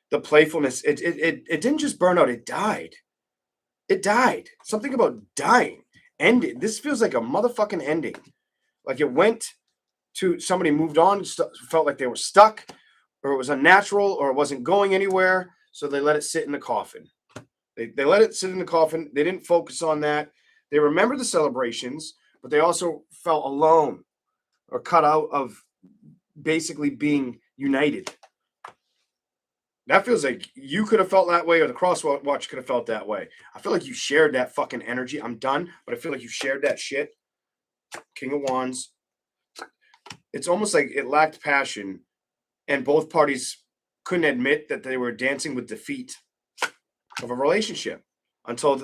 the playfulness, it didn't just burn out, it died. It died. Something about dying. Ended. This feels like a motherfucking ending. Like it went to somebody moved on, felt like they were stuck, or it was unnatural, or it wasn't going anywhere. So they let it sit in the coffin. They let it sit in the coffin. They didn't focus on that. They remember the celebrations, but they also felt alone or cut out of basically being united. That feels like you could have felt that way, or the cross watch could have felt that way. I feel like you shared that fucking energy. I'm done, but I feel like you shared that shit. King of Wands. It's almost like it lacked passion, and both parties couldn't admit that they were dancing with defeat of a relationship until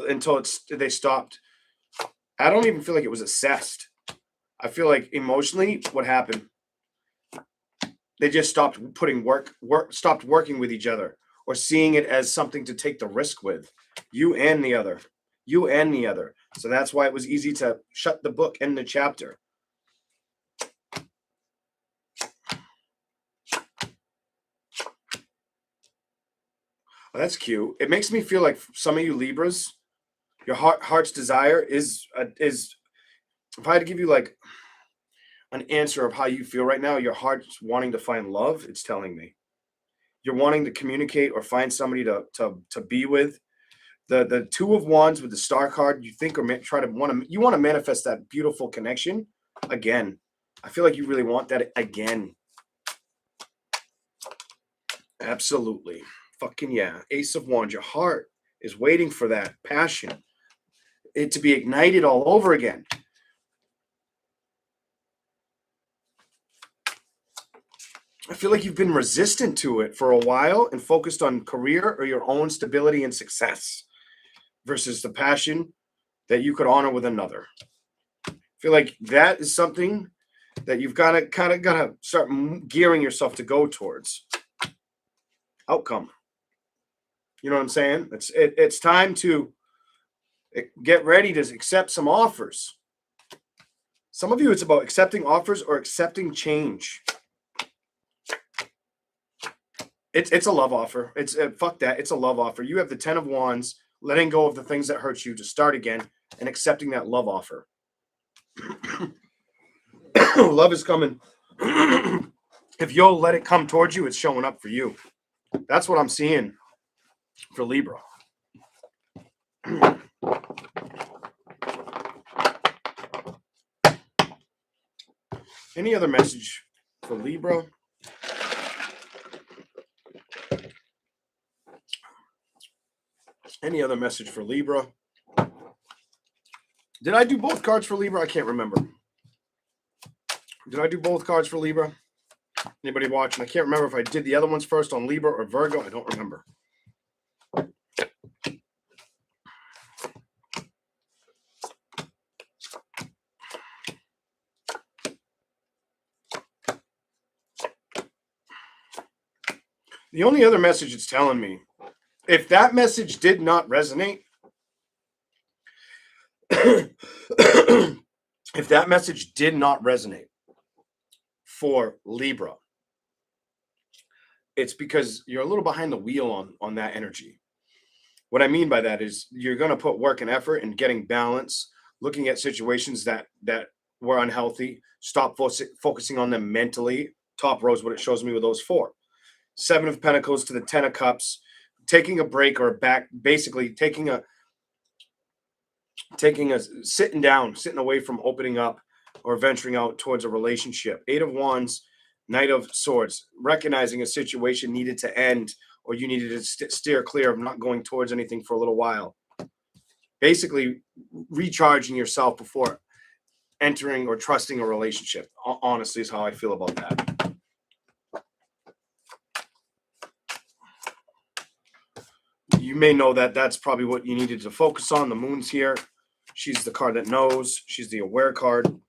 they stopped. I don't even feel like it was assessed. I feel like emotionally, what happened? They just stopped stopped working with each other, or seeing it as something to take the risk with. You and the other. So that's why it was easy to shut the book, end the chapter. Oh, that's cute. It makes me feel like some of you Libras, your heart's desire is if I had to give you like an answer of how you feel right now, your heart's wanting to find love. It's telling me you're wanting to communicate or find somebody to be with. The Two of Wands with the Star card, you think, or you want to manifest that beautiful connection again. I feel like you really want that again. Absolutely. Fucking yeah. Ace of Wands. Your heart is waiting for that passion, it to be ignited all over again. I feel like you've been resistant to it for a while and focused on career or your own stability and success versus the passion that you could honor with another. I feel like that is something that you've got to start gearing yourself to go towards. Outcome. You know what I'm saying? It's time to get ready to accept some offers. Some of you, it's about accepting offers or accepting change. It's a love offer. It's fuck that. It's a love offer. You have the 10 of Wands, letting go of the things that hurt you to start again and accepting that love offer. Love is coming. If you'll let it come towards you, it's showing up for you. That's what I'm seeing for Libra. Any other message for Libra? Any other message for Libra? Did I do both cards for Libra? I can't remember. Did I do both cards for Libra? Anybody watching? I can't remember if I did the other ones first on Libra or Virgo. I don't remember. The only other message it's telling me, if that message did not resonate, if that message did not resonate for Libra, it's because you're a little behind the wheel on that energy. What I mean by that is you're going to put work and effort in getting balance, looking at situations that were unhealthy, stop focusing on them mentally. Top row is what it shows me with those four. Seven of Pentacles to the Ten of Cups, taking a break or basically taking a sitting down, sitting away from opening up or venturing out towards a relationship. Eight of Wands, Knight of Swords, recognizing a situation needed to end or you needed to steer clear of not going towards anything for a little while. Basically, recharging yourself before entering or trusting a relationship. Honestly, is how I feel about that. You may know that that's probably what you needed to focus on. The Moon's here. She's the card that knows. She's the aware card.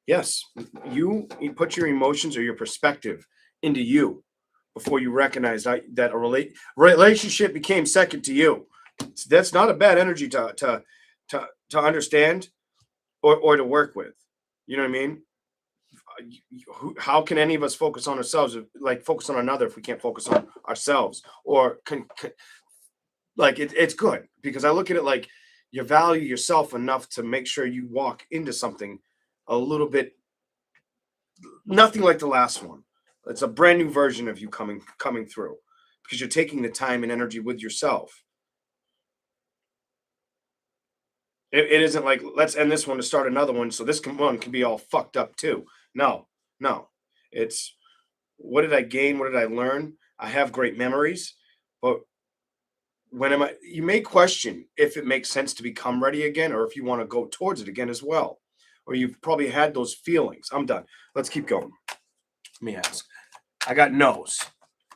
Yes, you put your emotions or your perspective into you before you recognize that a relationship became second to you. That's not a bad energy to understand or to work with. You know what I mean? How can any of us focus on ourselves, like focus on another, if we can't focus on ourselves? Or it's good because I look at it like you value yourself enough to make sure you walk into something a little bit, nothing like the last one. It's a brand new version of you coming through because you're taking the time and energy with yourself. It isn't like, let's end this one to start another one, so this one can be all fucked up too. No. It's, what did I gain? What did I learn? I have great memories, but you may question if it makes sense to become ready again or if you want to go towards it again as well. Or you've probably had those feelings. I'm done. Let's keep going. Let me ask. I got no's.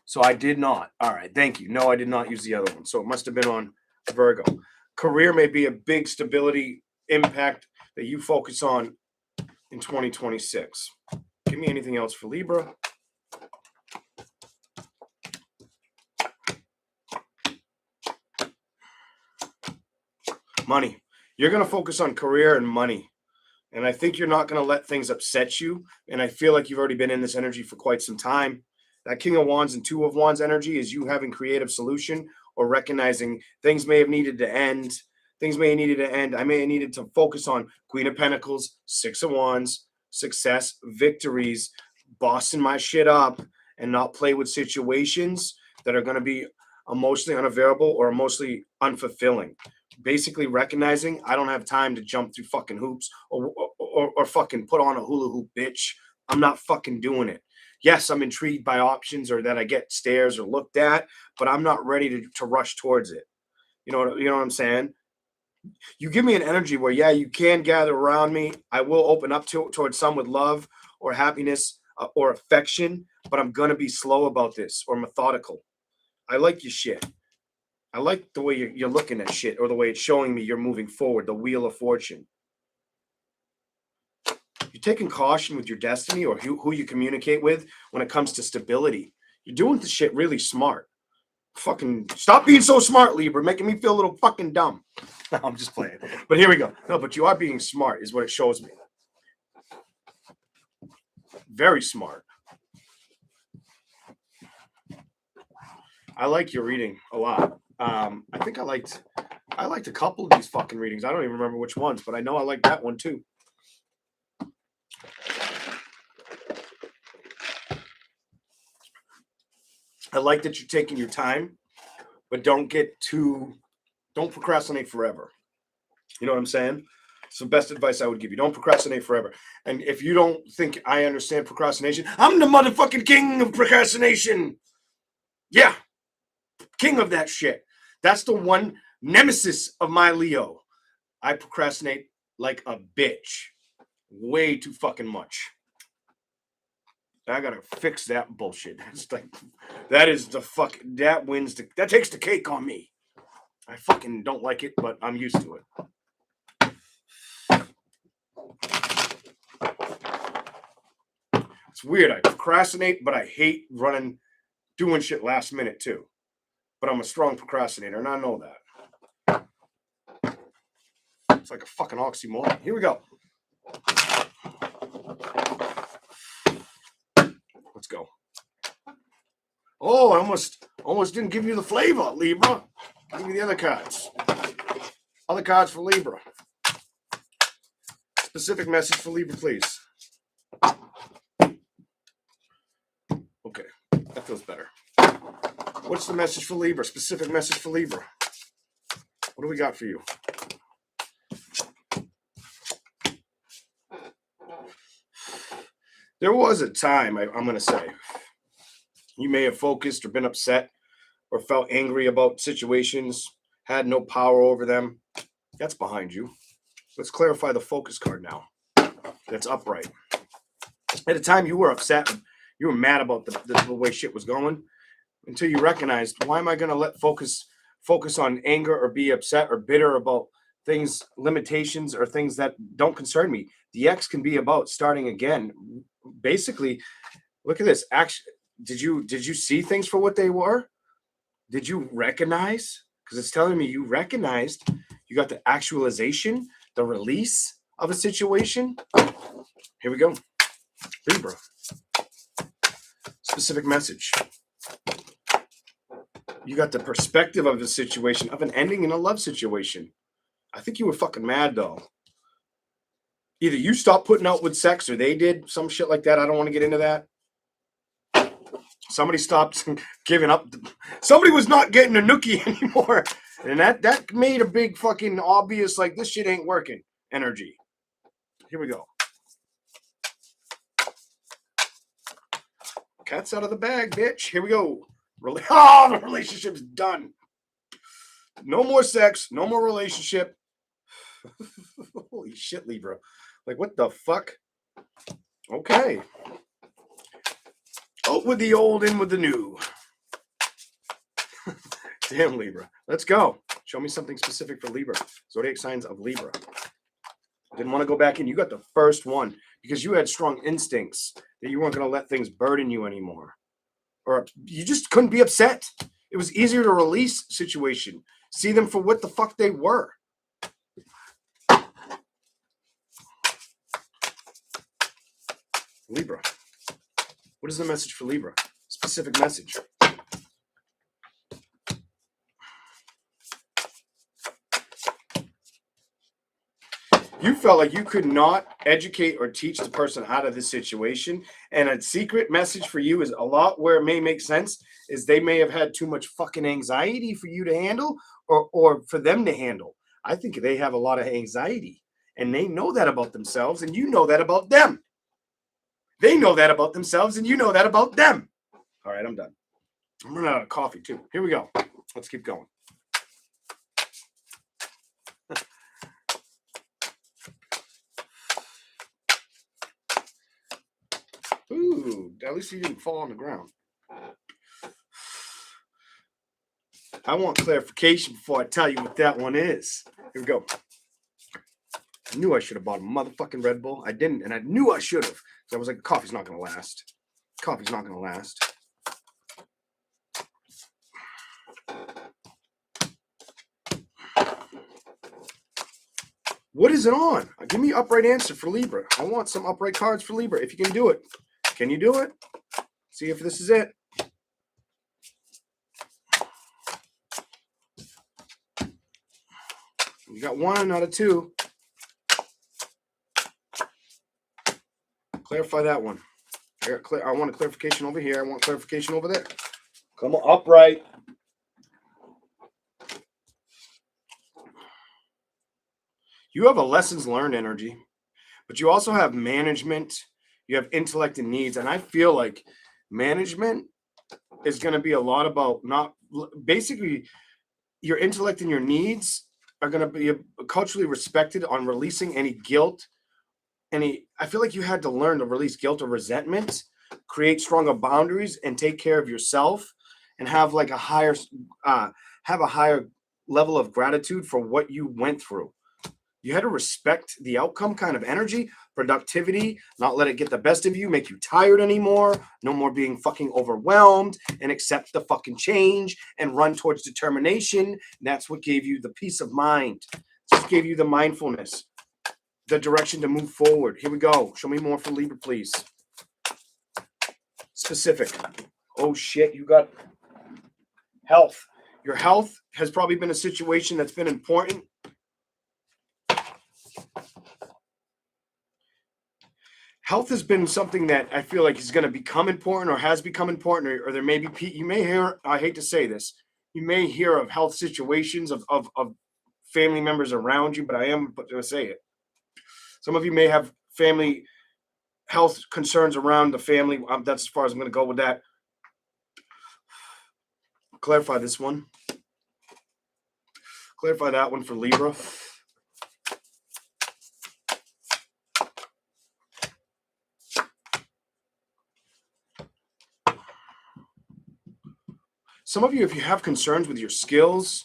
So I did not. All right. Thank you. No, I did not use the other one. So it must have been on Virgo. Career may be a big stability impact that you focus on in 2026. Give me anything else for Libra. Money. You're going to focus on career and money. And I think you're not going to let things upset you. And I feel like you've already been in this energy for quite some time. That King of Wands and Two of Wands energy is you having creative solution or recognizing things may have needed to end. Things may have needed to end. I may have needed to focus on Queen of Pentacles, Six of Wands, success, victories, bossing my shit up and not play with situations that are going to be emotionally unavailable or emotionally unfulfilling. Basically recognizing I don't have time to jump through fucking hoops or fucking put on a hula hoop, bitch. I'm not fucking doing it. Yes, I'm intrigued by options or that I get stares or looked at, but I'm not ready to rush towards it. You know what I'm saying? You give me an energy where, yeah, you can gather around me. I will open up towards some with love or happiness or affection, but I'm going to be slow about this or methodical. I like your shit. I like the way you're looking at shit or the way it's showing me you're moving forward, the Wheel of Fortune. You're taking caution with your destiny or who you communicate with when it comes to stability. You're doing the shit really smart. Fucking stop being so smart, Libra, making me feel a little fucking dumb. No, I'm just playing. But here we go. No, but you are being smart is what it shows me. Very smart. I like your reading a lot. I think I liked a couple of these fucking readings. I don't even remember which ones, but I know I like that one too. I like that you're taking your time, but don't procrastinate forever. You know what I'm saying? It's the best advice I would give you. Don't procrastinate forever. And if you don't think I understand procrastination, I'm the motherfucking king of procrastination. Yeah. King of that shit. That's the one nemesis of my Leo. I procrastinate like a bitch. Way too fucking much. I gotta fix that bullshit. That's like, that is the fuck, that wins that takes the cake on me. I fucking don't like it, but I'm used to it. It's weird. I procrastinate, but I hate running doing shit last minute too. But I'm a strong procrastinator, and I know that. It's like a fucking oxymoron. Here we go. Let's go. Oh, I almost didn't give you the flavor, Libra. I'll give you the other cards. Other cards for Libra. Specific message for Libra, please. Okay, that feels better. What's the message for Libra? Specific message for Libra. What do we got for you? There was a time, I'm going to say, you may have focused or been upset or felt angry about situations, had no power over them. That's behind you. Let's clarify the focus card now. That's upright. At a time you were upset, you were mad about the way shit was going until you recognized, why am I going to let focus on anger or be upset or bitter about things, limitations or things that don't concern me? The X can be about starting again. Basically, look at this. Actually, did you see things for what they were? Did you recognize? Because it's telling me you recognized, you got the actualization, the release of a situation. Here we go. Libra. Specific message. You got the perspective of the situation, of an ending in a love situation. I think you were fucking mad though. Either you stopped putting out with sex or they did some shit like that. I don't want to get into that. Somebody stopped giving up. Somebody was not getting a nookie anymore. And that made a big fucking obvious, like, this shit ain't working energy. Here we go. Cat's out of the bag, bitch. Here we go. Oh, the relationship's done. No more sex. No more relationship. Holy shit, Libra. Like, what the fuck? Okay. Out with the old, in with the new. Damn, Libra. Let's go. Show me something specific for Libra. Zodiac signs of Libra. Didn't want to go back in. You got the first one because you had strong instincts that you weren't going to let things burden you anymore. Or you just couldn't be upset. It was easier to release situation. See them for what the fuck they were. Libra. What is the message for Libra? Specific message. You felt like you could not educate or teach the person out of this situation. And a secret message for you is a lot where it may make sense is they may have had too much fucking anxiety for you to handle or for them to handle. I think they have a lot of anxiety and they know that about themselves and you know that about them. They know that about themselves and you know that about them. All right, I'm done. I'm running out of coffee too. Here we go. Let's keep going. Ooh, at least he didn't fall on the ground. I want clarification before I tell you what that one is. Here we go. I knew I should have bought a motherfucking Red Bull. I didn't, and I knew I should have. So I was like, coffee's not going to last. Coffee's not going to last. What is it on? Give me upright answer for Libra. I want some upright cards for Libra. If you can do it. Can you do it? See if this is it. You got one out of two. Clarify that one. I want a clarification over here. I want clarification over there. Come on, upright. You have a lessons learned energy, but you also have management. You have intellect and needs. And I feel like management is going to be a lot about not basically your intellect and your needs are going to be culturally respected on releasing any guilt. I feel like you had to learn to release guilt or resentment, create stronger boundaries and take care of yourself and have like a higher level of gratitude for what you went through. You had to respect the outcome kind of energy, productivity, not let it get the best of you, make you tired anymore, no more being fucking overwhelmed, and accept the fucking change and run towards determination. And that's what gave you the peace of mind. Just gave you the mindfulness, the direction to move forward. Here we go. Show me more for Libra, please. Specific. Oh shit, you got health. Your health has probably been a situation that's been important. Health has been something that I feel like is going to become important or has become important, or there may be, you may hear, I hate to say this, you may hear of health situations of family members around you, but I am going to say it. Some of you may have family health concerns around the family. That's as far as I'm going to go with that. Clarify this one. Clarify that one for Libra. Some of you, if you have concerns with your skills,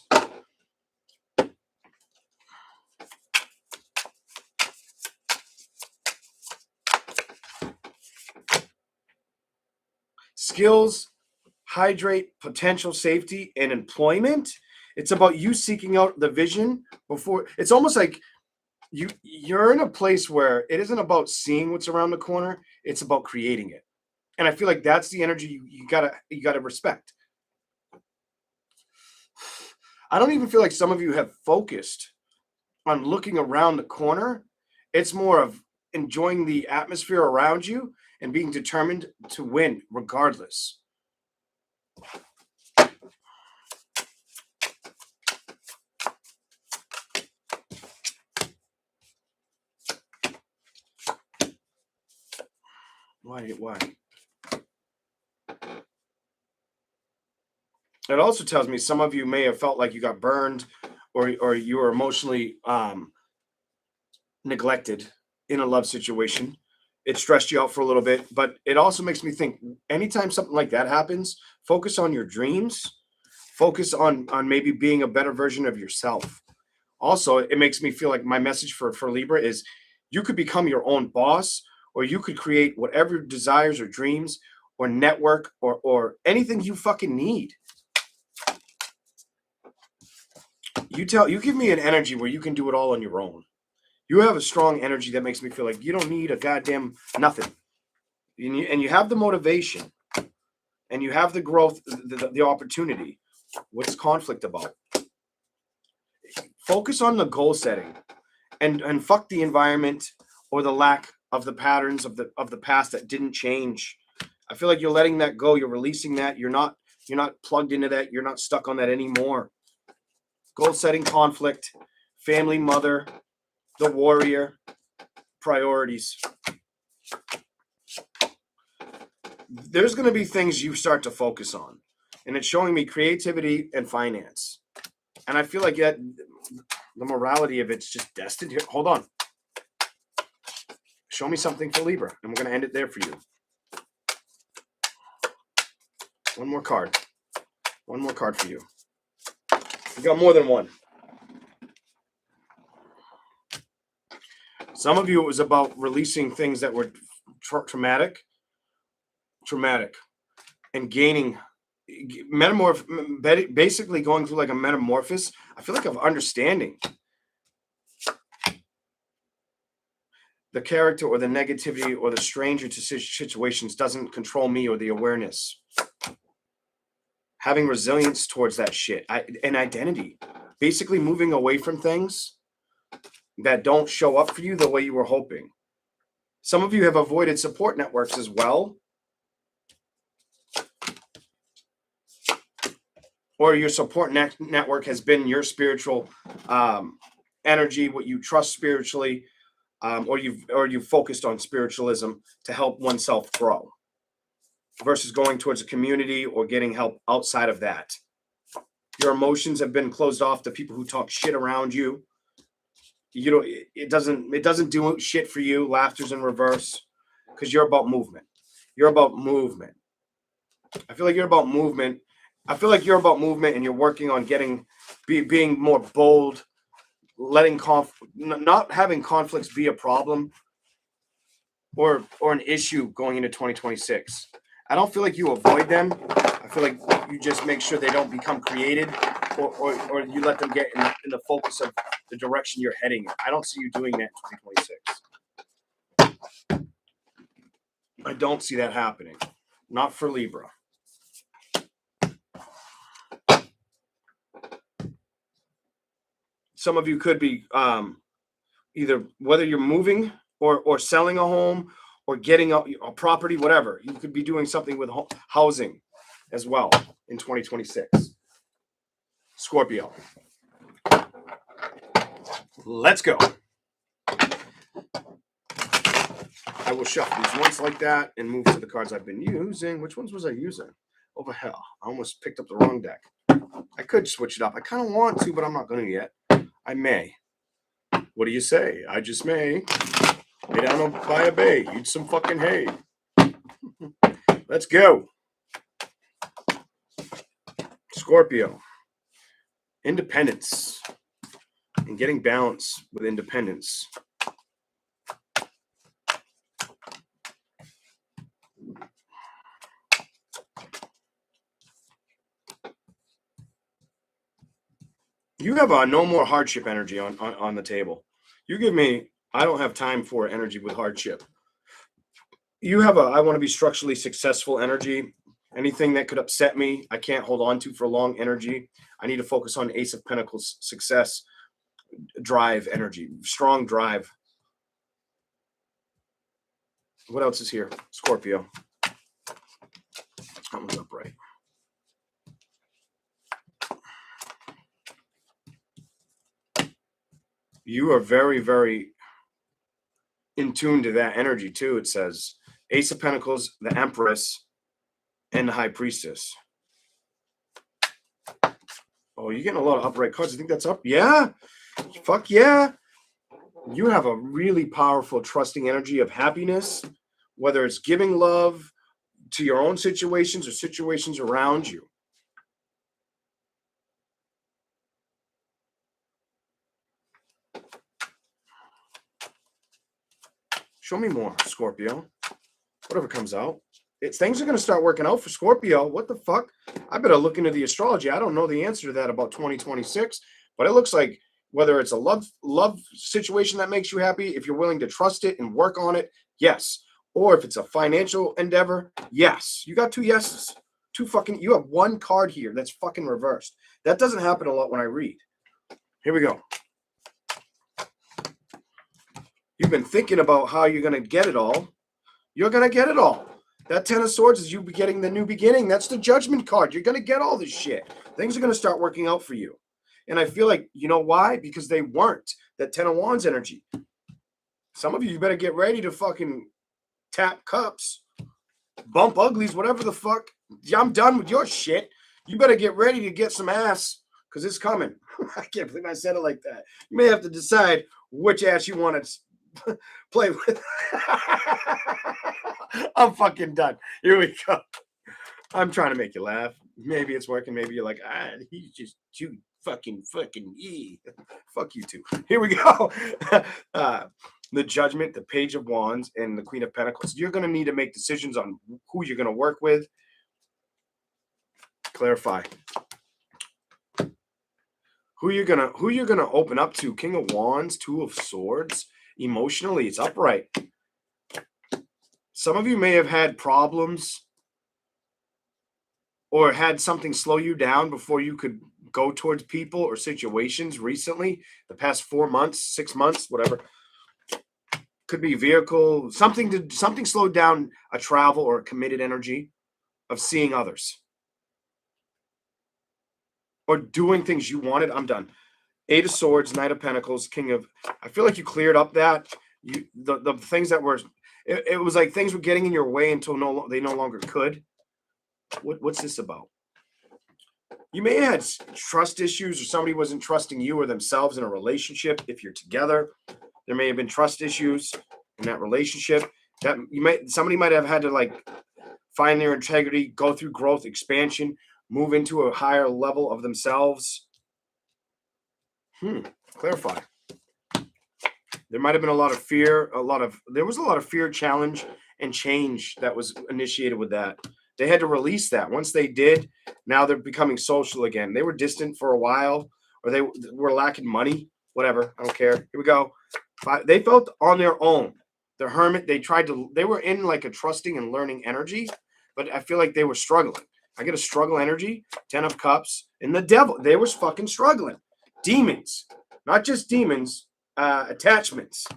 hydrate, potential safety, and employment. It's about you seeking out the vision before. It's almost like you're in a place where it isn't about seeing what's around the corner. It's about creating it. And I feel like that's the energy you gotta respect. I don't even feel like some of you have focused on looking around the corner. It's more of enjoying the atmosphere around you and being determined to win regardless. Why? It also tells me some of you may have felt like you got burned or you were emotionally neglected in a love situation. It stressed you out for a little bit, but it also makes me think anytime something like that happens, focus on your dreams, focus on maybe being a better version of yourself. Also, it makes me feel like my message for Libra is you could become your own boss, or you could create whatever desires or dreams or network or anything you fucking need. You give me an energy where you can do it all on your own. You have a strong energy that makes me feel like you don't need a goddamn nothing. And you have the motivation and you have the growth, the opportunity. What's conflict about? Focus on the goal setting and fuck the environment or the lack of the patterns of the past that didn't change. I feel like you're letting that go. You're releasing that. You're not plugged into that. You're not stuck on that anymore. Goal setting, conflict, family, mother, the warrior, priorities. There's going to be things you start to focus on, and it's showing me creativity and finance. And I feel like that the morality of it's just destined here. Hold on. Show me something for Libra, and we're going to end it there for you. One more card. One more card for you. We got more than one. Some of you, it was about releasing things that were traumatic, and gaining, basically going through like a metamorphosis. I feel like of understanding the character or the negativity or the stranger to situations doesn't control me or the awareness. Having resilience towards that shit, and identity, basically moving away from things that don't show up for you the way you were hoping. Some of you have avoided support networks as well. Or your support network has been your spiritual energy, what you trust spiritually, or you've focused on spiritualism to help oneself grow versus going towards a community or getting help outside of that. Your emotions have been closed off to people who talk shit around you. It doesn't do shit for you. Laughter's in reverse because you're about movement. You're about movement. I feel like you're about movement. And you're working on being more bold, letting not having conflicts be a problem or an issue going into 2026. I don't feel like you avoid them. I feel like you just make sure they don't become created, or you let them get in the focus of the direction you're heading. I don't see you doing that in 2026. I don't see that happening. Not for Libra. Some of you could be either whether you're moving or selling a home or getting a property, whatever. You could be doing something with housing as well in 2026. Scorpio. Let's go. I will shuffle these once like that and move to the cards I've been using. Which ones was I using? Over hell. I almost picked up the wrong deck. I could switch it up. I kind of want to, but I'm not going to yet. I may. What do you say? I just may. Lay down by a bay. Eat some fucking hay. Let's go. Scorpio. Independence. And getting balance with independence. You have a no more hardship energy on the table. You give me, I don't have time for energy with hardship. You have a, I want to be structurally successful energy. Anything that could upset me, I can't hold on to for long energy. I need to focus on Ace of Pentacles, success, drive energy, strong drive. What else is here? Scorpio. That one's upright. You are very, very in tune to that energy too. It says Ace of Pentacles, the Empress, and the High Priestess. Oh, you're getting a lot of upright cards. I think that's up. Yeah. Fuck yeah. You have a really powerful, trusting energy of happiness, whether it's giving love to your own situations or situations around you. Show me more, Scorpio. Whatever comes out. Things are going to start working out for Scorpio. What the fuck? I better look into the astrology. I don't know the answer to that about 2026, but it looks like whether it's a love situation that makes you happy, if you're willing to trust it and work on it, yes. Or if it's a financial endeavor, yes. You got two yeses. You have one card here that's fucking reversed. That doesn't happen a lot when I read. Here we go. You've been thinking about how you're going to get it all. You're going to get it all. That Ten of Swords is you getting the new beginning. That's the Judgment card. You're going to get all this shit. Things are going to start working out for you. And I feel like, you know why? Because they weren't. That Ten of Wands energy. Some of you better get ready to fucking tap cups, bump uglies, whatever the fuck. I'm done with your shit. You better get ready to get some ass because it's coming. I can't believe I said it like that. You may have to decide which ass you want to play with. I'm fucking done. Here we go. I'm trying to make you laugh. Maybe it's working. Maybe you're like, he's just too fucking fuck you too. Here we go. The Judgment, the Page of Wands, and the Queen of Pentacles. You're going to need to make decisions on who you're going to work with. Clarify. Who you're gonna open up to. King of Wands, Two of Swords. Emotionally, it's upright. Some of you may have had problems or had something slow you down before you could go towards people or situations recently, the past 4 months, 6 months, whatever. Could be vehicle, something slowed down a travel or a committed energy of seeing others or doing things you wanted. I'm done. Eight of Swords, Knight of Pentacles, King of. I feel like you cleared up that the things that were. It was like things were getting in your way until they no longer could. What's this about? You may have had trust issues, or somebody wasn't trusting you or themselves in a relationship. If you're together, there may have been trust issues in that relationship. That somebody might have had to like find their integrity, go through growth, expansion, move into a higher level of themselves. Clarify. There might have been a lot of fear, there was a lot of fear, challenge, and change that was initiated with that. They had to release that. Once they did, now they're becoming social again. They were distant for a while, or they were lacking money, whatever. I don't care. Here we go. They felt on their own. The hermit, they were in like a trusting and learning energy, but I feel like they were struggling. I get a struggle energy, 10 of cups, and the devil, they was fucking struggling. Demons, not just demons, attachments.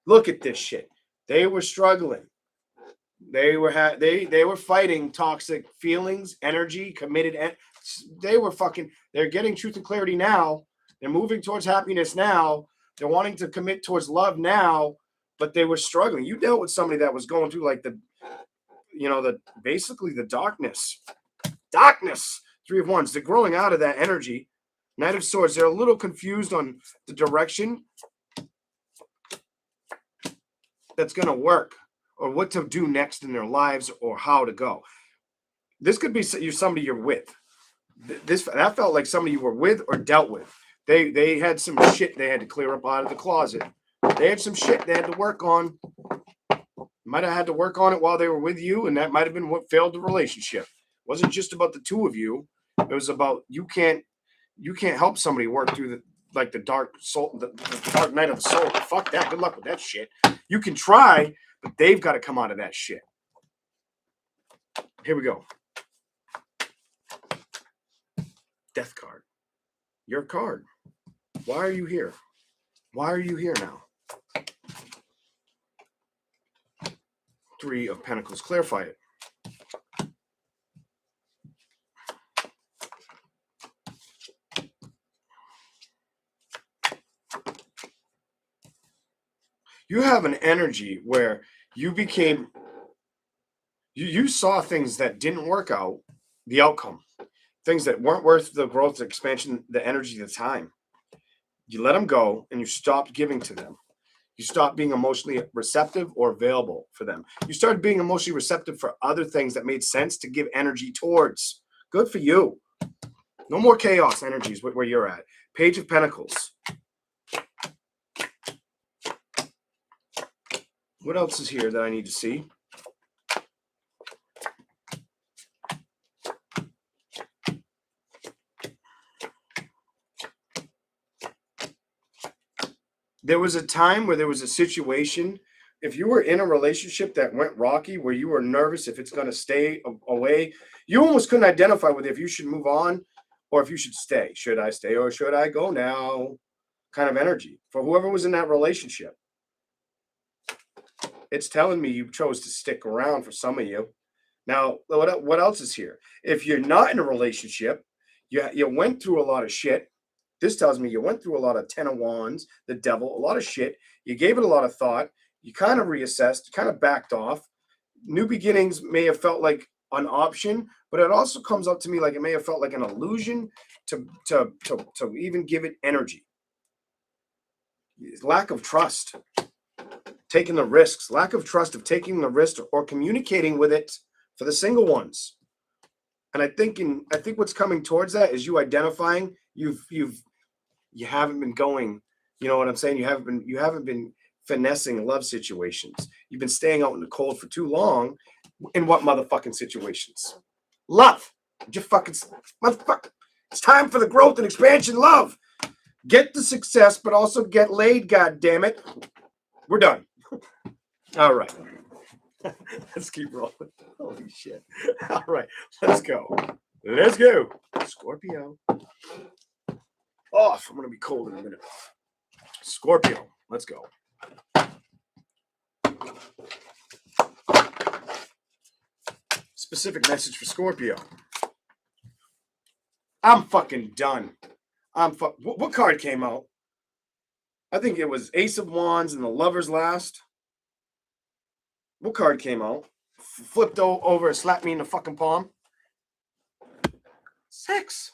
Look at this shit. They were struggling. They were fighting toxic feelings, energy, committed. They're getting truth and clarity now. They're moving towards happiness now. They're wanting to commit towards love now, but they were struggling. You dealt with somebody that was going through like basically the darkness. Darkness. 3 of Wands. They're growing out of that energy. Knight of Swords. They're a little confused on the direction that's going to work, or what to do next in their lives, or how to go. This could be somebody you're with. That felt like somebody you were with or dealt with. They had some shit they had to clear up out of the closet. They had some shit they had to work on. Might have had to work on it while they were with you, and that might have been what failed the relationship. It wasn't just about the two of you. It was about you can't help somebody work through the dark soul, the dark night of the soul. Fuck that. Good luck with that shit. You can try, but they've got to come out of that shit. Here we go. Death card. Your card. Why are you here? Why are you here now? 3 of Pentacles. Clarify it. You have an energy where you became, you saw things that didn't work out, the outcome, things that weren't worth the growth, the expansion, the energy, the time. You let them go and you stopped giving to them. You stopped being emotionally receptive or available for them. You started being emotionally receptive for other things that made sense to give energy towards. Good for you. No more chaos energies where you're at. Page of Pentacles. What else is here that I need to see? There was a time where there was a situation. If you were in a relationship that went rocky, where you were nervous if it's going to stay away, you almost couldn't identify with if you should move on or if you should stay. Should I stay or should I go now? Kind of energy for whoever was in that relationship. It's telling me you chose to stick around for some of you. Now, what else is here? If you're not in a relationship, you went through a lot of shit. This tells me you went through a lot of 10 of Wands, the devil, a lot of shit. You gave it a lot of thought. You kind of reassessed, kind of backed off. New beginnings may have felt like an option, but it also comes up to me like it may have felt like an illusion to even give it energy. Lack of trust. Taking the risks, lack of trust of taking the risk or communicating with it for the single ones. And I think what's coming towards that is you identifying you haven't been going, you know what I'm saying? You haven't been finessing love situations. You've been staying out in the cold for too long. In what motherfucking situations? Love. Just fucking motherfucker. It's time for the growth and expansion. Love. Get the success, but also get laid, god damn it. We're done. All right. Let's keep rolling. Holy shit. All right. Let's go. Let's go. Scorpio. Off. I'm going to be cold in a minute. Scorpio. Let's go. Specific message for Scorpio. I'm fucking done. What card came out? I think it was Ace of Wands and the Lover's Last. What card came out? Flipped over and slapped me in the fucking palm. Sex.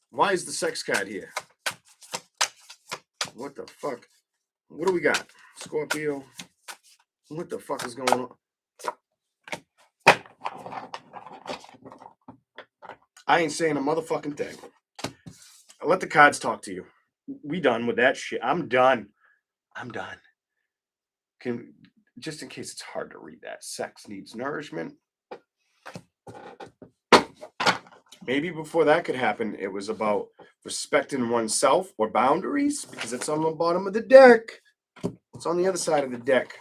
Why is the sex card here? What the fuck? What do we got? Scorpio. What the fuck is going on? I ain't saying a motherfucking thing. Let the cards talk to you. we done with that shit. I'm done. Can just in case it's hard to read that. Sex needs nourishment. Maybe before that could happen, it was about respecting oneself or boundaries because it's on the bottom of the deck. It's on the other side of the deck.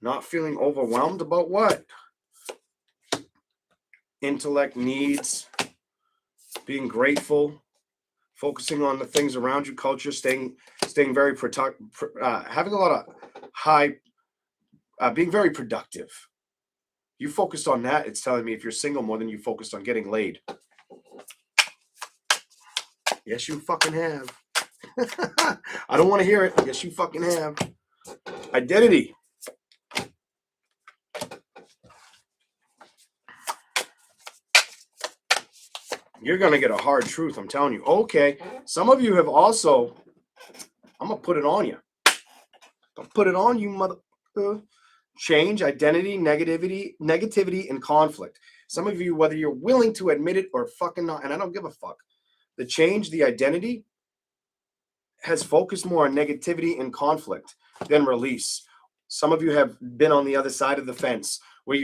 Not feeling overwhelmed about what? Intellect needs, being grateful, focusing on the things around you, culture, staying very having a lot of being very productive. You focused on that, it's telling me if you're single more than you focused on getting laid. Yes, you fucking have. I don't want to hear it. Yes, you fucking have. Identity. You're going to get a hard truth, I'm telling you. Okay, some of you have also, I'm going to put it on you. I'll put it on you, mother. Change, identity, negativity, and conflict. Some of you, whether you're willing to admit it or fucking not, and I don't give a fuck. The change, the identity, has focused more on negativity and conflict than release. Some of you have been on the other side of the fence where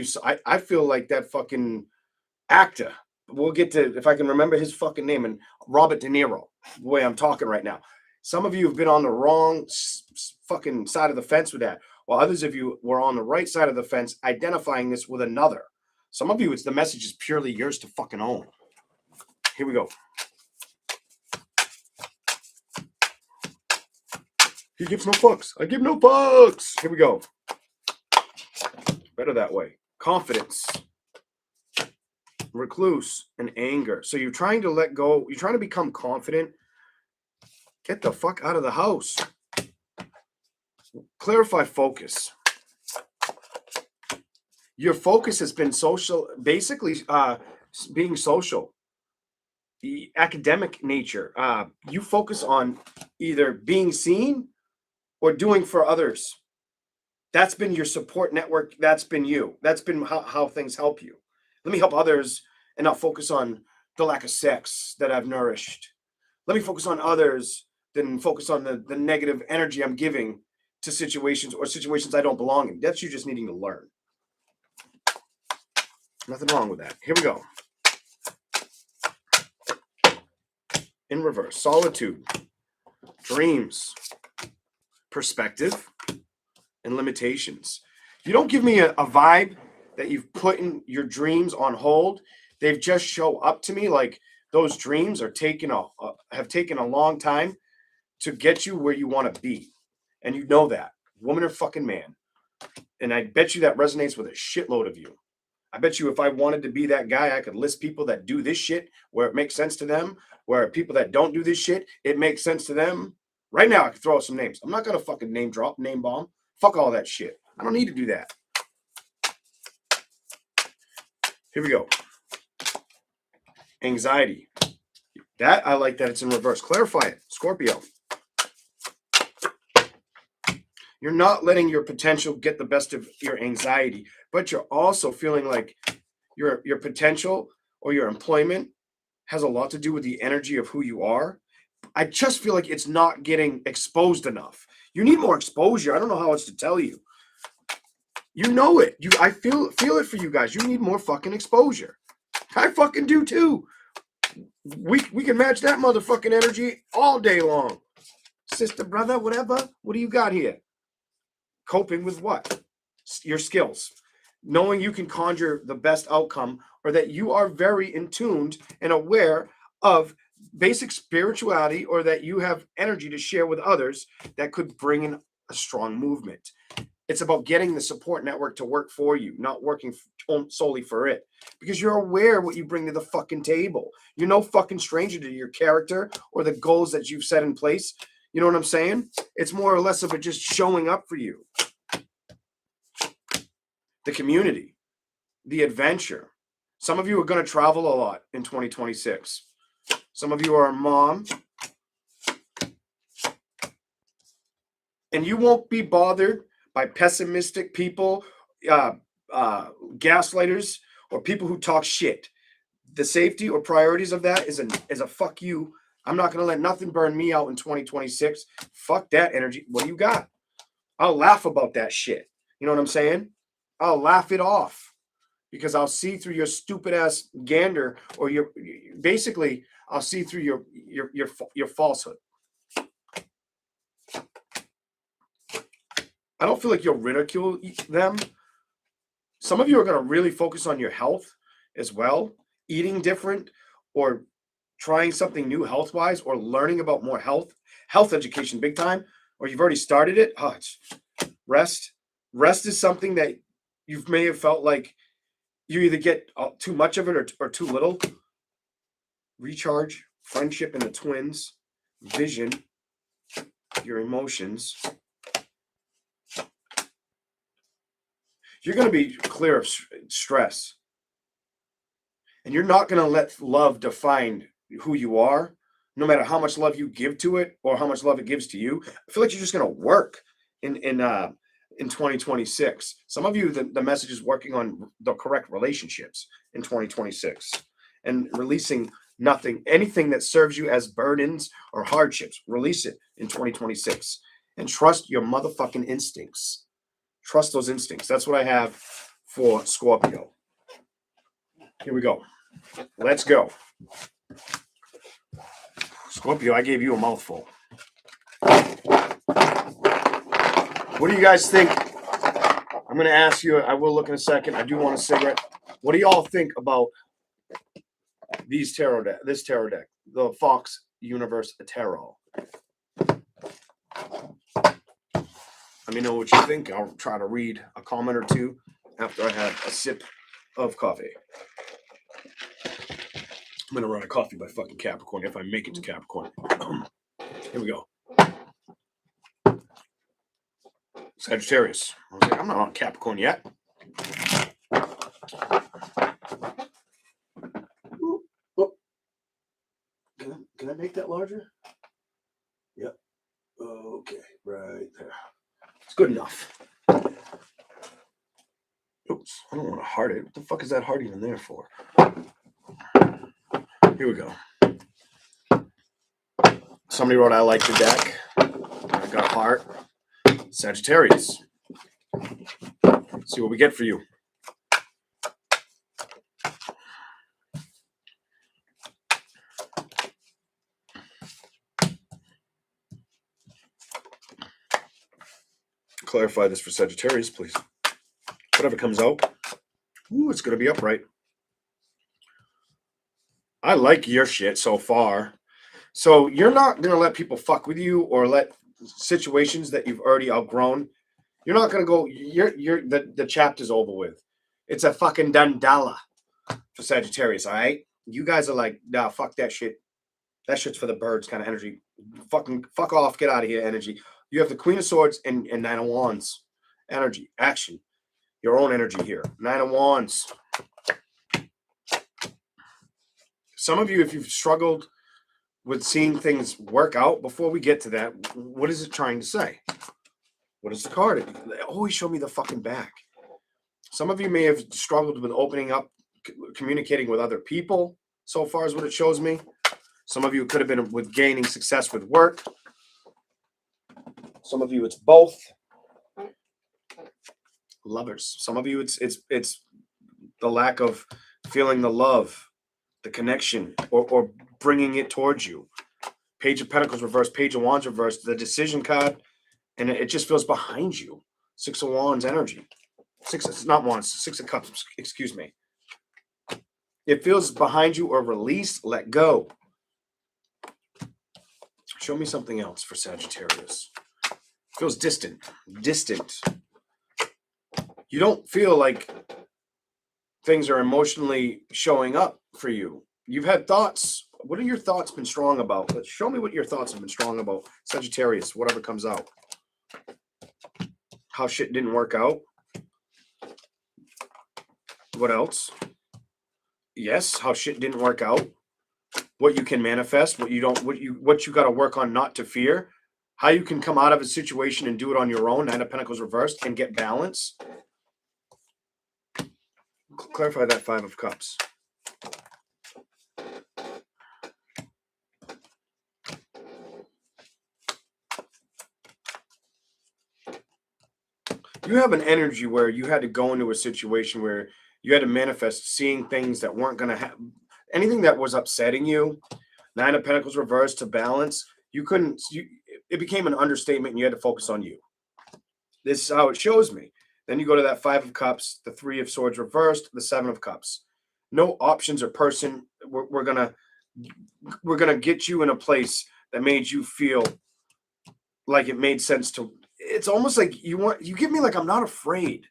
I feel like that fucking actor. We'll get to, if I can remember his fucking name, and Robert De Niro, the way I'm talking right now. Some of you have been on the wrong fucking side of the fence with that, while others of you were on the right side of the fence identifying this with another. Some of you, it's the message is purely yours to fucking own. Here we go. He gives no fucks. I give no fucks. Here we go. Better that way. Confidence. Recluse and anger. So you're trying to let go. You're trying to become confident. Get the fuck out of the house. Clarify focus. Your focus has been social, basically being social. The academic nature. You focus on either being seen or doing for others. That's been your support network. That's been you. That's been how things help you. Let me help others and not focus on the lack of sex that I've nourished. Let me focus on others than focus on the negative energy I'm giving to situations or situations I don't belong in. That's you just needing to learn. Nothing wrong with that. Here we go. In reverse. Solitude. Dreams. Perspective. And limitations. You don't give me a vibe that you've put in your dreams on hold. They've just show up to me like those dreams are have taken a long time to get you where you want to be. And you know that, woman or fucking man. And I bet you that resonates with a shitload of you. I bet you if I wanted to be that guy, I could list people that do this shit where it makes sense to them, where people that don't do this shit, it makes sense to them. Right now, I could throw out some names. I'm not going to fucking name drop, name bomb. Fuck all that shit. I don't need to do that. Here we go. Anxiety. That, I like that it's in reverse. Clarify it. Scorpio. You're not letting your potential get the best of your anxiety, but you're also feeling like your potential or your employment has a lot to do with the energy of who you are. I just feel like it's not getting exposed enough. You need more exposure. I don't know how else to tell you. You know it. I feel it for you guys. You need more fucking exposure. I fucking do too. We can match that motherfucking energy all day long. Sister, brother, whatever. What do you got here? Coping with what? Your skills. Knowing you can conjure the best outcome, or that you are very in tuned and aware of basic spirituality, or that you have energy to share with others that could bring in a strong movement. It's about getting the support network to work for you, not working solely for it. Because you're aware what you bring to the fucking table. You're no fucking stranger to your character or the goals that you've set in place. You know what I'm saying? It's more or less of it just showing up for you. The community, the adventure. Some of you are going to travel a lot in 2026. Some of you are a mom. And you won't be bothered by pessimistic people, gaslighters, or people who talk shit. The safety or priorities of that is a fuck you I'm not going to let nothing burn me out in 2026. Fuck that energy. What do you got? I'll laugh about that shit. You know what I'm saying? I'll laugh it off because I'll see through your stupid ass gander, or your basically I'll see through your falsehood. I don't feel like you'll ridicule them. Some of you are going to really focus on your health as well, eating different, or trying something new health wise, or learning about more health education big time, or you've already started it. Rest is something that you may have felt like you either get too much of it or too little. Recharge, friendship, and the twins, vision, your emotions. You're going to be clear of stress, and you're not going to let love define who you are, no matter how much love you give to it or how much love it gives to you. I feel like you're just going to work in 2026. Some of you, the message is working on the correct relationships in 2026 and releasing anything that serves you as burdens or hardships. Release it in 2026 and trust your motherfucking instincts. Trust those instincts. That's what I have for Scorpio. Here we go. Let's go. Scorpio, I gave you a mouthful. What do you guys think? I'm going to ask you, I will look in a second. I do want a cigarette. What do y'all think about this tarot deck, the Fox Universe Tarot? Let me know what you think. I'll try to read a comment or two after I have a sip of coffee. I'm going to run a coffee by fucking Capricorn if I make it to Capricorn. Here we go. Sagittarius. I was like, I'm not on Capricorn yet. Can I make that larger? Yep. Okay, right there. It's good enough. Oops, I don't want to heart it. What the fuck is that heart even there for? Here we go. Somebody wrote, I like the deck. I got a heart. Sagittarius. See what we get for you. Clarify this for Sagittarius, please. Whatever comes out. Ooh, it's going to be upright. I like your shit so far. So you're not going to let people fuck with you or let situations that you've already outgrown. You're not going to go, the chapter's over with. It's a fucking Dandala for Sagittarius, all right? You guys are like, nah, fuck that shit. That shit's for the birds kind of energy. Fuck off, get out of here energy. You have the Queen of Swords and Nine of Wands energy, action. Your own energy here. Nine of Wands. Some of you, if you've struggled with seeing things work out, before we get to that, what is it trying to say? What is the card? They always show me the fucking back. Some of you may have struggled with opening up, communicating with other people, so far as what it shows me. Some of you could have been with gaining success with work. Some of you, it's both. Lovers. Some of you, it's the lack of feeling the love, the connection, or bringing it towards you. Page of Pentacles reversed, Page of Wands reversed, the Decision card, and it just feels behind you. Six of Wands energy. It's not Wands, Six of Cups, excuse me. It feels behind you or release, let go. Show me something else for Sagittarius. Feels distant. You don't feel like things are emotionally showing up for you. You've had thoughts. What are your thoughts been strong about? Show me what your thoughts have been strong about. Sagittarius, whatever comes out. How shit didn't work out. What else? Yes, how shit didn't work out. What you can manifest, what you got to work on not to fear. How you can come out of a situation and do it on your own. Nine of Pentacles reversed and get balance. Clarify that Five of Cups. You have an energy where you had to go into a situation where you had to manifest seeing things that weren't going to happen. Anything that was upsetting you, Nine of Pentacles reversed to balance, you couldn't, it became an understatement and you had to focus on you. This is how it shows me. Then you go to that Five of Cups, the Three of Swords reversed, the Seven of Cups. No options or person. We're gonna get you in a place that made you feel like it made sense to. It's almost like you give me like I'm not afraid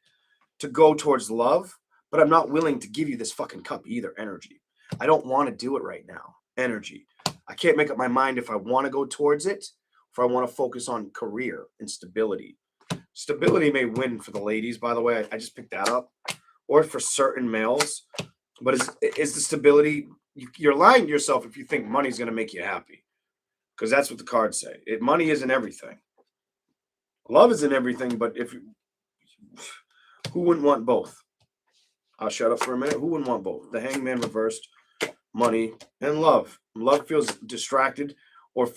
to go towards love, but I'm not willing to give you this fucking cup either. Energy. I don't want to do it right now. Energy. I can't make up my mind if I want to go towards it, or if I want to focus on career and stability. Stability may win for the ladies, by the way. I just picked that up, or for certain males. But is the stability? You're lying to yourself if you think money's going to make you happy, because that's what the cards say. Money isn't everything. Love isn't everything, but who wouldn't want both? I'll shut up for a minute. Who wouldn't want both? The Hangman reversed, money and love. Love feels distracted, or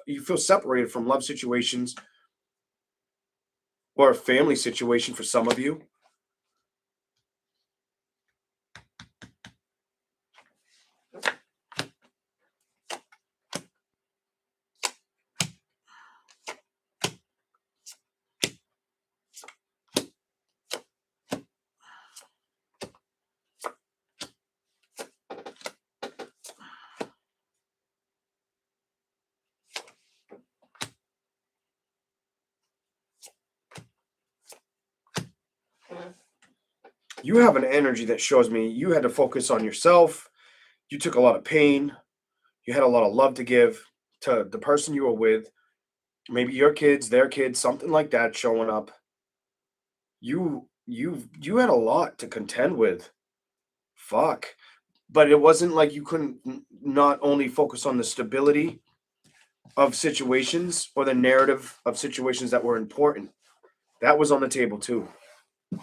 you feel separated from love situations, or a family situation for some of you. You have an energy that shows me you had to focus on yourself. You took a lot of pain. You had a lot of love to give to the person you were with. Maybe your kids, their kids, something like that showing up. You had a lot to contend with. Fuck. But it wasn't like you couldn't not only focus on the stability of situations or the narrative of situations that were important. That was on the table too.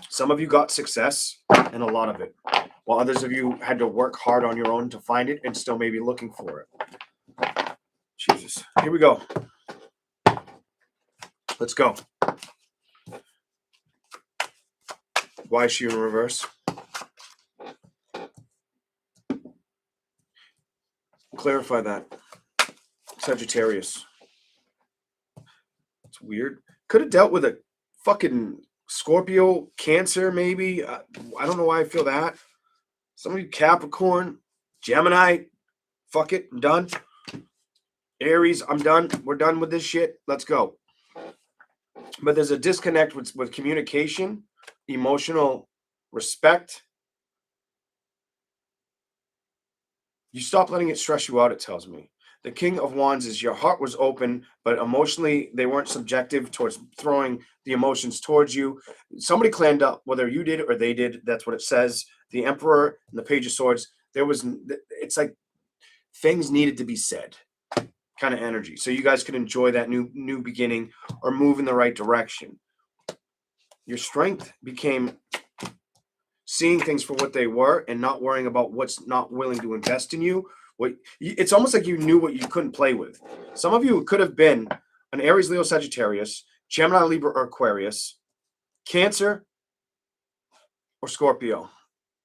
Some of you got success and a lot of it, while others of you had to work hard on your own to find it and still maybe looking for it. Jesus. Here we go. Let's go. Why is she in reverse? Clarify that. Sagittarius. It's weird. Could have dealt with a fucking Scorpio, Cancer, maybe. I don't know why I feel that. Some of you Capricorn, Gemini. Fuck it. I'm done. Aries, I'm done. We're done with this shit. Let's go. But there's a disconnect with communication, emotional respect. You stop letting it stress you out, it tells me. The King of Wands is your heart was open, but emotionally they weren't subjective towards throwing the emotions towards you. Somebody clammed up, whether you did or they did. That's what it says. The Emperor and the Page of Swords. It's like things needed to be said, kind of energy. So you guys could enjoy that new beginning or move in the right direction. Your strength became seeing things for what they were and not worrying about what's not willing to invest in you. It's almost like you knew what you couldn't play with. Some of you could have been an Aries, Leo, Sagittarius, Gemini, Libra, or Aquarius, Cancer, or Scorpio.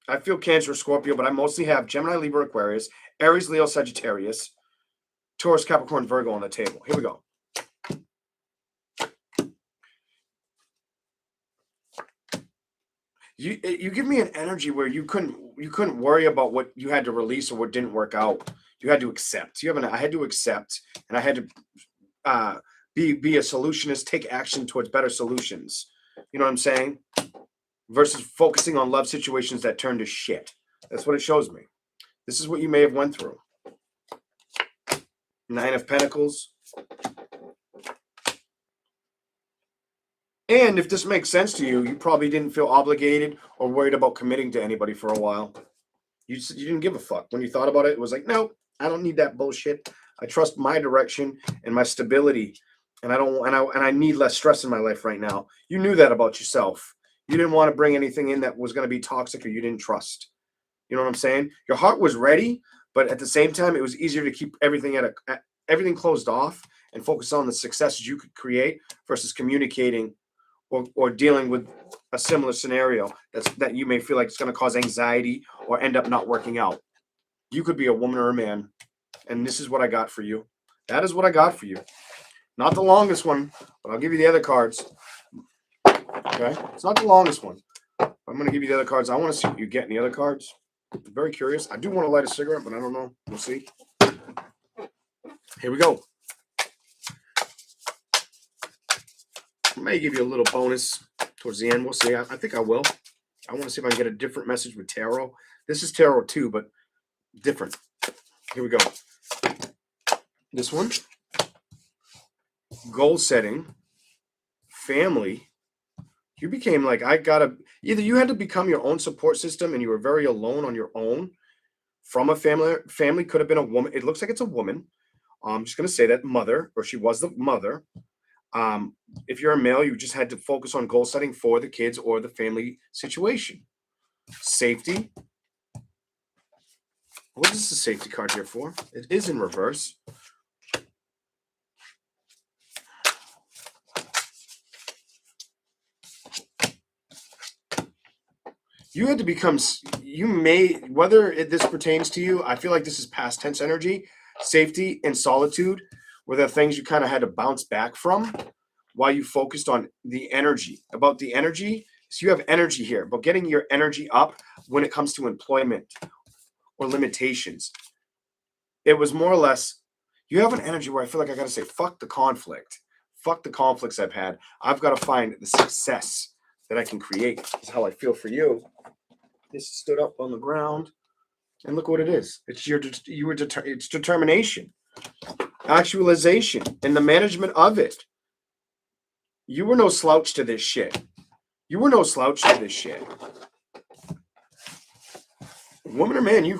I feel Cancer or Scorpio, but I mostly have Gemini, Libra, Aquarius, Aries, Leo, Sagittarius, Taurus, Capricorn, Virgo on the table. Here we go. You give me an energy where you couldn't worry about what you had to release or what didn't work out. You had to accept. I had to accept, and I had to be a solutionist, take action towards better solutions. You know what I'm saying? Versus focusing on love situations that turn to shit. That's what it shows me. This is what you may have went through. Nine of Pentacles. And if this makes sense to you, you probably didn't feel obligated or worried about committing to anybody for a while. You didn't give a fuck. When you thought about it, it was like, no, I don't need that bullshit. I trust my direction and my stability, and I need less stress in my life right now. You knew that about yourself. You didn't want to bring anything in that was going to be toxic or you didn't trust. You know what I'm saying? Your heart was ready, but at the same time, it was easier to keep everything everything closed off and focus on the successes you could create versus communicating or dealing with a similar scenario that you may feel like it's going to cause anxiety or end up not working out. You could be a woman or a man, and this is what I got for you. That is what I got for you. Not the longest one, but I'll give you the other cards. Okay? It's not the longest one. I'm going to give you the other cards. I want to see what you get in the other cards. I'm very curious. I do want to light a cigarette, but I don't know. We'll see. Here we go. I may give you a little bonus towards the end. We'll see. I think I will. I want to see if I can get a different message with tarot. This is tarot too, but different. Here we go. This one. Goal setting. Family. You became like, either you had to become your own support system and you were very alone on your own from a family. Family could have been a woman. It looks like it's a woman. I'm just going to say that mother, or she was the mother. If you're a male, you just had to focus on goal setting for the kids or the family situation. Safety. What is the safety card here for? It is in reverse. You had to become, whether this pertains to you, I feel like this is past tense energy. Safety and solitude were the things you kind of had to bounce back from while you focused on the energy. About the energy, so you have energy here, but getting your energy up when it comes to employment or limitations. It was more or less, you have an energy where I feel like I got to say, fuck the conflict. Fuck the conflicts I've had. I've got to find the success that I can create. This is how I feel for you. This stood up on the ground. And look what it is. It's it's determination, actualization, and the management of it. You were no slouch to this shit. You Woman or man, you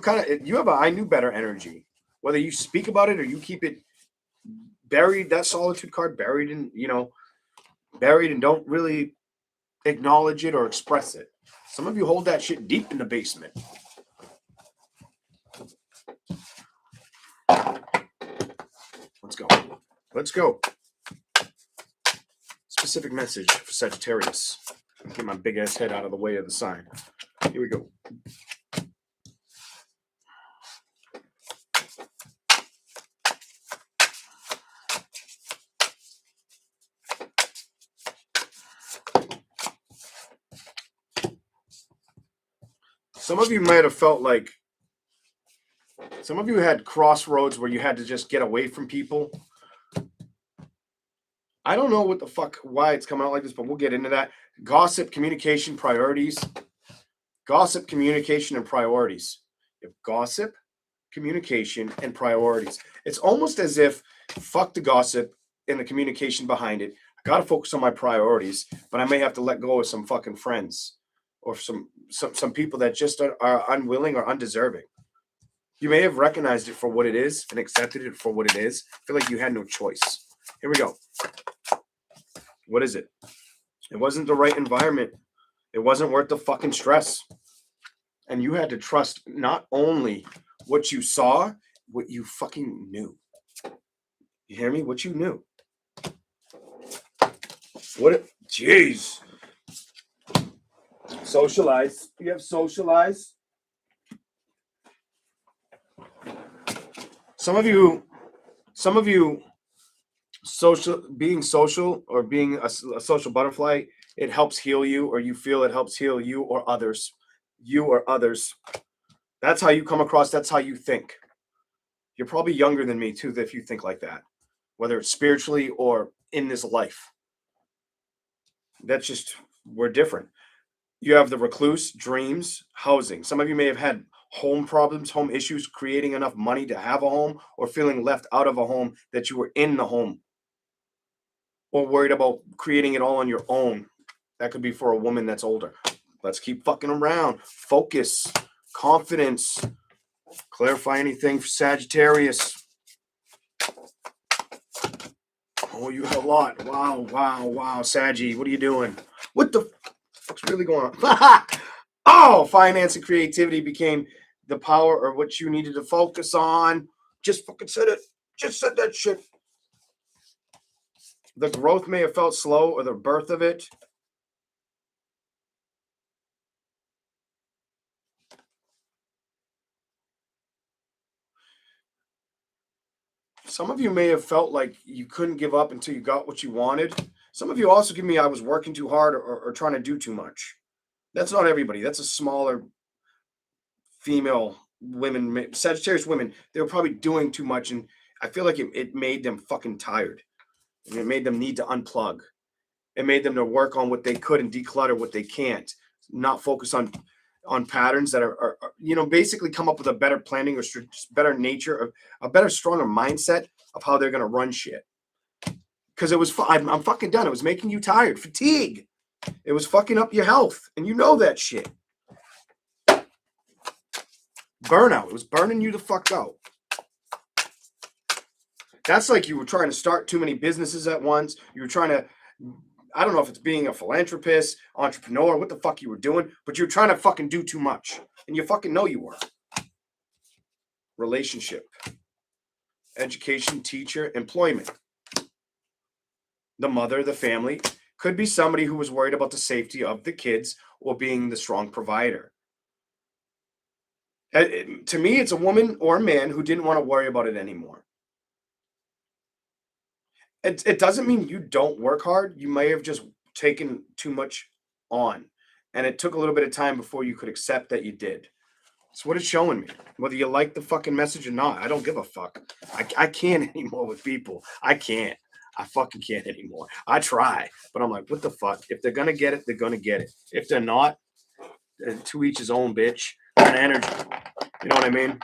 have a I knew better energy. Whether you speak about it or you keep it buried, that solitude card buried and don't really acknowledge it or express it. Some of you hold that shit deep in the basement. Let's go. Specific message for Sagittarius. Get my big ass head out of the way of the sign. Here we go. Some of you might have felt like some of you had crossroads where you had to just get away from people. I don't know what the fuck, why it's coming out like this, but we'll get into that. Gossip, communication, priorities. Gossip, communication, and priorities. You have gossip, communication, and priorities. It's almost as if, fuck the gossip and the communication behind it. I got to focus on my priorities, but I may have to let go of some fucking friends or some people that just are unwilling or undeserving. You may have recognized it for what it is and accepted it for what it is. I feel like you had no choice. Here we go. What is it? It wasn't the right environment. It wasn't worth the fucking stress. And you had to trust not only what you saw, what you fucking knew. You hear me? What you knew. Jeez. Socialize. You have socialize. Some of you being social or being a social butterfly, it helps heal you, or you feel it helps heal you or others. That's how you come across. That's how you think. You're probably younger than me too, if you think like that, whether it's spiritually or in this life. That's just, we're different. You have the recluse, dreams, housing. Some of you may have had home problems, home issues, creating enough money to have a home, or feeling left out of a home that you were in the home, or worried about creating it all on your own. That could be for a woman that's older. Let's keep fucking around. Focus, confidence, clarify anything for Sagittarius. Oh, you have a lot. Wow, Saggy, what are you doing? What the fuck's really going on? Oh, finance and creativity became the power or what you needed to focus on. Just fucking said it. Just said that shit. The growth may have felt slow, or the birth of it. Some of you may have felt like you couldn't give up until you got what you wanted. Some of you also give me I was working too hard or trying to do too much. That's not everybody. That's a smaller female women, Sagittarius women. They were probably doing too much, and I feel like it made them fucking tired. And it made them need to unplug. It made them to work on what they could and declutter what they can't. Not focus on patterns that are basically come up with a better planning or better nature of a better, stronger mindset of how they're gonna run shit. Because it was, I'm fucking done. It was making you tired, fatigue. It was fucking up your health, and you know that shit. Burnout. It was burning you the fuck out. That's like you were trying to start too many businesses at once. You were trying to, I don't know if it's being a philanthropist, entrepreneur, what the fuck you were doing, but you were trying to fucking do too much. And you fucking know you were. Relationship. Education, teacher, employment. The mother, the family. Could be somebody who was worried about the safety of the kids or being the strong provider. To me, it's a woman or a man who didn't want to worry about it anymore. It doesn't mean you don't work hard. You may have just taken too much on. And it took a little bit of time before you could accept that you did. That's what it's showing me. Whether you like the fucking message or not, I don't give a fuck. I can't anymore with people. I can't. I fucking can't anymore. I try. But I'm like, what the fuck? If they're going to get it, they're going to get it. If they're not, to each his own, bitch. And energy. You know what I mean?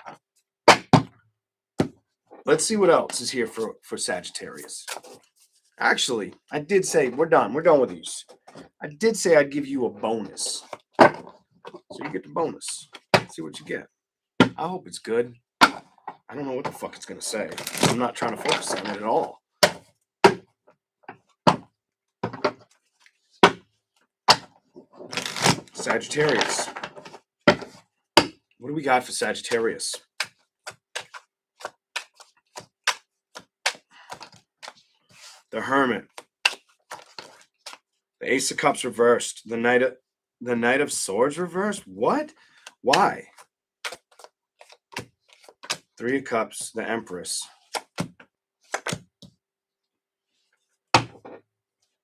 Let's see what else is here for Sagittarius. Actually, I did say, we're done. We're done with these. I did say I'd give you a bonus. So you get the bonus. Let's see what you get. I hope it's good. I don't know what the fuck it's going to say. I'm not trying to focus on it at all. Sagittarius. What do we got for Sagittarius? The Hermit. The Ace of Cups reversed. The Knight of Swords reversed? What? Why? Three of Cups. The Empress.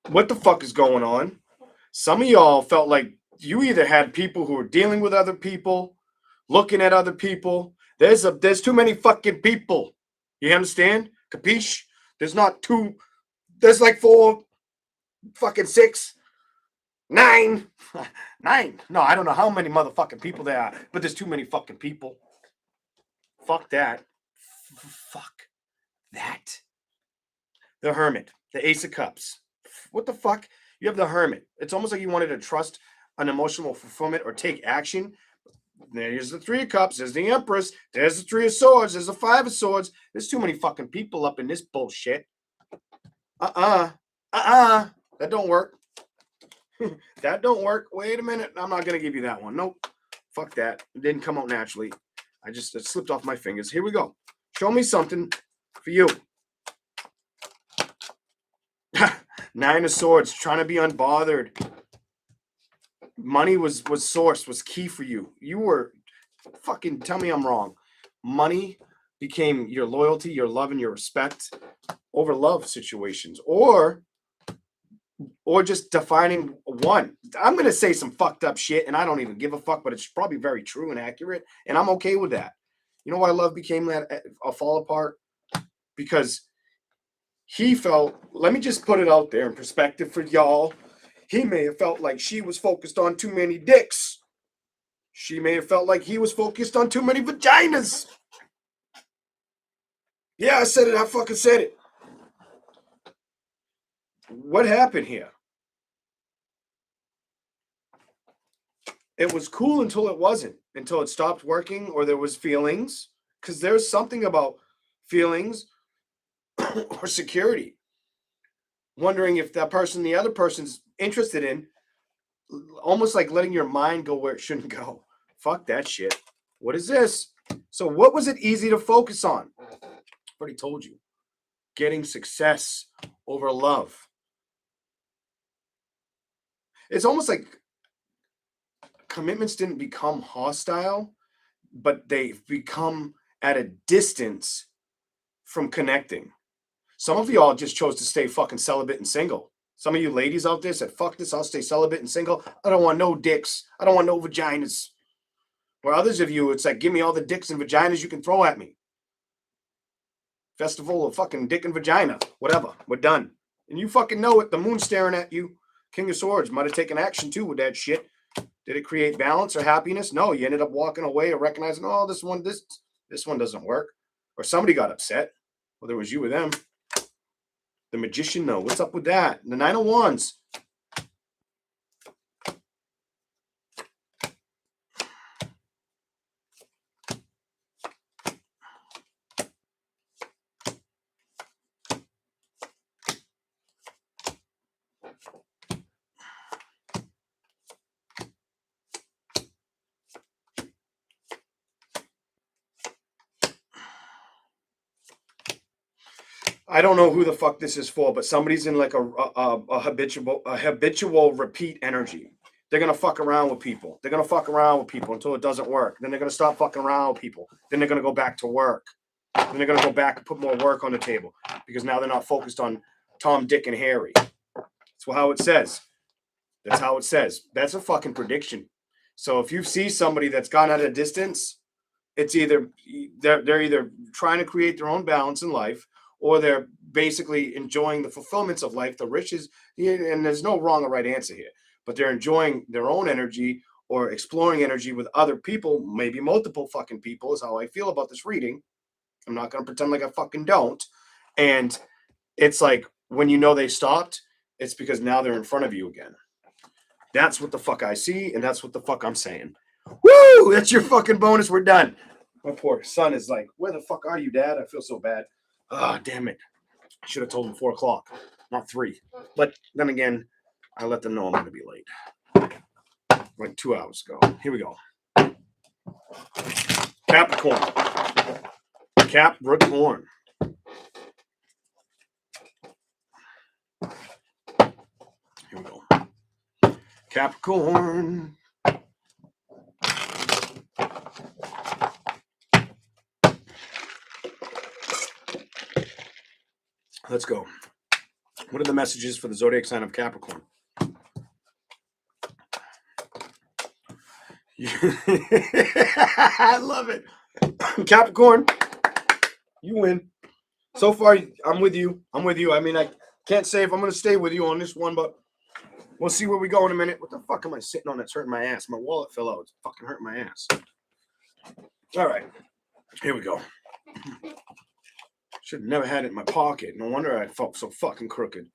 What the fuck is going on? Some of y'all felt like you either had people who were dealing with other people, looking at other people. There's too many fucking people. You understand? Capiche? There's not two. There's like 4, fucking 6, 9. 9. No, I don't know how many motherfucking people there are, but there's too many fucking people. Fuck that. Fuck that. The Hermit. The Ace of Cups. What the fuck? You have the Hermit. It's almost like you wanted to trust an emotional fulfillment or take action. There's the Three of Cups. There's the Empress. There's the Three of Swords. There's the Five of Swords. There's too many fucking people up in this bullshit. That don't work. That don't work. Wait a minute. I'm not going to give you that one. Nope. Fuck that. It didn't come out naturally. It slipped off my fingers. Here we go. Show me something for you. Nine of Swords. Trying to be unbothered. Money was source, was key for you. You were fucking, tell me I'm wrong. Money became your loyalty, your love, and your respect over love situations, or just defining one. I'm going to say some fucked up shit, and I don't even give a fuck, but it's probably very true and accurate, and I'm okay with that. You know why love became a fall apart? Because he felt, let me just put it out there in perspective for y'all. He may have felt like she was focused on too many dicks. She may have felt like he was focused on too many vaginas. Yeah, I said it. I fucking said it. What happened here? It was cool until it wasn't. Until it stopped working or there was feelings. Because there's something about feelings or security. Wondering if that person, the other person's interested in, almost like letting your mind go where it shouldn't go. Fuck that shit. What is this? So what was it easy to focus on? I've already told you. Getting success over love. It's almost like commitments didn't become hostile, but they've become at a distance from connecting. Some of y'all just chose to stay fucking celibate and single. Some of you ladies out there said, fuck this, I'll stay celibate and single. I don't want no dicks. I don't want no vaginas. Where others of you, it's like, give me all the dicks and vaginas you can throw at me. Festival of fucking dick and vagina. Whatever. We're done. And you fucking know it. The moon's staring at you. King of Swords might have taken action too with that shit. Did it create balance or happiness? No, you ended up walking away or recognizing, oh, this one doesn't work. Or somebody got upset. Whether it was you or them. The Magician, though. What's up with that? The Nine of Wands. I don't know who the fuck this is for, but somebody's in like a habitual repeat energy. They're gonna fuck around with people. They're gonna fuck around with people until it doesn't work. Then they're gonna stop fucking around with people. Then they're gonna go back to work. Then they're gonna go back and put more work on the table because now they're not focused on Tom, Dick, and Harry. That's how it says. That's how it says. That's a fucking prediction. So if you see somebody that's gone at a distance, it's either they're either trying to create their own balance in life, or they're basically enjoying the fulfillments of life, the riches, and there's no wrong or right answer here, but they're enjoying their own energy or exploring energy with other people, maybe multiple fucking people is how I feel about this reading. I'm not going to pretend like I fucking don't. And it's like, when you know they stopped, it's because now they're in front of you again. That's what the fuck I see, and that's what the fuck I'm saying. Woo! That's your fucking bonus. We're done. My poor son is like, where the fuck are you, Dad? I feel so bad. Ah, damn it. I should have told him 4 o'clock, not 3. But then again, I let them know I'm going to be late. Like 2 hours ago. Here we go. Capricorn. Capricorn. Here we go. Capricorn. Let's go. What are the messages for the zodiac sign of Capricorn? I love it. Capricorn, you win. So far, I'm with you. I mean, I can't say if I'm going to stay with you on this one, but we'll see where we go in a minute. What the fuck am I sitting on that's hurting my ass? My wallet fell out. It's fucking hurting my ass. All right. Here we go. Should have never had it in my pocket. No wonder I felt so fucking crooked.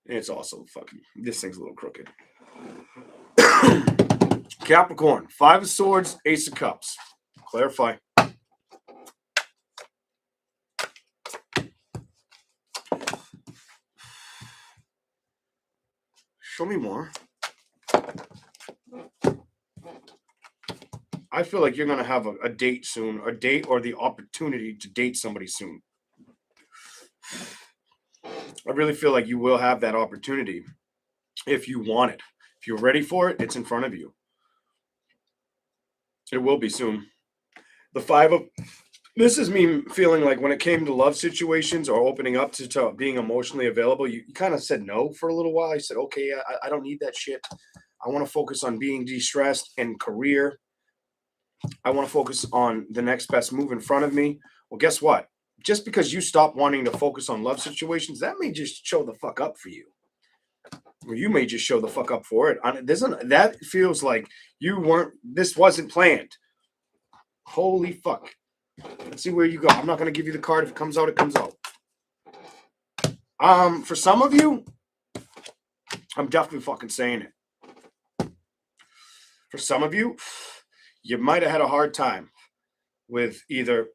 It's also fucking, this thing's a little crooked. Capricorn, 5 of Swords, Ace of Cups. Clarify. Show me more. I feel like you're going to have a date soon, a date or the opportunity to date somebody soon. I really feel like you will have that opportunity if you want it. If you're ready for it, it's in front of you. It will be soon. The 5 of... This is me feeling like when it came to love situations or opening up to being emotionally available, you kind of said no for a little while. I said, okay, I don't need that shit. I want to focus on being de-stressed and career. I want to focus on the next best move in front of me. Well, guess what? Just because you stop wanting to focus on love situations, that may just show the fuck up for you. Or you may just show the fuck up for it. That feels like this wasn't planned. Holy fuck. Let's see where you go. I'm not going to give you the card. If it comes out, it comes out. For some of you, I'm definitely fucking saying it. For some of you, you might have had a hard time with either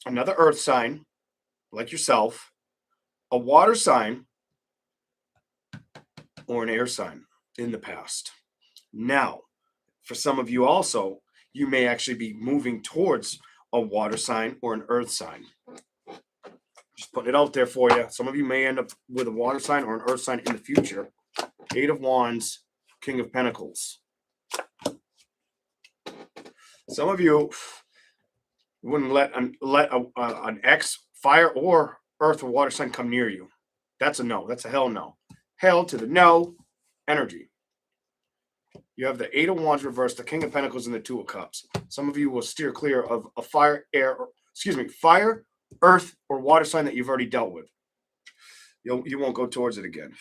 another earth sign, like yourself, a water sign, or an air sign in the past. Now, for some of you also, you may actually be moving towards a water sign or an earth sign. Just putting it out there for you. Some of you may end up with a water sign or an earth sign in the future. 8 of Wands, King of Pentacles. Some of you, You wouldn't an X, fire, or earth or water sign come near you. That's a no. That's a hell no. Hell to the no. Energy. You have the Eight of Wands reversed, the King of Pentacles, and the Two of Cups. Some of you will steer clear of a fire, fire, earth, or water sign that you've already dealt with. You won't go towards it again.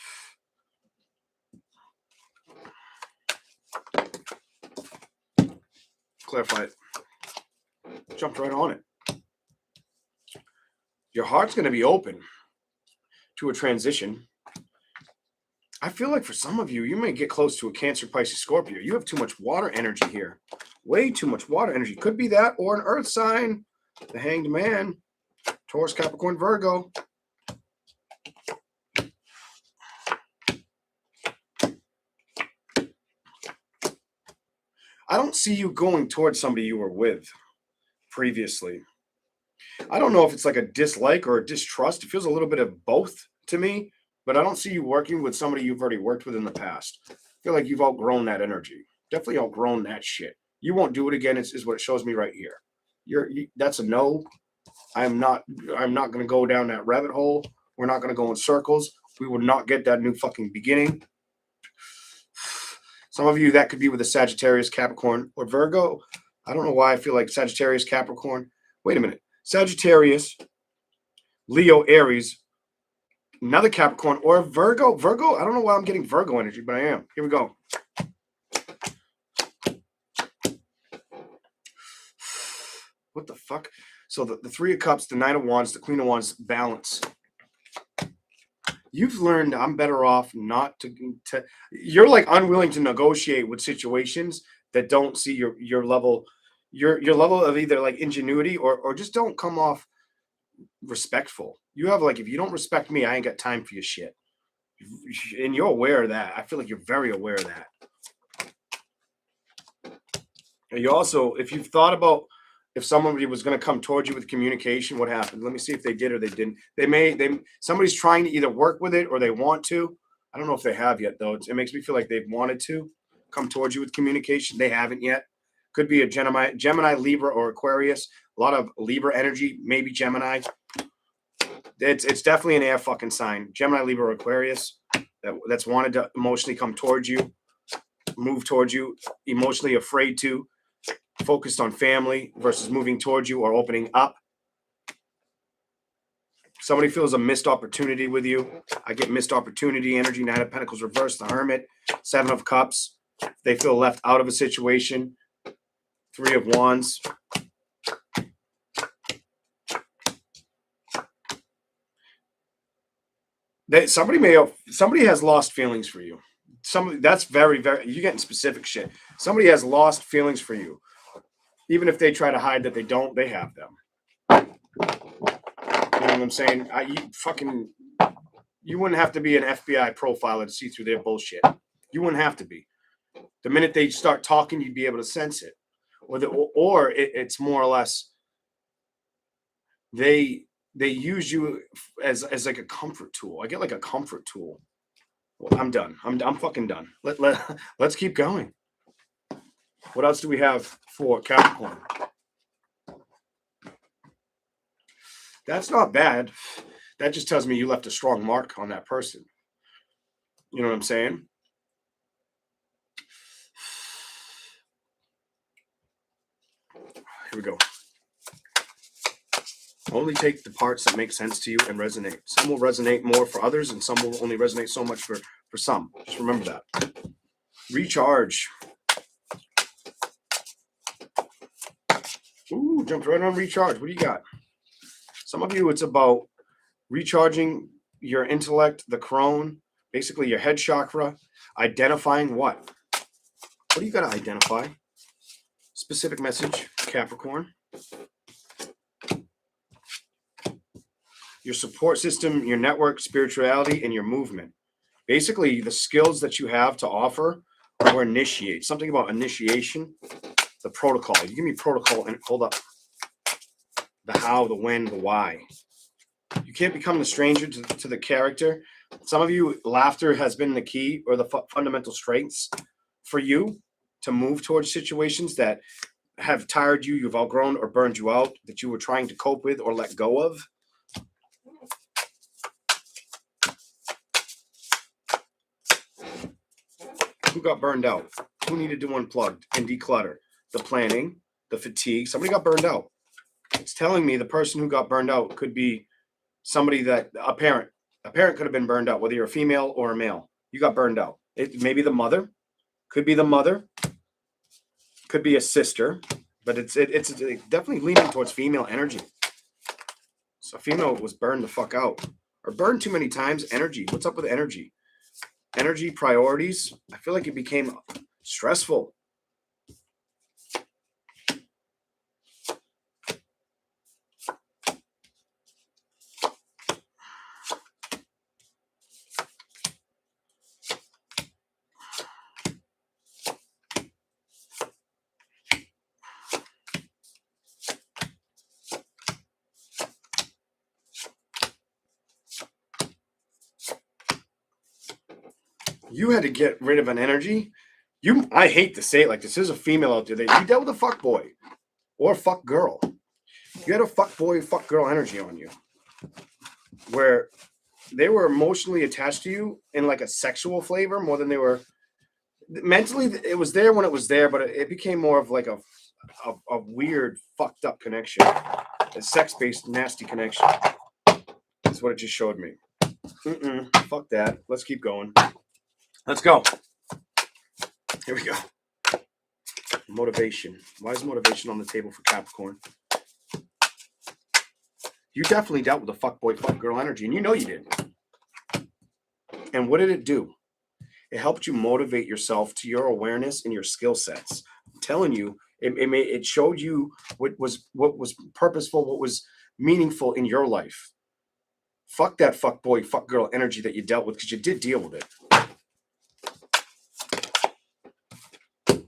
Clarify it. Jumped right on it. Your heart's going to be open to a transition. I feel like for some of you, you may get close to a Cancer, Pisces, Scorpio. You have too much water energy here. Way too much water energy. Could be that or an earth sign. The Hanged Man. Taurus, Capricorn, Virgo. I don't see you going towards somebody you were with previously. I don't know if it's like a dislike or a distrust. It feels a little bit of both to me, but I don't see you working with somebody you've already worked with in the past. I feel like you've outgrown that energy. Definitely outgrown that shit. You won't do it again, is what it shows me right here. That's a no. I'm not going to go down that rabbit hole. We're not going to go in circles. We will not get that new fucking beginning. Some of you, that could be with a Sagittarius, Capricorn, or Virgo. I don't know why I feel like Sagittarius, Capricorn. Wait a minute. Sagittarius, Leo, Aries, another Capricorn, or Virgo. Virgo, I don't know why I'm getting Virgo energy, but I am. Here we go. What the fuck? So the Three of Cups, the Knight of Wands, the Queen of Wands, balance. You've learned I'm better off not to you're like unwilling to negotiate with situations that don't see your level, your level of either like ingenuity or just don't come off respectful. You have like, if you don't respect me, I ain't got time for your shit. And you're aware of that. I feel like you're very aware of that. And you also, if you've thought about if somebody was going to come towards you with communication, what happened? Let me see if they did or they didn't. Somebody's trying to either work with it or they want to. I don't know if they have yet, though. It makes me feel like they've wanted to come towards you with communication. They haven't yet. Could be a Gemini, Libra, or Aquarius. A lot of Libra energy, maybe Gemini. It's definitely an air fucking sign. Gemini, Libra, or Aquarius that's wanted to emotionally come towards you, move towards you, emotionally afraid to. Focused on family versus moving towards you or opening up. Somebody feels a missed opportunity with you. I get missed opportunity energy. Knight of Pentacles reversed, the Hermit, Seven of Cups. They feel left out of a situation. Three of Wands. Somebody has lost feelings for you. That's very, very, you're getting specific shit. Somebody has lost feelings for you. Even if they try to hide that they don't, they have them. You know what I'm saying? You wouldn't have to be an FBI profiler to see through their bullshit. You wouldn't have to be. The minute they start talking, you'd be able to sense it. Or it's more or less they use you as like a comfort tool. I get like a comfort tool. Well, I'm done. I'm fucking done. Let's keep going. What else do we have for Capricorn? That's not bad. That just tells me you left a strong mark on that person. You know what I'm saying? Here we go. Only take the parts that make sense to you and resonate. Some will resonate more for others, and some will only resonate so much for some. Just remember that. Recharge. Ooh, jumped right on recharge. What do you got? Some of you, it's about recharging your intellect, the crone, basically your head chakra, identifying what? What do you got to identify? Specific message, Capricorn. Your support system, your network, spirituality, and your movement. Basically, the skills that you have to offer or initiate. Something about initiation. The protocol. You give me protocol and hold up. The how, the when, the why. You can't become the stranger to the character. Some of you, laughter has been the key or the fundamental strengths for you to move towards situations that have tired you, you've outgrown or burned you out, that you were trying to cope with or let go of? Who got burned out? Who needed to unplug and declutter? The planning, the fatigue. Somebody got burned out. It's telling me the person who got burned out could be somebody that a parent. A parent could have been burned out, whether you're a female or a male. You got burned out. It maybe the mother, could be the mother, could be a sister, but it's definitely leaning towards female energy. So female was burned the fuck out, or burned too many times. Energy. What's up with energy? Energy priorities. I feel like it became stressful. You had to get rid of an energy. I hate to say it like this. There's a female out there that you dealt with a fuck boy or a fuck girl. You had a fuck boy, fuck girl energy on you, where they were emotionally attached to you in like a sexual flavor more than they were mentally. It was there when it was there, but it became more of like a weird fucked up connection, a sex-based nasty connection. That's what it just showed me. Fuck that. Let's keep going. Let's go. Here we go. Motivation. Why is motivation on the table for Capricorn? You definitely dealt with a fuckboy, fuck girl energy, and you know you did. And what did it do? It helped you motivate yourself to your awareness and your skill sets. I'm telling you, it showed you what was purposeful, what was meaningful in your life. Fuck that fuckboy, fuck girl energy that you dealt with, because you did deal with it.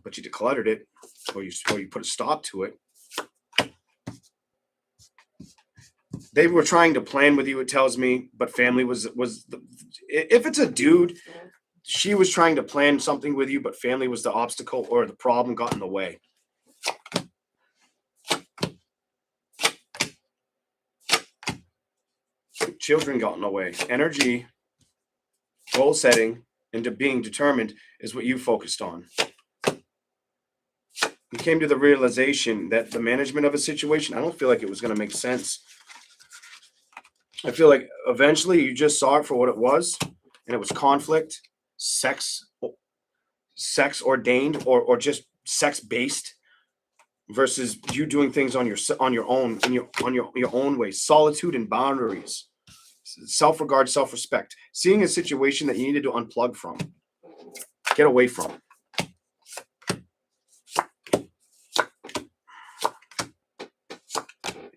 But you decluttered it, or you put a stop to it. They were trying to plan with you, it tells me, but family was if it's a dude, she was trying to plan something with you, but family was the obstacle or the problem got in the way. Children got in the way. Energy, goal setting, and being determined is what you focused on. You came to the realization that the management of a situation, I don't feel like it was going to make sense. I feel like eventually you just saw it for what it was, and it was conflict, sex ordained, or just sex based, versus you doing things on your own, in your own way. Solitude and boundaries, self-regard, self-respect. Seeing a situation that you needed to unplug from, get away from.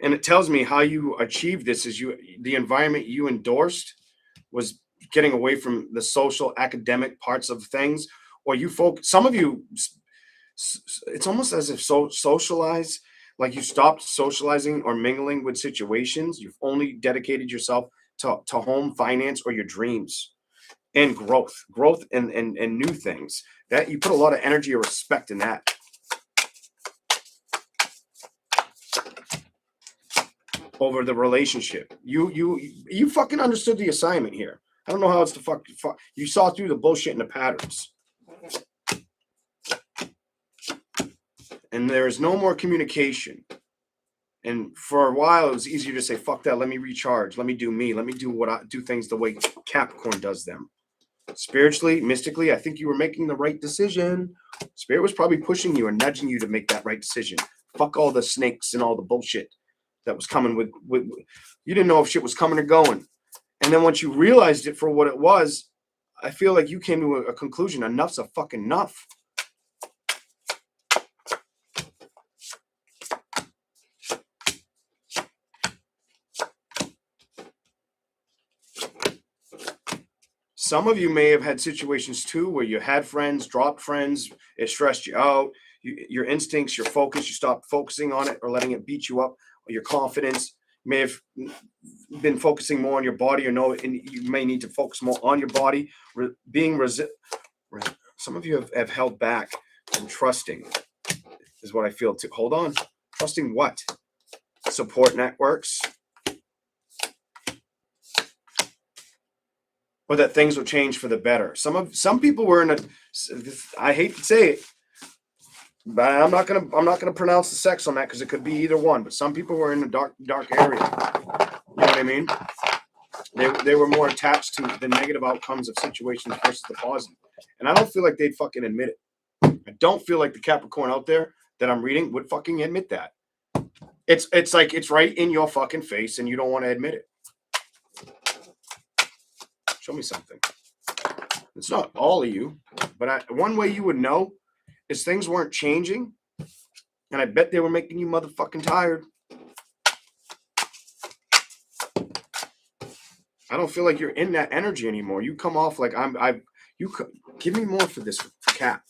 And it tells me how you achieved this is the environment you endorsed was getting away from the social academic parts of things, or some of you, it's almost as if socialize, like you stopped socializing or mingling with situations. You've only dedicated yourself to home, finance, or your dreams and growth and new things. That you put a lot of energy or respect in that. Over the relationship. You fucking understood the assignment here. I don't know how it's to fuck. You saw through the bullshit and the patterns. And there is no more communication. And for a while, it was easier to say, fuck that, let me recharge, let me do me, let me do things the way Capricorn does them. Spiritually, mystically, I think you were making the right decision. Spirit was probably pushing you and nudging you to make that right decision. Fuck all the snakes and all the bullshit that was coming with you didn't know if shit was coming or going. And then once you realized it for what it was, I feel like you came to a conclusion. Enough's a fucking enough. Some of you may have had situations too where you had friends, dropped friends, it stressed you out. Your instincts, your focus, you stopped focusing on it or letting it beat you up. Or your confidence may have been focusing more on your body, and you may need to focus more on your body. Some of you have held back from trusting. is what I feel too. Hold on. Trusting what? Support networks? Or that things will change for the better. Some people were in a, I hate to say it, but I'm not gonna pronounce the sex on that because it could be either one. But some people were in a dark area. You know what I mean? They were more attached to the negative outcomes of situations versus the positive. And I don't feel like they'd fucking admit it. I don't feel like the Capricorn out there that I'm reading would fucking admit that. It's like it's right in your fucking face and you don't want to admit it. Show me something. It's not all of you, but one way you would know is things weren't changing, and I bet they were making you motherfucking tired. I don't feel like you're in that energy anymore. You come off like give me more for this Cap.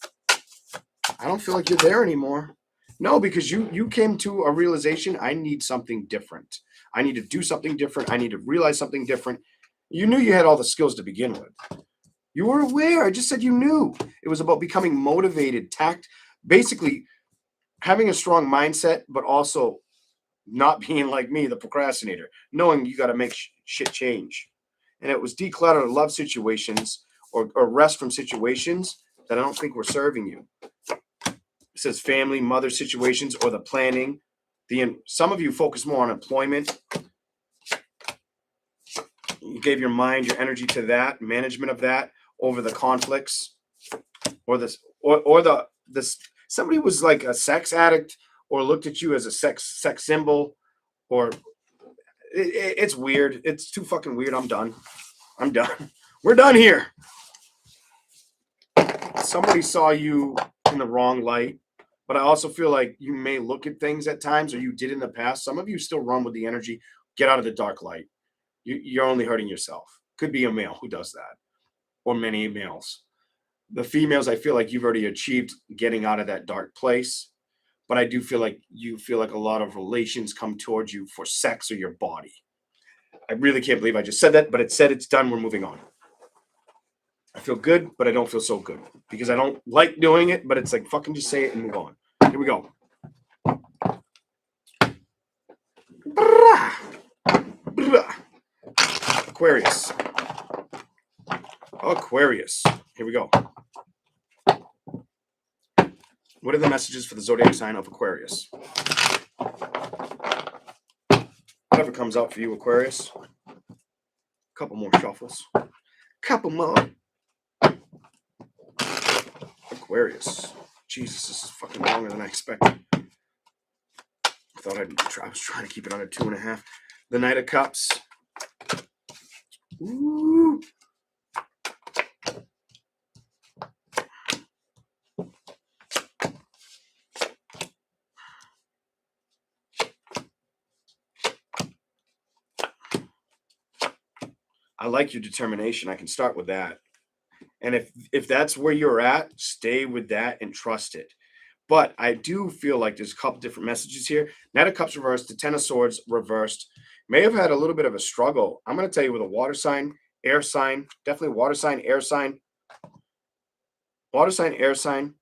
I don't feel like you're there anymore. No, because you came to a realization. I need something different. I need to do something different. I need to realize something different. You knew you had all the skills to begin with. You were aware. I just said you knew. It was about becoming motivated, basically having a strong mindset, but also not being like me, the procrastinator, knowing you got to make shit change. And it was declutter love situations or rest from situations that I don't think were serving you. It says family, mother situations, or the planning. Some of you focus more on employment. You gave your mind, your energy to that, management of that over the conflicts, or somebody was like a sex addict or looked at you as a sex symbol, or it's weird. It's too fucking weird. I'm done. We're done here. Somebody saw you in the wrong light, but I also feel like you may look at things at times, or you did in the past. Some of you still run with the energy. Get out of the dark light. You're only hurting yourself. Could be a male who does that, or many males. The females, I feel like you've already achieved getting out of that dark place, but I do feel like you feel like a lot of relations come towards you for sex or your body. I really can't believe I just said that, but it said it's done. We're moving on. I feel good, but I don't feel so good because I don't like doing it, but it's like fucking just say it and move on. Here we go. Aquarius. Here we go. What are the messages for the zodiac sign of Aquarius? Whatever comes out for you, Aquarius. Couple more shuffles. Couple more. Aquarius. Jesus, this is fucking longer than I expected. I was trying to keep it under 2.5. The Knight of Cups. Ooh. I like your determination. I can start with that. And if that's where you're at, stay with that and trust it. But I do feel like there's a couple different messages here. Knight of Cups reversed, the Ten of Swords reversed. May have had a little bit of a struggle. I'm going to tell you with a water sign, air sign, definitely water sign, air sign. Water sign, air sign.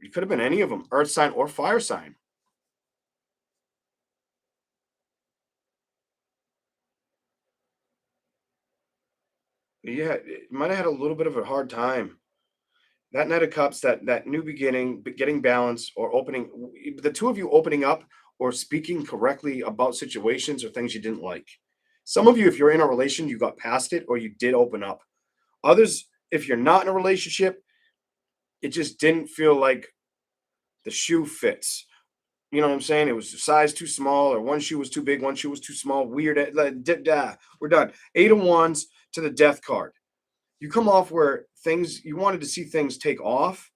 It could have been any of them, earth sign or fire sign. Yeah, it might have had a little bit of a hard time. That Knight of Cups, that new beginning, getting balance or opening, the two of you opening up or speaking correctly about situations or things you didn't like. Some of you, if you're in a relation, you got past it or you did open up. Others, if you're not in a relationship, it just didn't feel like the shoe fits. You know what I'm saying? It was a size too small, or one shoe was too big, one shoe was too small. Weird. We're done. 8 of Wands to the Death card. You come off where you wanted to see things take off.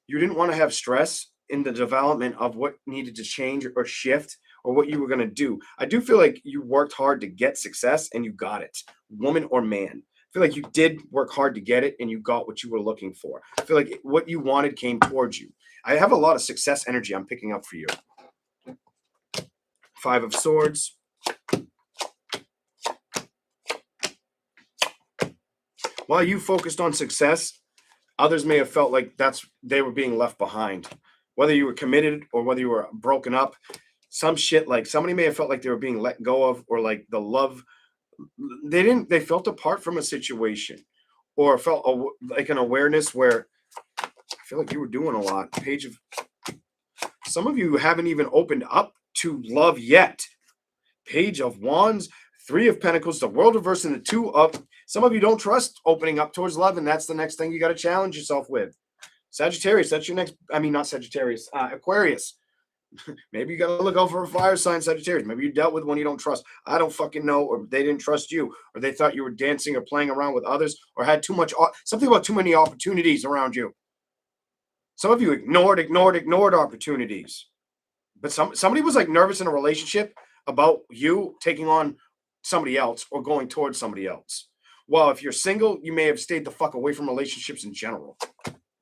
You didn't want to have stress in the development of what needed to change or shift or what you were going to do. I do feel like you worked hard to get success and you got it, woman or man. I feel like you did work hard to get it and you got what you were looking for. I feel like what you wanted came towards you. I have a lot of success energy I'm picking up for you. 5 of Swords. While you focused on success, others may have felt like they were being left behind. whether you were committed or whether you were broken up. Some shit like somebody may have felt like they were being let go of, or like the love they felt apart from a situation, or felt like an awareness where I feel like you were doing a lot. Page of some of you haven't even opened up to love yet. Page of Wands, Three of Pentacles, the World reversed, and the Two of. Some of you don't trust opening up towards love, and that's the next thing you got to challenge yourself with. Sagittarius, that's your next. I mean, not Sagittarius. Aquarius. Maybe you got to look out for a fire sign, Sagittarius. Maybe you dealt with one you don't trust. I don't fucking know, or they didn't trust you, or they thought you were dancing or playing around with others, or had too much. Something about too many opportunities around you. Some of you ignored opportunities. But somebody was like nervous in a relationship about you taking on somebody else or going towards somebody else. Well, if you're single, you may have stayed the fuck away from relationships in general.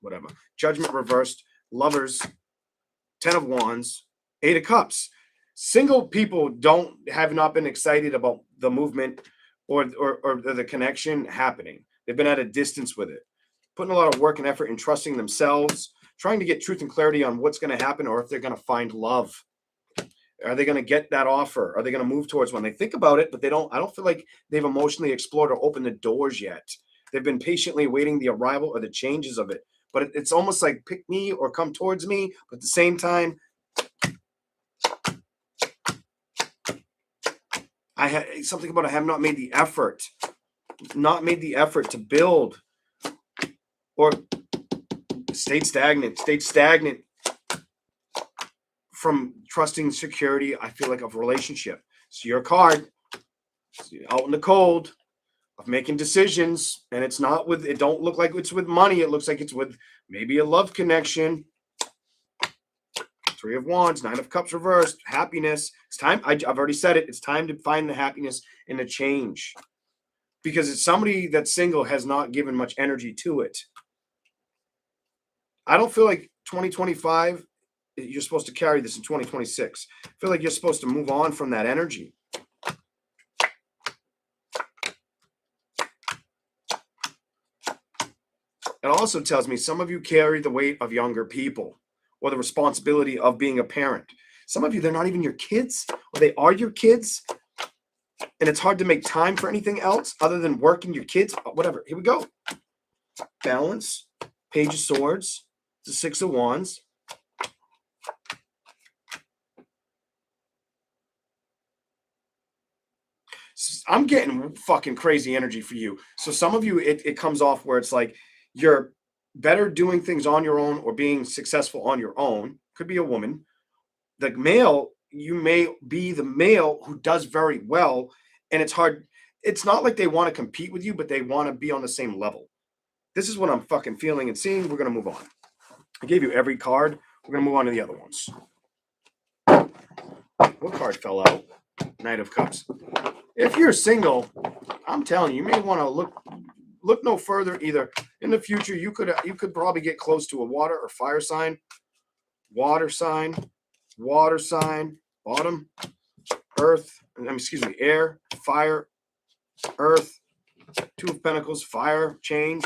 Whatever. Judgment reversed. Lovers. 10 of Wands. 8 of Cups. Single people have not been excited about the movement or the connection happening. They've been at a distance with it. Putting a lot of work and effort in trusting themselves, trying to get truth and clarity on what's going to happen, or if they're going to find love. Are they going to get that offer? Are they going to move towards one? They think about it, but I don't feel like they've emotionally explored or opened the doors yet. They've been patiently waiting the arrival or the changes of it. But it's almost like pick me or come towards me. But at the same time, I have not made the effort to build, or stayed stagnant from trusting security, I feel like, of relationship. So your card out in the cold of making decisions, and it don't look like it's with money. It looks like it's with maybe a love connection. 3 of Wands, 9 of Cups reversed, happiness. It's time. I've already said it. It's time to find the happiness in the change, because it's somebody that's single has not given much energy to it. I don't feel like 2025, you're supposed to carry this in 2026. I feel like you're supposed to move on from that energy. It also tells me some of you carry the weight of younger people, or the responsibility of being a parent. Some of you, they're not even your kids, or they are your kids, and it's hard to make time for anything else other than working your kids, whatever. Here we go. Balance, Page of Swords, the 6 of Wands. I'm getting fucking crazy energy for you. So some of you, it comes off where it's like you're better doing things on your own or being successful on your own. Could be a woman. The male, you may be the male who does very well, and it's hard. It's not like they want to compete with you, but they want to be on the same level. This is what I'm fucking feeling and seeing. We're going to move on. I gave you every card. We're going to move on to the other ones. What card fell out? Knight of Cups. If you're single, I'm telling you, you may want to look no further either. In the future, you could probably get close to a water or fire sign. Water sign, bottom, earth, air, fire, earth, 2 of Pentacles, fire, change.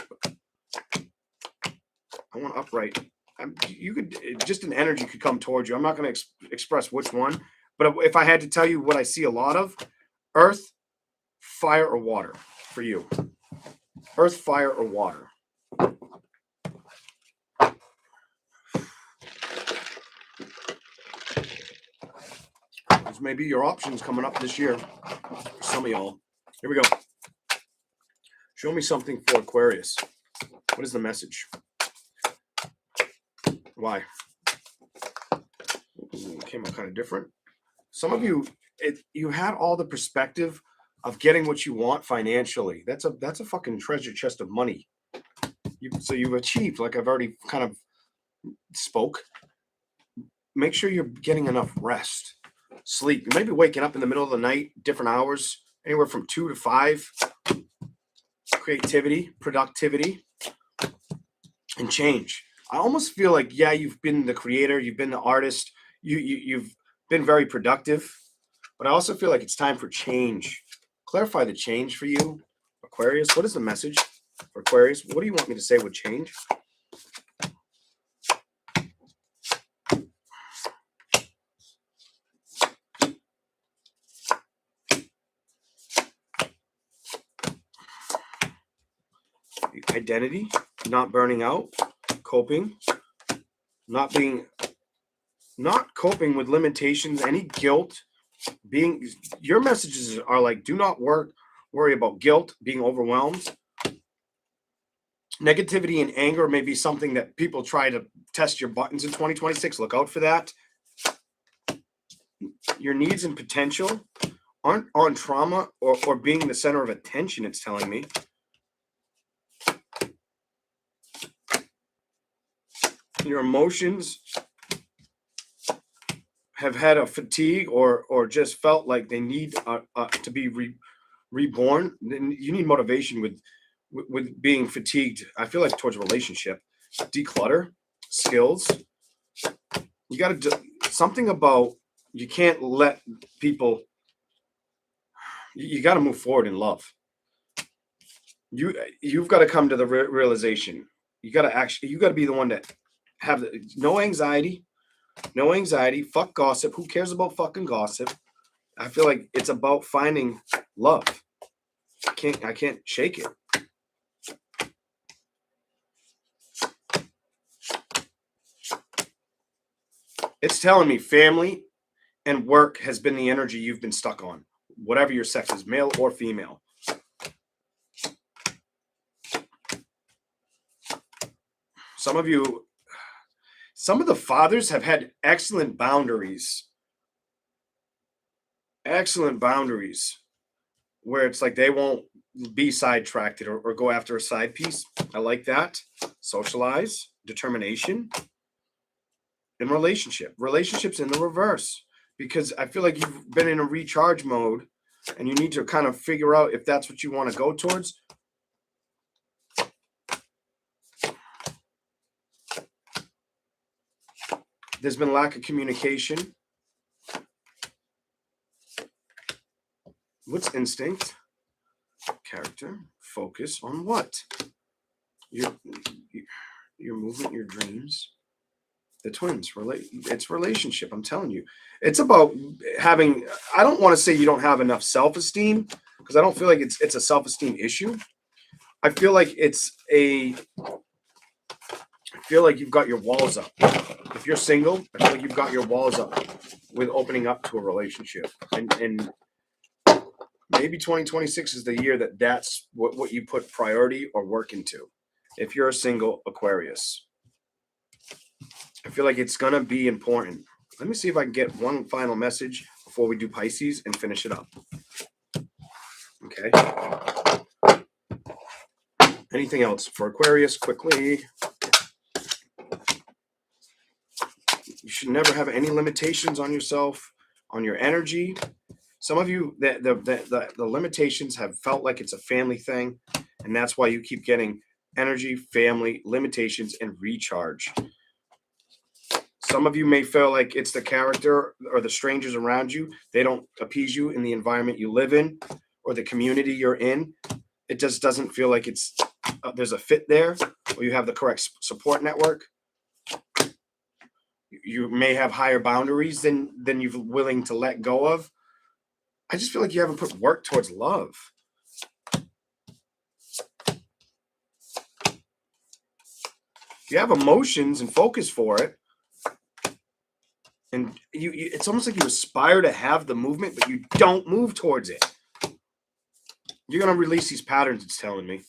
I want upright. You could, just an energy could come towards you. I'm not going to express which one, but if I had to tell you what I see a lot of, earth, fire, or water for you. Earth, fire, or water. Those may be your options coming up this year for some of y'all. Here we go. Show me something for Aquarius. What is the message? Why? Ooh, came out kind of different. Some of you, you had all the perspective of getting what you want financially. That's a fucking treasure chest of money. So you've achieved, like I've already kind of spoke. Make sure you're getting enough rest, sleep. You may be waking up in the middle of the night, different hours, anywhere from 2 to 5. Creativity, productivity, and change. I almost feel like, yeah, you've been the creator, you've been the artist, you've been very productive, but I also feel like it's time for change. Clarify the change for you, Aquarius. What is the message for Aquarius? What do you want me to say with change? identity, not burning out, coping, not coping with limitations, any guilt, being your messages are like do not worry about guilt, being overwhelmed. Negativity and anger may be something that people try to test your buttons in 2026. Look out for that. Your needs and potential aren't on trauma or being the center of attention, it's telling me. Your emotions have had a fatigue or just felt like they need to be reborn. Then you need motivation with being fatigued. I feel like towards a relationship, declutter, skills. You got to do something about. You can't let people. You got to move forward in love. You've got to come to the realization. You got to be the one that have no anxiety. No anxiety. Fuck gossip. Who cares about fucking gossip? I feel like it's about finding love. I can't shake it. It's telling me family and work has been the energy you've been stuck on. Whatever your sex is, male or female. Some of the fathers have had excellent boundaries. Excellent boundaries where it's like they won't be sidetracked or go after a side piece. I like that. Socialize, determination, and relationships in the reverse, because I feel like you've been in a recharge mode and you need to kind of figure out if that's what you want to go towards. There's been lack of communication. What's instinct? Character. Focus on what? Your movement, your dreams. The twins. It's relationship. I'm telling you. It's about having, I don't want to say you don't have enough self-esteem, because I don't feel like it's a self-esteem issue. I feel like you've got your walls up. If you're single, I feel like you've got your walls up with opening up to a relationship. And maybe 2026 is the year that's what you put priority or work into. If you're a single Aquarius, I feel like it's going to be important. Let me see if I can get one final message before we do Pisces and finish it up. Okay. Anything else for Aquarius quickly? You should never have any limitations on yourself, on your energy. Some of you, the limitations have felt like it's a family thing, and that's why you keep getting energy, family, limitations, and recharge. Some of you may feel like it's the character or the strangers around you. They don't appease you in the environment you live in or the community you're in. It just doesn't feel like there's a fit there, or you have the correct support network. You may have higher boundaries than you're willing to let go of. I just feel like you haven't put work towards love. You have emotions and focus for it. And it's almost like you aspire to have the movement, but you don't move towards it. You're going to release these patterns, it's telling me.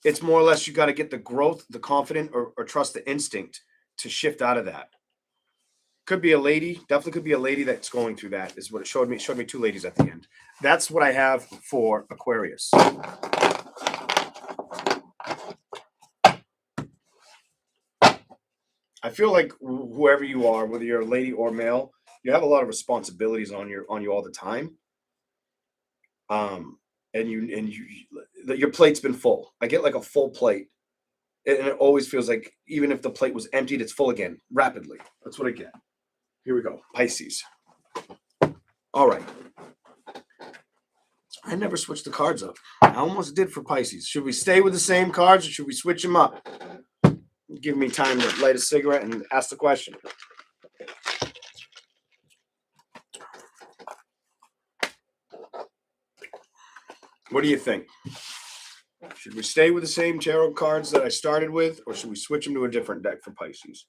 It's more or less you got to get the growth, the confidence, or trust the instinct to shift out of that. Could be a lady, definitely could be a lady that's going through that, is what it showed me. It showed me two ladies at the end. That's what I have for Aquarius. I feel like whoever you are, whether you're a lady or male, you have a lot of responsibilities on you all the time. And your plate's been full. I get like a full plate, and it always feels like even if the plate was emptied, it's full again rapidly. That's what I get. Here we go, Pisces. All right. I never switched the cards up. I almost did for Pisces. Should we stay with the same cards or should we switch them up? Give me time to light a cigarette and ask the question. What do you think? Should we stay with the same tarot cards that I started with, or should we switch them to a different deck for Pisces?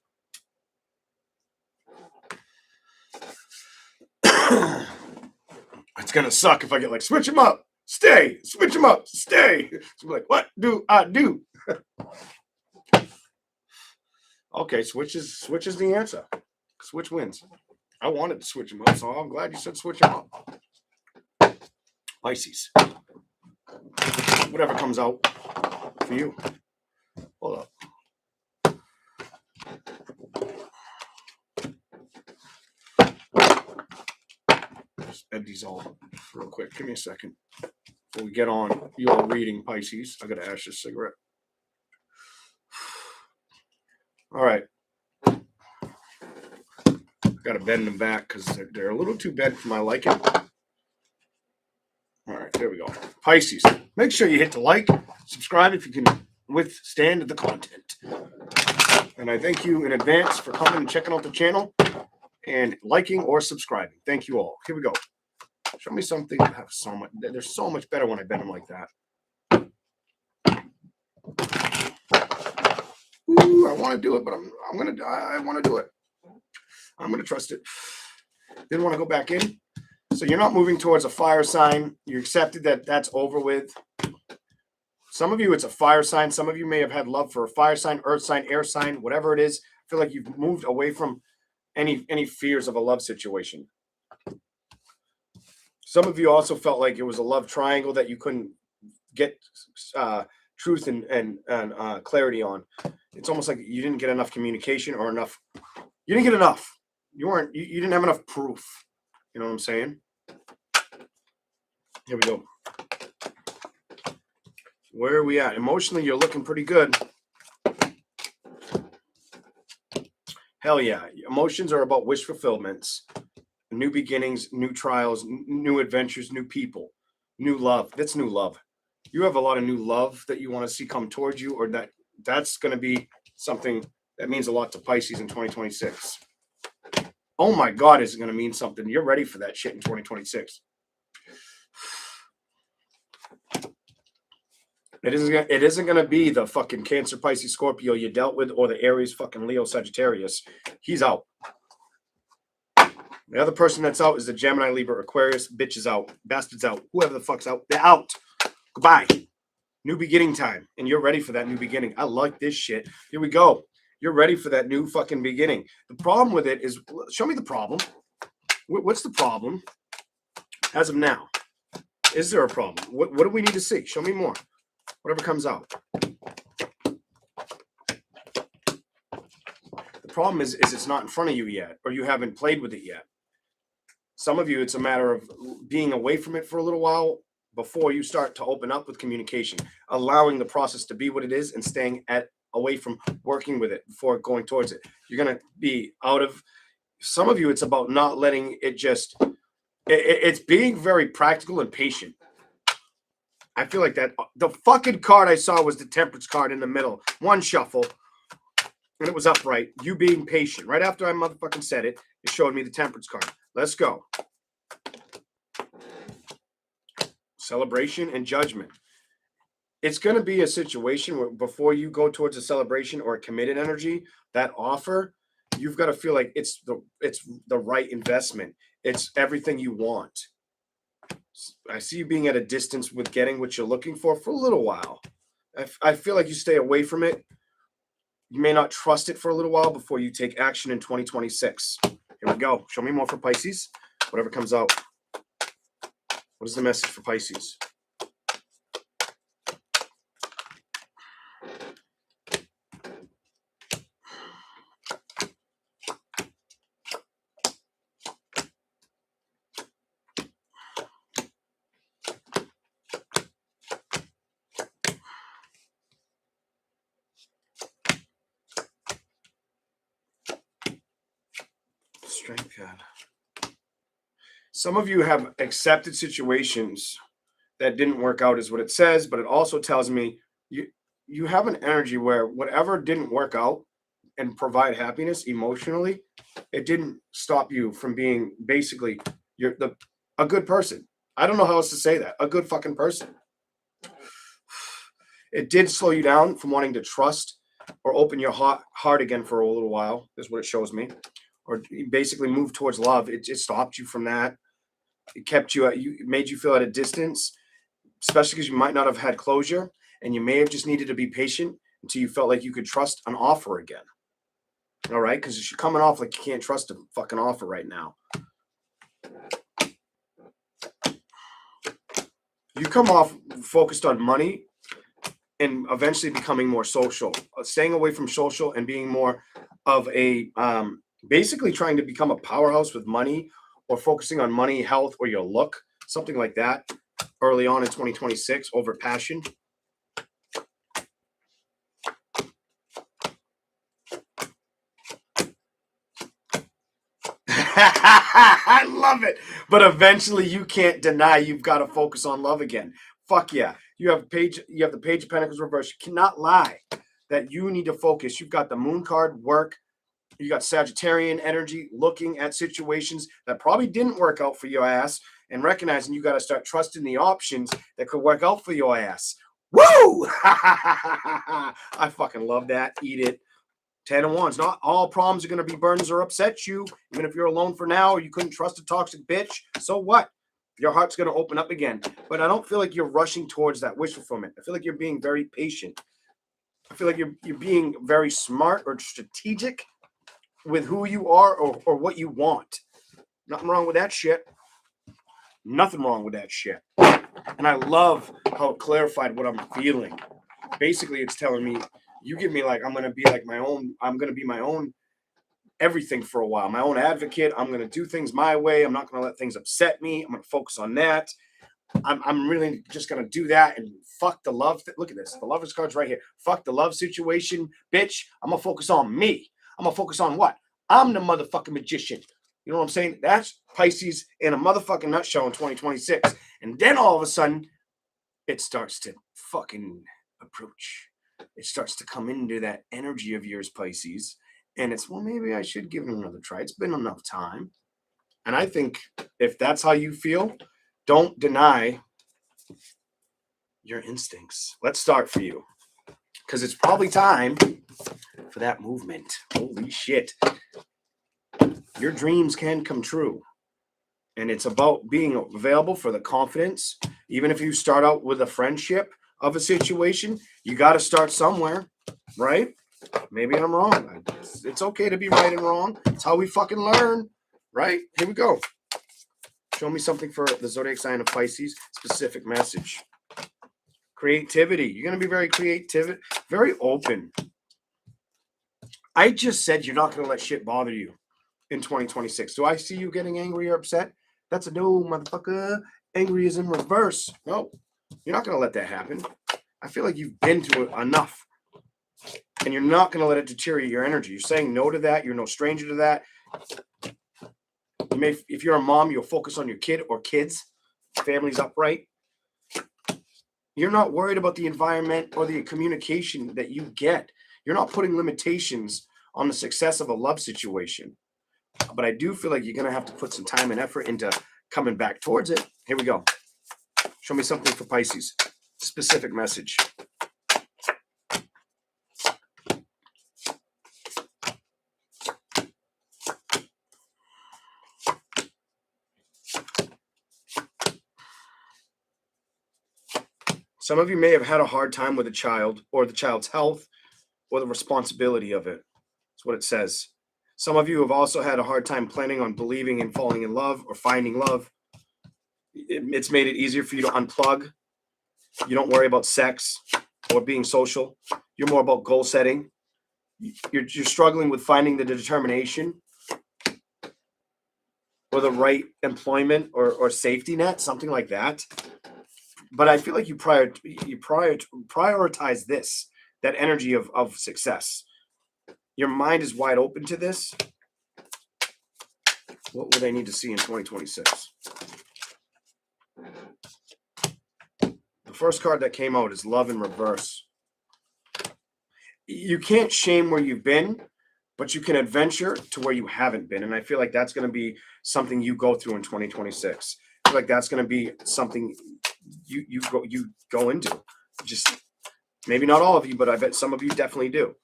It's gonna suck if I get like, switch them up, stay, switch them up, stay. So I'm like, what do I do? Okay, switch is the answer. Switch wins. I wanted to switch them up, so I'm glad you said switch them up. Pisces. Whatever comes out for you. Hold up. Just add these all real quick. Give me a second. Before we get on your reading, Pisces, I gotta ash this cigarette. All right. Gotta bend them back because they're a little too bent for my liking. All right, there we go. Pisces, make sure you hit the like, subscribe if you can withstand the content. And I thank you in advance for coming and checking out the channel and liking or subscribing. Thank you all. Here we go. Show me something that have so much. They're so much better when I bend them like that. Ooh, I want to do it, but I want to do it. I'm gonna trust it. Didn't want to go back in. So you're not moving towards a fire sign. You accepted that that's over with. Some of you, it's a fire sign. Some of you may have had love for a fire sign, earth sign, air sign, whatever it is. I feel like you've moved away from any fears of a love situation. Some of you also felt like it was a love triangle that you couldn't get truth and clarity on. It's almost like you didn't get enough communication or enough. You didn't get enough. You didn't have enough proof. You know what I'm saying? Here we go. Where are we at? Emotionally, you're looking pretty good. Hell yeah. Emotions are about wish fulfillments, new beginnings, new trials, new adventures, new people, new love. That's new love. You have a lot of new love that you want to see come towards you, or that's going to be something that means a lot to Pisces in 2026. Oh my God, is it going to mean something? You're ready for that shit in 2026. It isn't going to be the fucking Cancer, Pisces, Scorpio you dealt with, or the Aries, fucking Leo, Sagittarius. He's out. The other person that's out is the Gemini, Libra, Aquarius. Bitch is out. Bastard's out. Whoever the fuck's out, they're out. Goodbye. New beginning time. And you're ready for that new beginning. I like this shit. Here we go. You're ready for that new fucking beginning. The problem with it is, show me the problem. What's the problem as of now? Is there a problem? What do we need to see? Show me more. Whatever comes out. The problem is it's not in front of you yet, or you haven't played with it yet. Some of you, it's a matter of being away from it for a little while before you start to open up with communication, allowing the process to be what it is and staying away from working with it before going towards it. You're going to be out of, some of you, it's about not letting it just, it's being very practical and patient. I feel like that, the fucking card I saw was the Temperance card in the middle. One shuffle, and it was upright. You being patient. Right after I motherfucking said it, it showed me the Temperance card. Let's go. Celebration and judgment. It's going to be a situation where before you go towards a celebration or a committed energy, that offer, you've got to feel like it's the right investment. It's everything you want. I see you being at a distance with getting what you're looking for a little while. I feel like you stay away from it. You may not trust it for a little while before you take action in 2026. Here we go. Show me more for Pisces. Whatever comes out. What is the message for Pisces? Strength card. Some of you have accepted situations that didn't work out is what it says, but it also tells me you have an energy where whatever didn't work out and provide happiness emotionally, it didn't stop you from being basically a good person. I don't know how else to say that. A good fucking person. It did slow you down from wanting to trust or open your heart again for a little while, is what it shows me. Or basically move towards love. It just stopped you from that. It kept you it made you feel at a distance, especially because you might not have had closure and you may have just needed to be patient until you felt like you could trust an offer again. All right, because you're coming off like you can't trust a fucking offer right now. You come off focused on money and eventually becoming more social, staying away from social and being more of a basically trying to become a powerhouse with money, or focusing on money, health, or your look, something like that early on in 2026 over passion. I love it. But eventually you can't deny you've got to focus on love again. Fuck yeah. You have the Page of Pentacles reverse. You cannot lie that you need to focus. You've got the Moon card, work. You got Sagittarian energy, looking at situations that probably didn't work out for your ass and recognizing you got to start trusting the options that could work out for your ass. Woo! I fucking love that. Eat it. 10 of Wands. Not all problems are going to be burdens or upset you. Even if you're alone for now or you couldn't trust a toxic bitch, so what? Your heart's going to open up again. But I don't feel like you're rushing towards that wish fulfillment. I feel like you're being very patient. I feel like you're being very smart or strategic with who you are or what you want. Nothing wrong with that shit. Nothing wrong with that shit. And I love how it clarified what I'm feeling. Basically, it's telling me, you give me like, I'm going to be my own everything for a while, my own advocate. I'm going to do things my way. I'm not going to let things upset me. I'm going to focus on that. I'm really just going to do that and fuck the love. Look at this. The Lover's card's right here. Fuck the love situation, bitch. I'm going to focus on me. I'm going to focus on what? I'm the motherfucking magician. You know what I'm saying? That's Pisces in a motherfucking nutshell in 2026. And then all of a sudden, it starts to fucking approach. It starts to come into that energy of yours, Pisces. And it's, well, maybe I should give it another try. It's been enough time. And I think if that's how you feel, don't deny your instincts. Let's start for you. Because it's probably time for that movement. Holy shit. Your dreams can come true. And it's about being available for the confidence. Even if you start out with a friendship of a situation, you got to start somewhere, right? Maybe I'm wrong. It's okay to be right and wrong. It's how we fucking learn, right? Here we go. Show me something for the zodiac sign of Pisces. Specific message. Creativity. You're going to be very creative, very open. I just said you're not going to let shit bother you in 2026. Do I see you getting angry or upset? That's a no, motherfucker. Angry is in reverse. No, you're not going to let that happen. I feel like you've been to it enough. And you're not going to let it deteriorate your energy. You're saying no to that. You're no stranger to that. You may, if you're a mom, you'll focus on your kid or kids. Family's upright. You're not worried about the environment or the communication that you get. You're not putting limitations on the success of a love situation. But I do feel like you're going to have to put some time and effort into coming back towards it. Here we go. Show me something for Pisces. Specific message. Some of you may have had a hard time with a child or the child's health or the responsibility of it. That's what it says. Some of you have also had a hard time planning on believing and falling in love or finding love. It's made it easier for you to unplug. You don't worry about sex or being social. You're more about goal setting. You're struggling with finding the determination or the right employment or safety net, something like that. But I feel like you prioritize this, that energy of success. Your mind is wide open to this. What would I need to see in 2026? The first card that came out is Love in Reverse. You can't shame where you've been, but you can adventure to where you haven't been. And I feel like that's going to be something you go through in 2026. I feel like that's going to be something you go into. Just Maybe not all of you, but I bet some of you definitely do.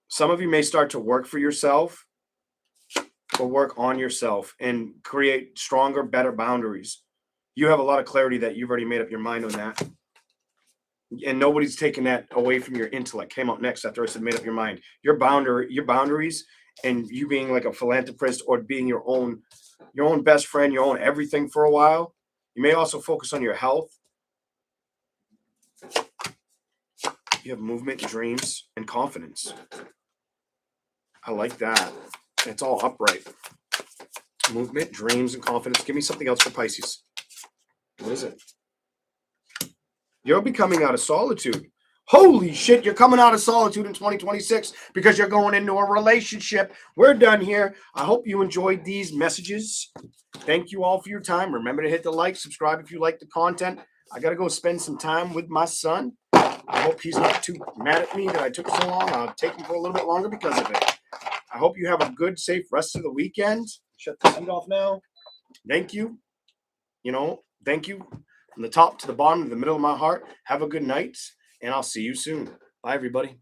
Some of you may start to work for yourself or work on yourself and create stronger, better boundaries. You have a lot of clarity that you've already made up your mind on that. And nobody's taking that away from your intellect. Came out next after I said made up your mind. Your boundaries, and you being like a philanthropist or being your own best friend, your own everything for a while. You may also focus on your health. You have movement, dreams, and confidence. I like that. It's all upright. Movement, dreams, and confidence. Give me something else for Pisces. What is it? You're becoming out of solitude. Holy shit, you're coming out of solitude in 2026 because you're going into a relationship. We're done here. I hope you enjoyed these messages. Thank you all for your time. Remember to hit the like, subscribe if you like the content. I got to go spend some time with my son. I hope he's not too mad at me that I took so long. I'll take him for a little bit longer because of it. I hope you have a good, safe rest of the weekend. Shut the heat off now. Thank you. Thank you. From the top to the bottom, to the middle of my heart. Have a good night, and I'll see you soon. Bye, everybody.